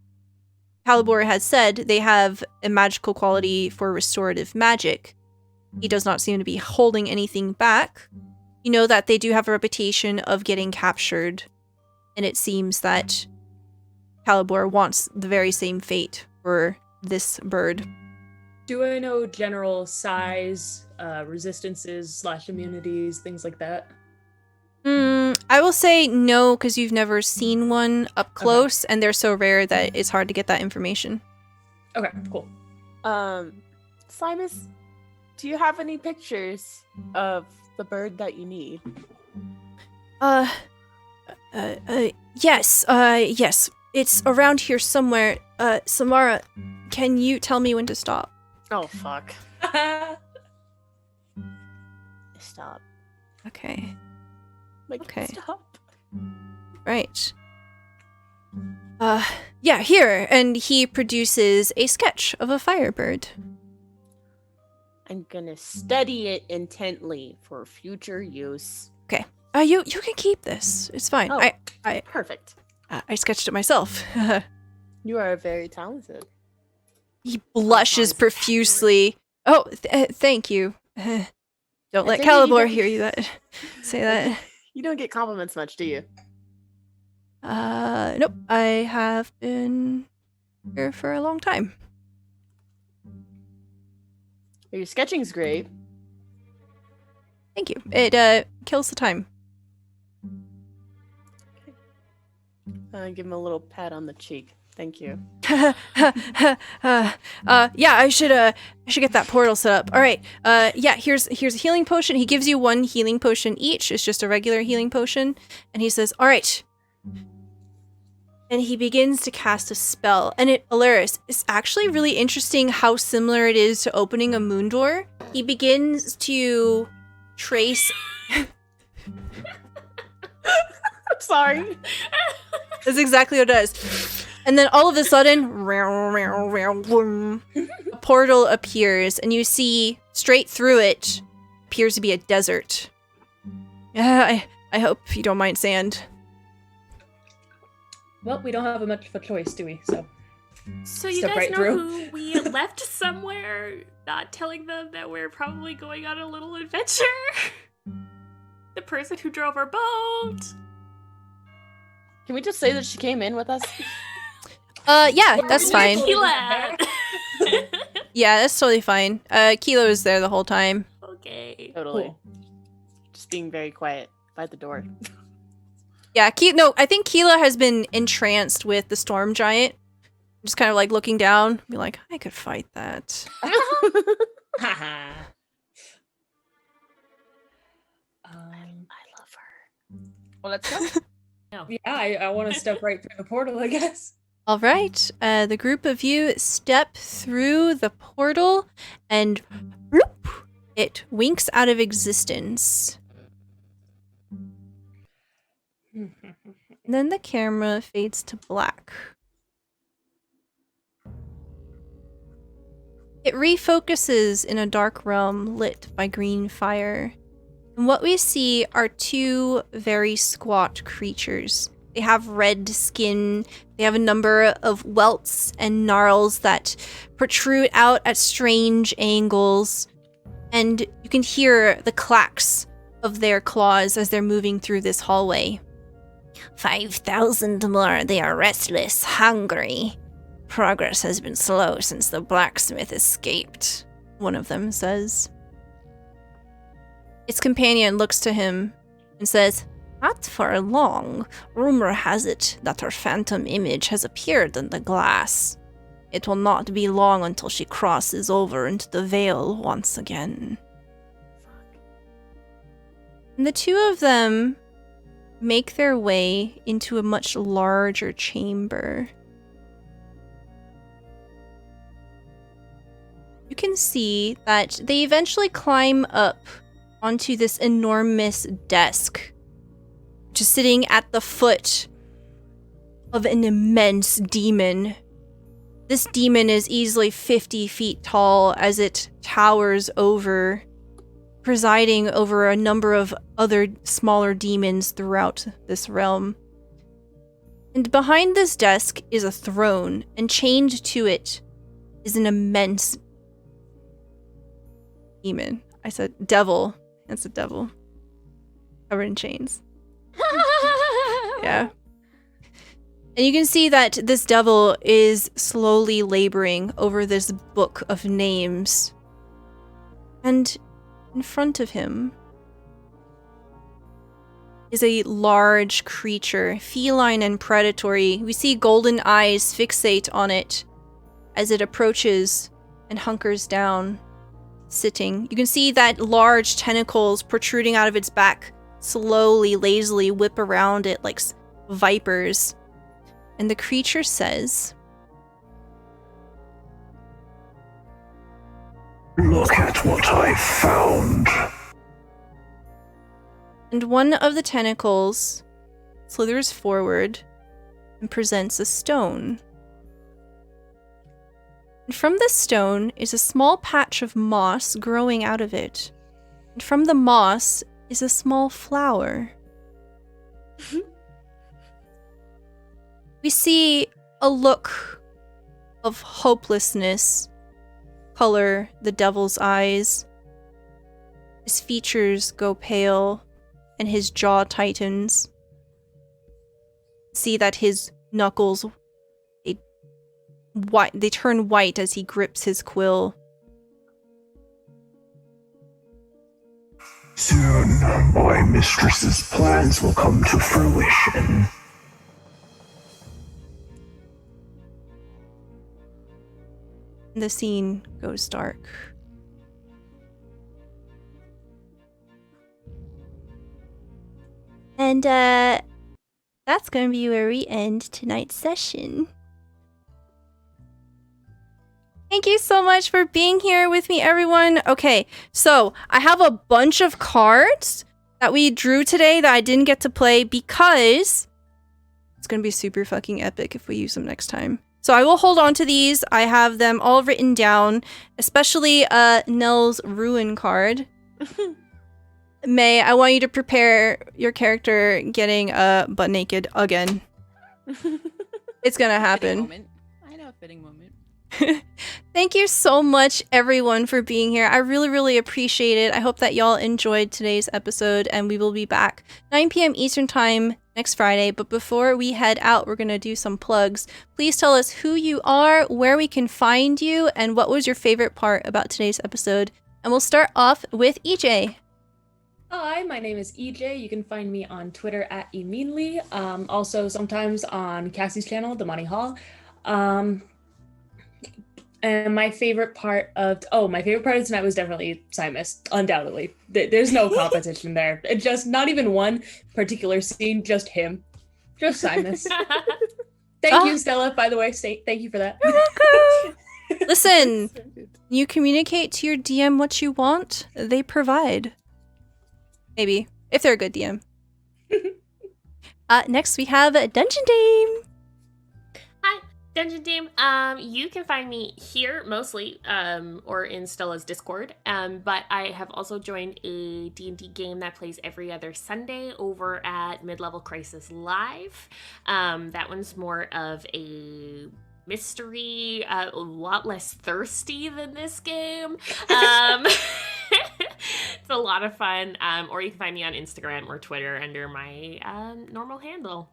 Calibor has said, they have a magical quality for restorative magic. He does not seem to be holding anything back. You know that they do have a reputation of getting captured, and it seems that Calibor wants the very same fate for this bird. Do I know general size, resistances / immunities, things like that? I will say no, because you've never seen one up close, and they're so rare that it's hard to get that information. Okay, cool. Simus, do you have any pictures of the bird that you need? Yes. It's around here somewhere. Samara, can you tell me when to stop? Oh, fuck. Stop. Okay. Like, Okay. stop. Right. Yeah, here. And he produces a sketch of a firebird. I'm gonna study it intently for future use. You can keep this. It's fine. Oh, I perfect. I sketched it myself. You are very talented. He blushes profusely. Oh, thank you. Don't let think you Calibor don't- hear you say that. You don't get compliments much, do you? Nope. I have been here for a long time. Your sketching's great. Thank you. It kills the time. Give him a little pat on the cheek. Thank you. Yeah, I should get that portal set up. All right. Yeah, here's a healing potion. He gives you one healing potion each. It's just a regular healing potion, and he says, "All right." And he begins to cast a spell. And Alaris, it's actually really interesting how similar it is to opening a moon door. He begins to trace. I'm sorry. That's exactly what it does. And then all of a sudden, a portal appears, and you see straight through it appears to be a desert. I hope you don't mind sand. Well, we don't have much of a choice, do we? So you Step guys right know through. who we left somewhere, not telling them that we're probably going on a little adventure? The person who drove our boat. Can we just say that she came in with us? Yeah, that's fine. Tequila. Yeah, that's totally fine. Kilo is there the whole time. Okay. Totally. Cool. Just being very quiet by the door. Yeah, I think Keela has been entranced with the storm giant. Just kind of like looking down, be like, I could fight that. Haha. I love her. Well, let's go. Yeah, I want to step right through the portal, I guess. All right, the group of you step through the portal, and bloop, it winks out of existence. And then the camera fades to black. It refocuses in a dark realm lit by green fire. And what we see are two very squat creatures. They have red skin. They have a number of welts and gnarls that protrude out at strange angles. And you can hear the clacks of their claws as they're moving through this hallway. 5,000 more. They are restless, hungry. Progress has been slow since the blacksmith escaped, one of them says. Its companion looks to him and says, Not for long. Rumor has it that her phantom image has appeared in the glass. It will not be long until she crosses over into the veil once again. And the two of them make their way into a much larger chamber. You can see that they eventually climb up onto this enormous desk, just sitting at the foot of an immense demon. This demon is easily 50 feet tall as it towers over, presiding over a number of other smaller demons throughout this realm. And behind this desk is a throne, and chained to it is an immense demon. I said devil. That's a devil. Covered in chains. Yeah. And you can see that this devil is slowly laboring over this book of names. And in front of him is a large creature, feline and predatory. We see golden eyes fixate on it as it approaches and hunkers down, sitting. You can see that large tentacles protruding out of its back slowly, lazily whip around it like vipers. And the creature says, Look at what I found. And one of the tentacles slithers forward and presents a stone. And from the stone is a small patch of moss growing out of it. And from the moss is a small flower. We see a look of hopelessness color the devil's eyes. His features go pale and his jaw tightens. See that his knuckles, they turn white as he grips his quill. Soon, my mistress's plans will come to fruition. The scene goes dark. And that's going to be where we end tonight's session. Thank you so much for being here with me, everyone. Okay, so I have a bunch of cards that we drew today that I didn't get to play because it's going to be super fucking epic if we use them next time. So I will hold on to these. I have them all written down, especially Nell's Ruin card. May, I want you to prepare your character getting butt naked again. It's gonna happen. I know a fitting moment. Thank you so much, everyone, for being here. I really, really appreciate it. I hope that y'all enjoyed today's episode, and we will be back 9 p.m. Eastern Time next Friday. But before we head out, we're going to do some plugs. Please tell us who you are, where we can find you, and what was your favorite part about today's episode. And we'll start off with EJ. Hi, my name is EJ. You can find me on Twitter at emeanly. Also sometimes on Cassie's channel, The Money Hall. And my favorite part of tonight was definitely Simus, undoubtedly. There's no competition there. It's just not even one particular scene, just him. Just Simus. Thank you, Stella, by the way. Thank you for that. You're welcome. Listen, you communicate to your DM what you want, they provide. Maybe, if they're a good DM. Next, we have Dungeon Dame. Hi, Dungeon Dame. You can find me here mostly, or in Stella's Discord. But I have also joined a D&D game that plays every other Sunday over at Mid-Level Crisis Live. That one's more of a mystery, a lot less thirsty than this game. It's a lot of fun. Or you can find me on Instagram or Twitter under my normal handle.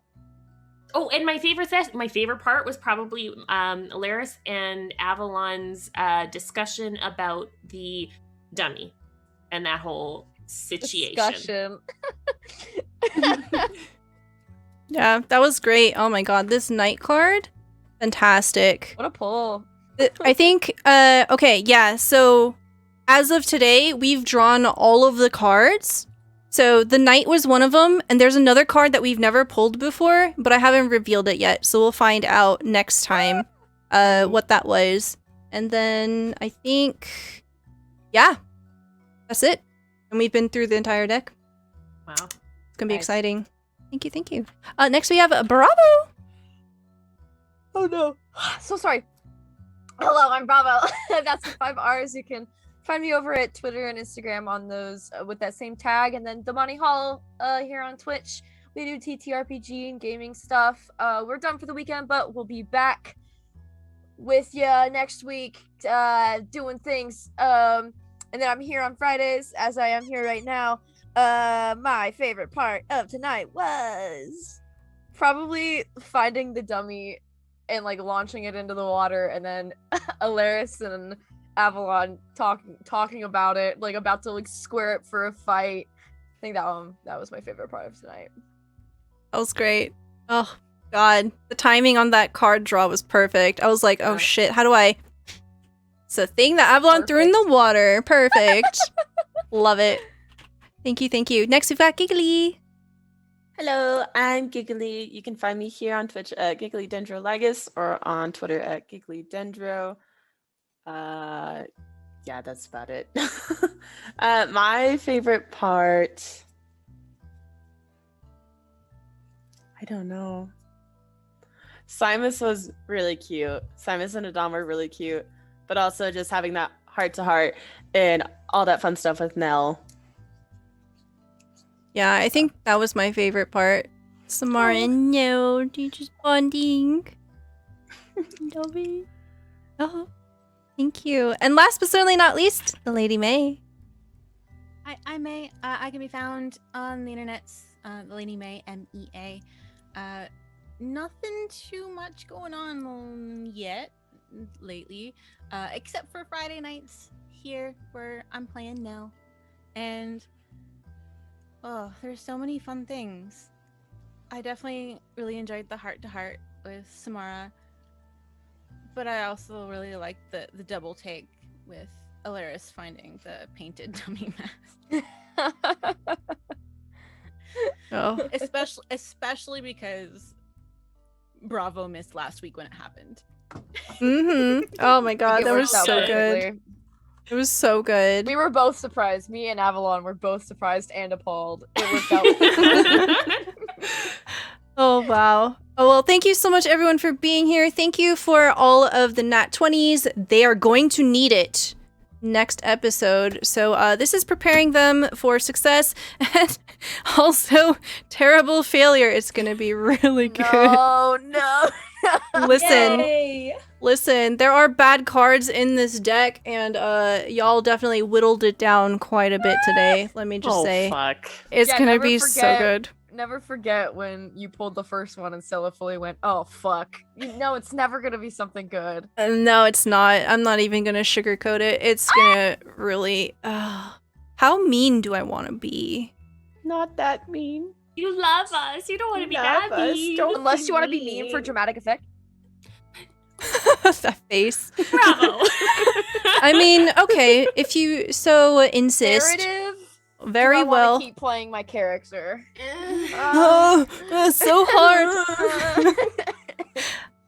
Oh, and my favorite part was probably Alaris and Avalon's discussion about the dummy and that whole situation. Discussion. Yeah, that was great. Oh my god, this night card, fantastic. What a pull. I think, okay, yeah, so as of today, we've drawn all of the cards. So the knight was one of them, and there's another card that we've never pulled before, but I haven't revealed it yet, so we'll find out next time what that was. And then I think, yeah, that's it. And we've been through the entire deck. Wow. It's gonna be Nice. exciting. Thank you, thank you. Next we have Bravo! Oh no. So sorry. Hello, I'm Bravo. That's with 5 R's. You can find me over at Twitter and Instagram on those with that same tag. And then Damani Hall here on Twitch. We do TTRPG and gaming stuff. We're done for the weekend, but we'll be back with you next week doing things. And then I'm here on Fridays, as I am here right now. My favorite part of tonight was probably finding the dummy and like launching it into the water, and then Alaris and Avalon talking about it, like about to like square it for a fight. I think that was my favorite part of tonight. That was great. Oh, God. The timing on that card draw was perfect. I was like, oh Yeah. shit, how do I... It's a thing that Avalon threw in the water. Perfect. Love it. Thank you, thank you. Next, we've got Giggly. Hello, I'm Giggly. You can find me here on Twitch at GigglyDendroLagus or on Twitter at GigglyDendro. Yeah, that's about it. My favorite part... I don't know. Simus was really cute. Simus and Adam were really cute. But also just having that heart-to-heart and all that fun stuff with Nell. Yeah, I think that was my favorite part. Samara and no, you just bonding. Love it. Oh, thank you. And last but certainly not least, the Lady May. I May. I can be found on the internets. The Lady May, MEA. Nothing too much going on yet lately, except for Friday nights here where I'm playing Nell, and oh, there's so many fun things. I definitely really enjoyed the heart-to-heart with Samara, but I also really liked the double take with Alaris finding the painted dummy mask. Oh, especially because Bravo missed last week when it happened. Oh my god, It that was worked out so perfectly. good. It was so good. We were both surprised. Me and Avalon were both surprised and appalled. It worked out. Oh, wow. Oh, well, thank you so much, everyone, for being here. Thank you for all of the Nat 20s. They are going to need it next episode. So this is preparing them for success and also terrible failure. It's going to be really good. Oh, no. Listen, there are bad cards in this deck, and y'all definitely whittled it down quite a bit today. Let me just say. Fuck. It's Yeah, going to never be so forget. good. Never forget when you pulled the first one and Stella fully went, oh, fuck. You know it's never going to be something good. No, it's not. I'm not even gonna sugarcoat it. It's gonna really... how mean do I want to be? Not that mean. You love us. You don't want to be Love that us. mean. Don't Unless you want to be mean for dramatic effect. That face. Bravo. I mean, okay, if you so insist. Narrative. Very I well. keep playing my character. Oh, that's so hard.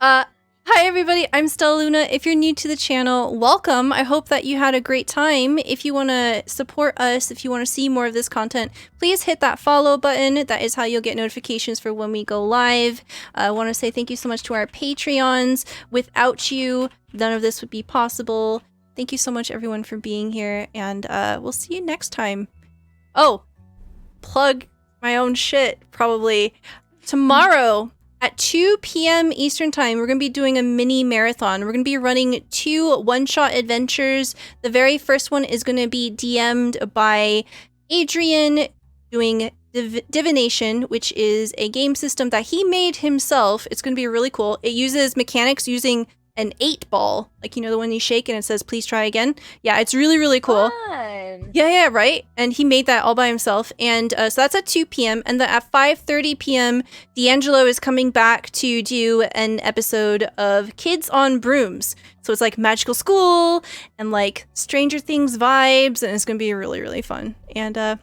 Hi everybody, I'm Stella Luna. If you're new to the channel, welcome. I hope that you had a great time. If you want to support us, if you want to see more of this content, please hit that follow button. That is how you'll get notifications for when we go live. I want to say thank you so much to our Patreons. Without you, none of this would be possible. Thank you so much everyone for being here, and we'll see you next time. Oh, plug my own shit, probably. Tomorrow At 2 p.m. Eastern Time, we're going to be doing a mini marathon. We're going to be running 2 one-shot adventures. The very first one is going to be DM'd by Adrian, doing Divination, which is a game system that he made himself. It's going to be really cool. It uses mechanics using an 8-ball, like, you know, the one you shake and it says please try again. Yeah, it's really, really cool. Fun. Yeah, right. And he made that all by himself. And so that's at 2 p.m. And then at 5:30 p.m., D'Angelo is coming back to do an episode of Kids on Brooms. So it's like magical school and like Stranger Things vibes, and it's gonna be really, really fun. And I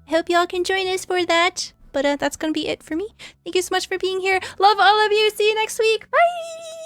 hope y'all can join us for that. But that's gonna be it for me. Thank you so much for being here. Love all of you. See you next week. Bye.